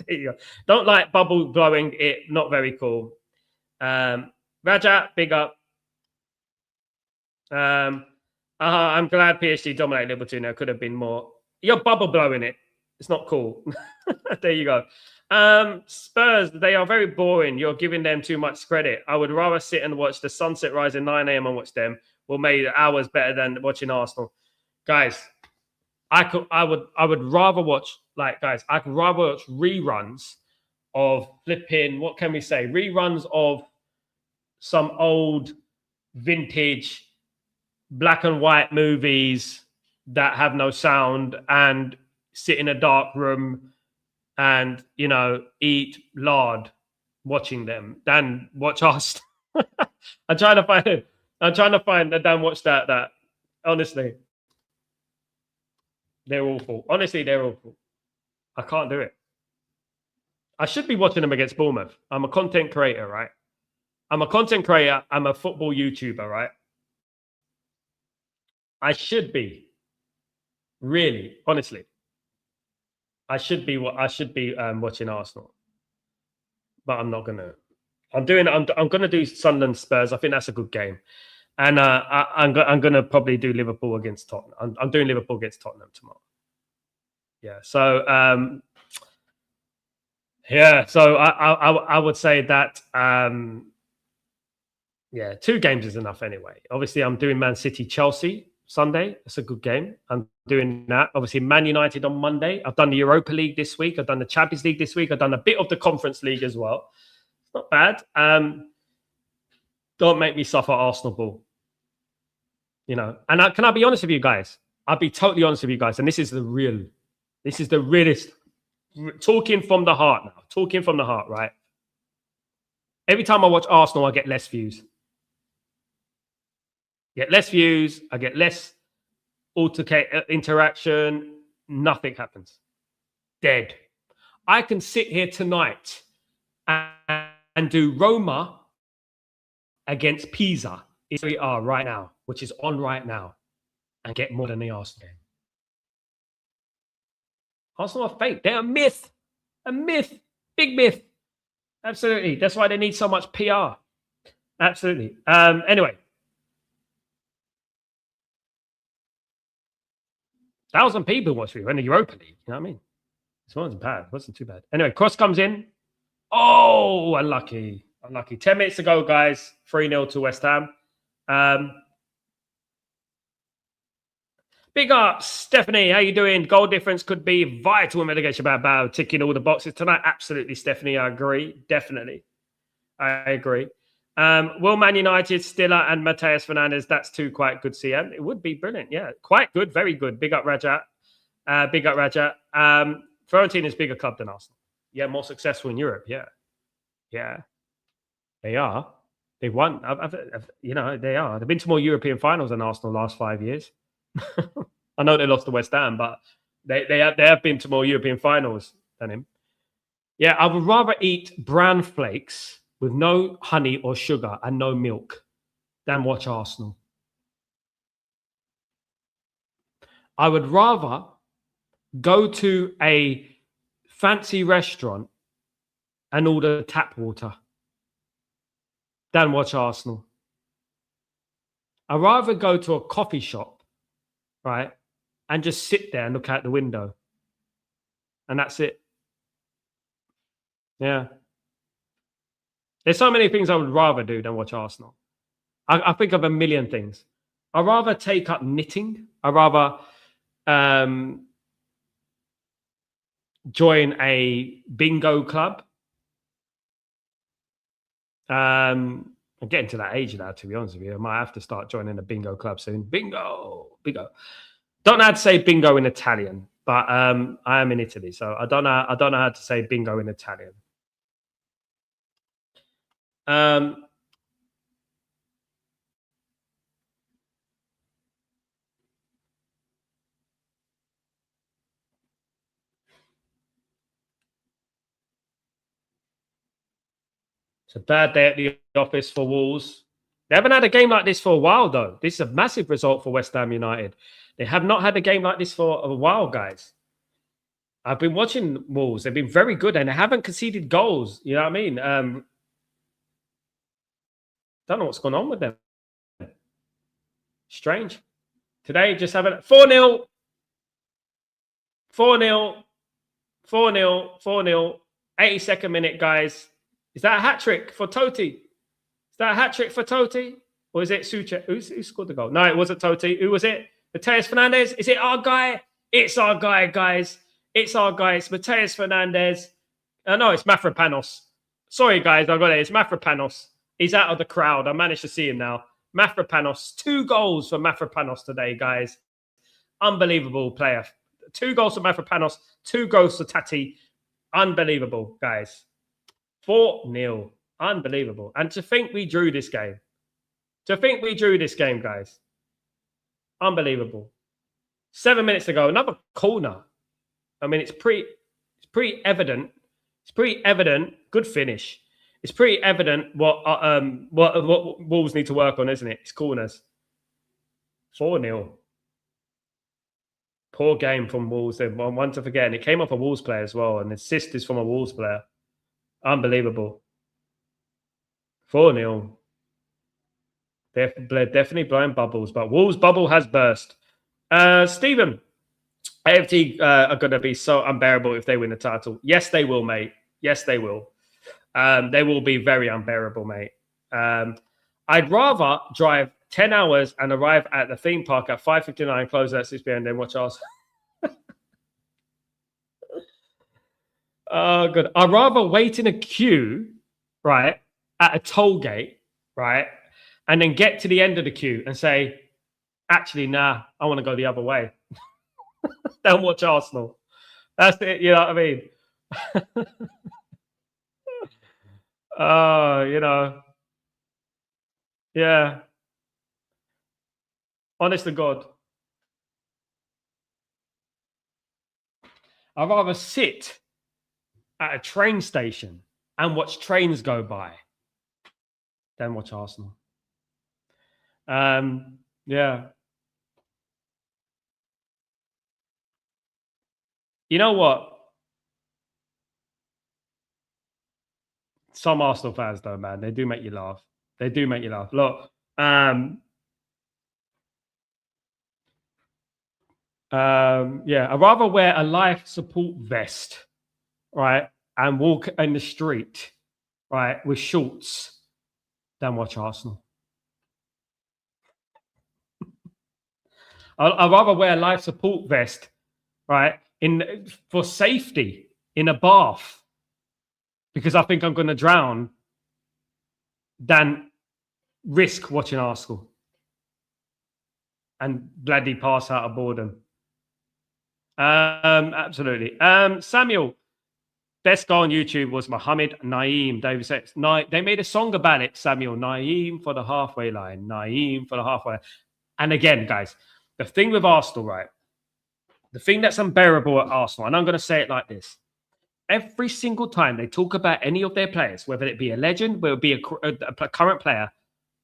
A: you go. Don't like bubble blowing it. Not very cool. Raja, big up. I'm glad PSG dominated Liverpool now. Could have been more. You're bubble blowing it. It's not cool. There you go. Spurs, they are very boring. You're giving them too much credit. I would rather sit and watch the sunset rise at 9 a.m. and watch them. Will make hours better than watching Arsenal. Guys, I would rather watch, I could rather watch reruns of flipping, what can we say? Reruns of some old vintage black and white movies that have no sound and sit in a dark room and, you know, eat lard watching them than watch us. I'm trying to find it. I'm trying to find that Dan watch that. Honestly, they're awful. Honestly, they're awful. I can't do it. I should be watching them against Bournemouth. I'm a content creator, right? I'm a content creator. I'm a football YouTuber, right? I should be. Really, honestly. I should be watching Arsenal. But I'm not gonna. I'm gonna do Sunderland Spurs. I think that's a good game. And I'm gonna probably do Liverpool against Tottenham. I'm doing Liverpool against Tottenham tomorrow. Yeah. So So I would say that yeah, 2 games is enough anyway. Obviously, I'm doing Man City Chelsea Sunday. That's a good game. I'm doing that. Obviously, Man United on Monday. I've done the Europa League this week. I've done the Champions League this week. I've done a bit of the Conference League as well. Not bad. Don't make me suffer Arsenal ball. You know, and can I be honest with you guys? I'll be totally honest with you guys. And this is the realest. Talking from the heart now. Talking from the heart, right? Every time I watch Arsenal, I get less views. I get less interaction. Nothing happens. Dead. I can sit here tonight and do Roma against Pisa. It's we are right now, which is on right now, and get more than the Arsenal game. Arsenal are fake. They're a myth. A myth. Big myth. Absolutely. That's why they need so much PR. Absolutely. Anyway. 1,000 people watched me in the Europa League. You know what I mean? This wasn't bad. It wasn't too bad. Anyway, cross comes in. Oh, unlucky. 10 minutes to go, guys. 3-0 to West Ham. Big up, Stephanie. How you doing? Goal difference could be vital in relegation. About ticking all the boxes tonight. Absolutely, Stephanie. I agree. Definitely. I agree. Will Man United, Stiller and Mateus Fernandez, that's 2 quite good CM. It would be brilliant. Yeah, quite good. Very good. Big up, Rajat. Fiorentina is a bigger club than Arsenal. Yeah, more successful in Europe. Yeah. They are. They've won. You know, they are. They've been to more European finals than Arsenal the last 5 years. I know they lost to West Ham, but they have been to more European finals than him. Yeah, I would rather eat bran flakes with no honey or sugar and no milk than watch Arsenal. I would rather go to a fancy restaurant and order tap water than watch Arsenal. I'd rather go to a coffee shop, right, and just sit there and look out the window. And that's it. Yeah. There's so many things I would rather do than watch Arsenal. I think of a million things. I'd rather take up knitting. I'd rather join a bingo club. I'm getting to that age now, to be honest with you. I might have to start joining a bingo club soon. Bingo. Don't know how to say bingo in Italian, but I am in Italy, so I don't know how to say bingo in Italian. It's a bad day at the office for Wolves. They haven't had a game like this for a while, though. This is a massive result for West Ham United. They have not had a game like this for a while, guys. I've been watching Wolves. They've been very good, and they haven't conceded goals. You know what I mean? Don't know what's going on with them. Strange. Today, just having 4-0. 4-0. 4-0. 4-0. 82nd minute, guys. Is that a hat-trick for Totti? Is that a hat-trick for Totti? Or is it Sucha? Who scored the goal? No, it wasn't Totti. Who was it? Mateus Fernandez? Is it our guy? It's our guy, guys. It's our guy. It's Mateus Fernandez. No, it's Mafropanos. Sorry, guys. I got it. It's Mafropanos. He's out of the crowd. I managed to see him now. Mafropanos, 2 goals for Mafropanos today, guys. Unbelievable player. 2 goals for Mafropanos, 2 goals for Tati. Unbelievable, guys. 4-0. Unbelievable. And to think we drew this game. To think we drew this game, guys. Unbelievable. 7 minutes ago, another corner. I mean, it's pretty evident. It's pretty evident. Good finish. It's pretty evident what Wolves need to work on, isn't it? It's corners. 4-0. Poor game from Wolves. One to forget. And it came off a Wolves player as well. And the assist is from a Wolves player. Unbelievable. 4-0. They're definitely blowing bubbles. But Wolves' bubble has burst. Stephen, AFT are going to be so unbearable if they win the title. Yes, they will, mate. Yes, they will. They will be very unbearable, mate. I'd rather drive 10 hours and arrive at the theme park at 5:59, close at 6 p.m. than watch Arsenal. Oh, good. I'd rather wait in a queue, right, at a toll gate, right, and then get to the end of the queue and say, actually, nah, I want to go the other way. Don't watch Arsenal. That's it. You know what I mean? You know, yeah. Honest to God. I'd rather sit at a train station and watch trains go by than watch Arsenal. Yeah. You know what? Some Arsenal fans, though, man, they do make you laugh. They do make you laugh. Look, yeah, I'd rather wear a life support vest, right, and walk in the street, right, with shorts than watch Arsenal. I'd rather wear a life support vest, right, for safety in a bath because I think I'm going to drown than risk watching Arsenal and bloody pass out of boredom. Absolutely. Samuel, best goal on YouTube was Mohammed Naeem. David says, they made a song about it, Samuel. Naeem for the halfway line. Naeem for the halfway line. And again, guys, the thing with Arsenal, right? The thing that's unbearable at Arsenal, and I'm going to say it like this. Every single time they talk about any of their players, whether it be a legend, whether it be a current player,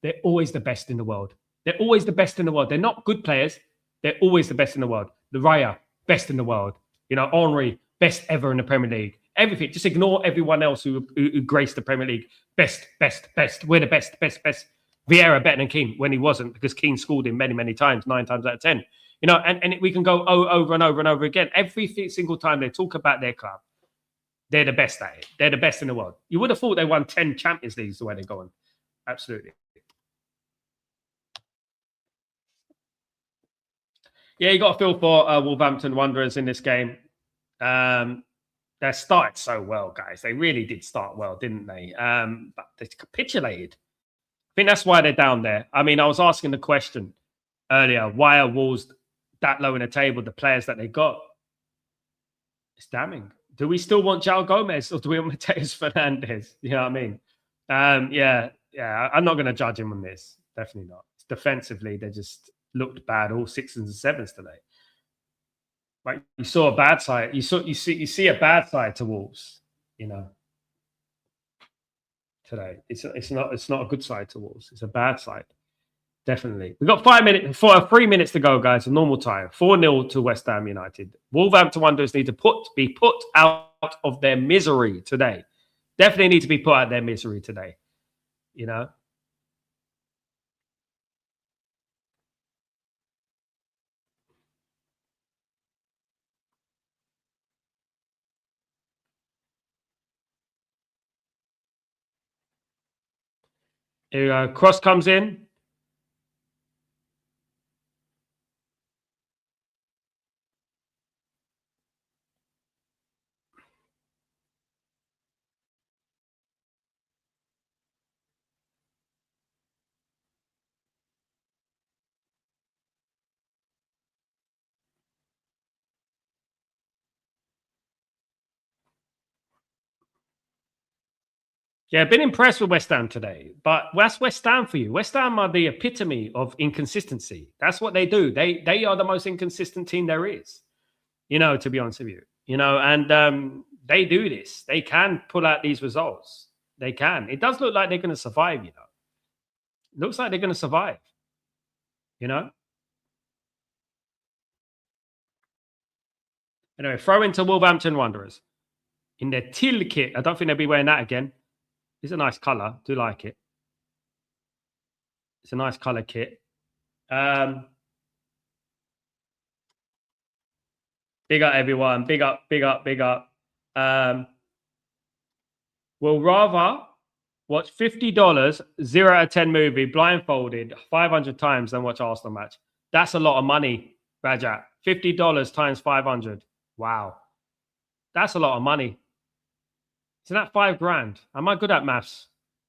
A: they're always the best in the world. They're always the best in the world. They're not good players. They're always the best in the world. The Raya, best in the world. You know, Henry, best ever in the Premier League. Everything. Just ignore everyone else who graced the Premier League. Best. We're the best. Vieira better than Keane when he wasn't, because Keane scored him many, many times, 9 times out of 10. You know, and we can go over and over and over again. Every single time they talk about their club, they're the best at it. They're the best in the world. You would have thought they won 10 Champions Leagues the way they're going. Absolutely. Yeah, you got a feel for Wolverhampton Wanderers in this game. They started so well, guys. They really did start well, didn't they? But they capitulated. I think that's why they're down there. I mean, I was asking the question earlier, why are Wolves that low in the table, the players that they got? It's damning. Do we still want João Gomez or do we want Mateus Fernandez? You know what I mean? Yeah. I'm not going to judge him on this. Definitely not. Defensively, they just looked bad, all 6s and 7s today. Like, you saw a bad side. You see a bad side to Wolves, you know. Today, it's not a good side to Wolves. It's a bad side. Definitely. We've got 3 minutes to go, guys. A normal time. 4-0 to West Ham United. Wolverhampton Wanderers need to be put out of their misery today. Definitely need to be put out of their misery today. You know? Here we go. Cross comes in. Yeah, I've been impressed with West Ham today, but that's West Ham for you. West Ham are the epitome of inconsistency. That's what they do. They are the most inconsistent team there is. To be honest with you, and they do this. They can pull out these results. They can. It does look like they're going to survive. It looks like they're going to survive. Anyway, throw into Wolverhampton Wanderers in their teal kit. I don't think they'll be wearing that again. It's a nice color. Do like it. It's a nice color kit. Big up, everyone. Big up, big up, big up. We'll rather watch $50, 0 out of 10 movie, blindfolded 500 times than watch Arsenal match. That's a lot of money, Rajat. $50 times 500. Wow. That's a lot of money. Isn't that $5,000? Am I good at maths?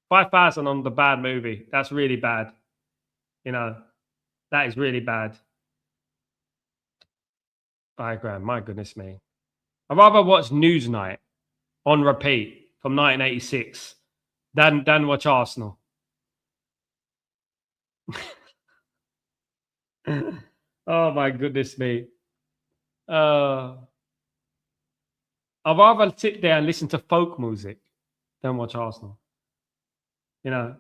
A: 5,000 on the bad movie. That's really bad. That is really bad. $5,000. My goodness me. I'd rather watch Newsnight on repeat from 1986 than watch Arsenal. Oh my goodness me. I'd rather sit there and listen to folk music than watch Arsenal. I'd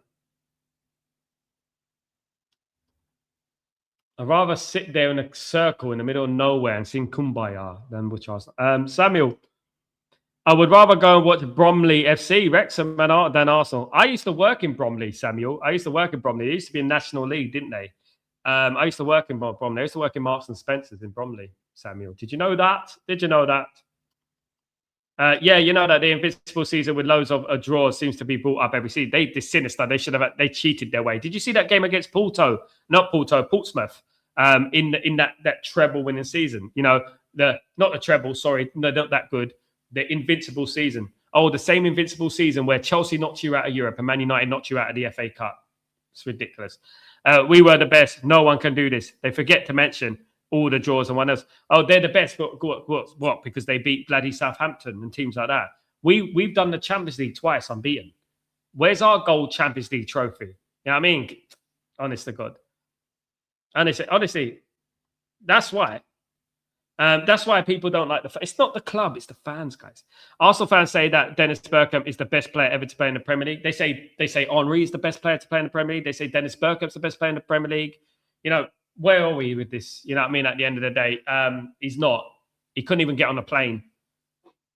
A: rather sit there in a circle in the middle of nowhere and sing Kumbaya than watch Arsenal. Samuel, I would rather go and watch Bromley FC, Wrexham, than Arsenal. I used to work in Bromley, Samuel. I used to work in Bromley. They used to be in National League, didn't they? I used to work in Bromley. I used to work in Marks and Spencer's in Bromley, Samuel. Did you know that? Did you know that? Yeah, you know that the invincible season with loads of draws seems to be brought up every season. They're sinister. They cheated their way. Did you see that game against Portsmouth? In that treble winning season. Not the treble. Sorry, no, not that good. The invincible season. Oh, the same invincible season where Chelsea knocked you out of Europe and Man United knocked you out of the FA Cup. It's ridiculous. We were the best. No one can do this. They forget to mention all the draws and one else. Oh, they're the best. What? Because they beat bloody Southampton and teams like that. We've done the Champions League twice unbeaten. Where's our gold Champions League trophy? You know what I mean? Honest to God. Honestly, that's why. That's why people don't like it's not the club, it's the fans, guys. Arsenal fans say that Dennis Bergkamp is the best player ever to play in the Premier League. They say Henry is the best player to play in the Premier League. They say Dennis Bergkamp's the best player in the Premier League. Where are we with this? You know what I mean? At the end of the day, he's not. He couldn't even get on a plane.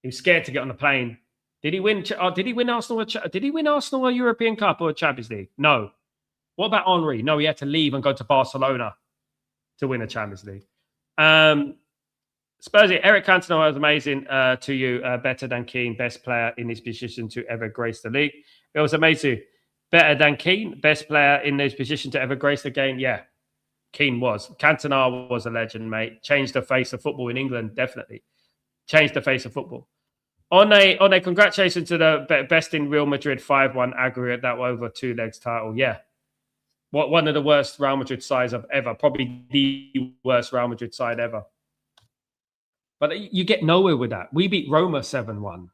A: He was scared to get on a plane. Did he win? Did he win Arsenal? Did he win Arsenal a European Cup or a Champions League? No. What about Henry? No, he had to leave and go to Barcelona to win a Champions League. Spursy, Eric Cantona was amazing to you. Better than Keane, best player in his position to ever grace the league. It was amazing. Better than Keane, best player in his position to ever grace the game. Yeah, Keane was. Cantona was a legend, mate. Changed the face of football in England, definitely. Changed the face of football. On a congratulations to the best in Real Madrid 5-1 aggregate, that over 2 legs title. Yeah. One of the worst Real Madrid sides I've ever. Probably the worst Real Madrid side ever. But you get nowhere with that. We beat Roma 7-1.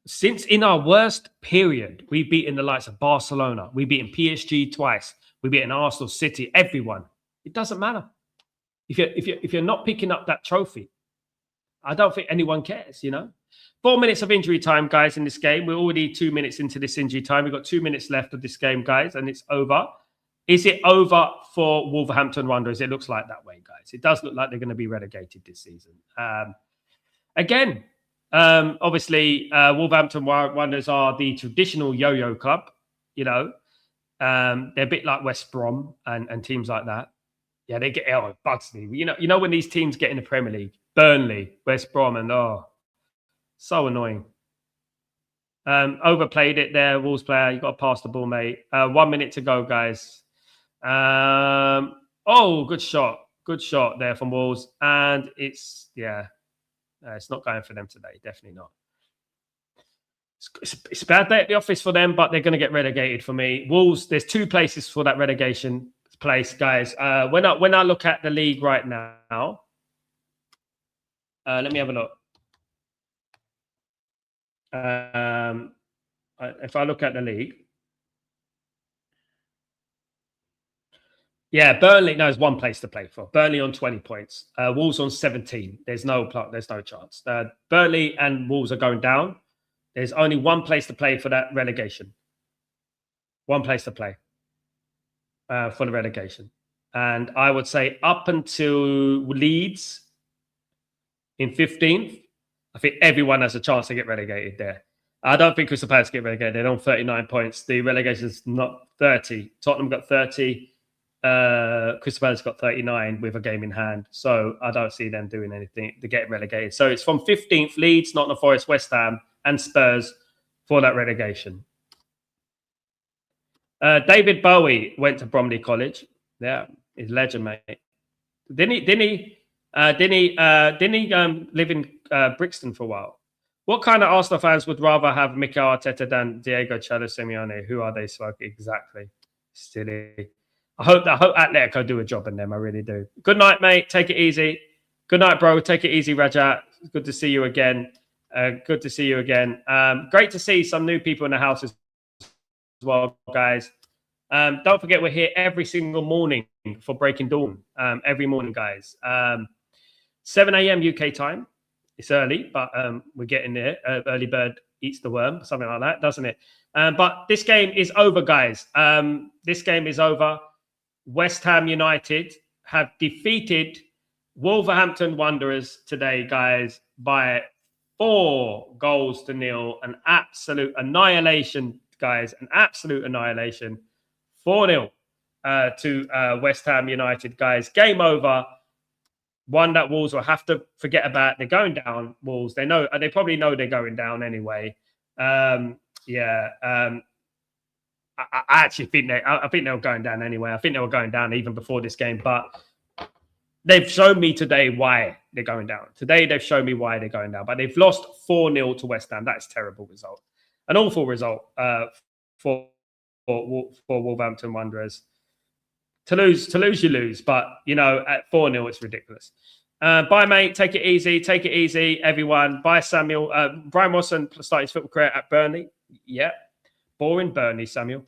A: Since in our worst period, we've beaten the likes of Barcelona. We've beaten PSG twice. We've beaten Arsenal, City, everyone. It doesn't matter. If you're not picking up that trophy, I don't think anyone cares, 4 minutes of injury time, guys, in this game. We're already 2 minutes into this injury time. We've got 2 minutes left of this game, guys, and it's over. Is it over for Wolverhampton Wanderers? It looks like that way, guys. It does look like they're going to be relegated this season. Obviously, Wolverhampton Wanderers are the traditional yo-yo club. They're a bit like West Brom and teams like that. Yeah, they get it bugs me. You know when these teams get in the Premier League, Burnley, West Brom, and so annoying. Overplayed it there, Wolves player. You got to pass the ball, mate. 1 minute to go, guys. Good shot. Good shot there from Wolves. And it's not going for them today. Definitely not. It's a bad day at the office for them, but they're going to get relegated for me. Wolves, there's 2 places for that relegation place, guys. When I look at the league right now, let me have a look. if I look at the league, yeah, Burnley knows one place to play for. Burnley on 20 points. Wolves on 17. There's no chance. Burnley and Wolves are going down. There's only one place to play for that relegation. One place to play for the relegation. And I would say up until Leeds in 15th, I think everyone has a chance to get relegated there. I don't think Crystal Palace get relegated. They're on 39 points. The relegation is not 30. Tottenham got 30. Crystal Palace got 39 with a game in hand. So I don't see them doing anything to get relegated. So it's from 15th, Leeds, Nottingham Forest, West Ham, and Spurs for that relegation. David Bowie went to Bromley College. Yeah, he's a legend, mate. Didn't he live in Brixton for a while? What kind of Arsenal fans would rather have Mikel Arteta than Diego Cholo Simeone? Who are they smoking? Exactly. Silly. I hope Atletico do a job in them. I really do. Good night, mate. Take it easy. Good night, bro. Take it easy, Rajat. Good to see you again. Good to see you again. Great to see some new people in the house as well, guys. Don't forget, we're here every single morning for Breaking Dawn. Every morning, guys. 7 a.m. UK time. It's early, but we're getting there. Early bird eats the worm, something like that, doesn't it? But this game is over, guys. This game is over. West Ham United have defeated Wolverhampton Wanderers today, guys, by 4-0. An absolute annihilation, guys. An absolute annihilation. 4-0 to West Ham United, guys. Game over. One that Wolves will have to forget about. They're going down, Wolves. They know. They probably know they're going down anyway. I actually think I think they were going down anyway. I think they were going down even before this game. But they've shown me today why they're going down. Today they've shown me why they're going down. But they've lost 4-0 to West Ham. That's a terrible result. An awful result for Wolverhampton Wanderers. To lose, you lose. But, at 4-0, it's ridiculous. Bye, mate. Take it easy. Take it easy, everyone. Bye, Samuel. Brian Watson started his football career at Burnley. Yeah. Boring Burnley, Samuel.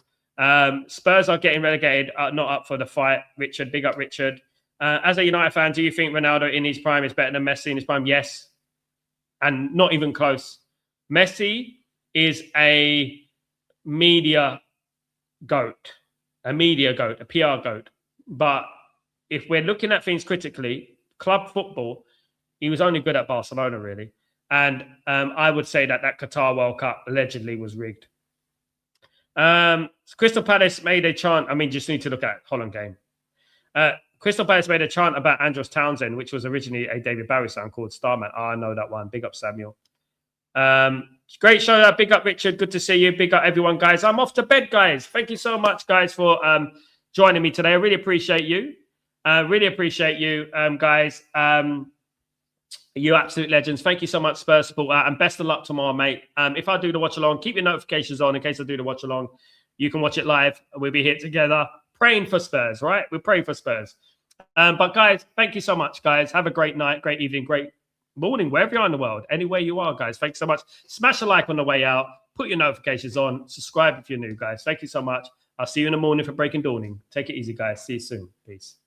A: Spurs are getting relegated, not up for the fight. Richard, big up, Richard. As a United fan, do you think Ronaldo in his prime is better than Messi in his prime? Yes. And not even close. Messi is a media goat. A PR goat. But if we're looking at things critically, club football, he was only good at Barcelona, really. And I would say that Qatar World Cup allegedly was rigged. Crystal Palace made a chant. I mean, just need to look at Holland game. Crystal Palace made a chant about Andros Townsend, which was originally a David Bowie song called Starman. I know that one. Big up, Samuel. Great show. Big up, Richard. Good to see you. Big up, everyone, guys. I'm off to bed, guys. Thank you so much, guys, for joining me today. I really appreciate you. Guys. You absolute legends. Thank you so much, Spurs support. And best of luck tomorrow, mate. If I do the watch along, keep your notifications on in case I do the watch along. You can watch it live. We'll be here together praying for Spurs, right? We're praying for Spurs. But, guys, thank you so much, guys. Have a great night, great evening, great morning, wherever you are in the world, anywhere you are, guys. Thanks so much. Smash a like on the way out. Put your notifications on. Subscribe if you're new, guys. Thank you so much. I'll see you in the morning for Breaking Dawning. Take it easy, guys. See you soon. Peace.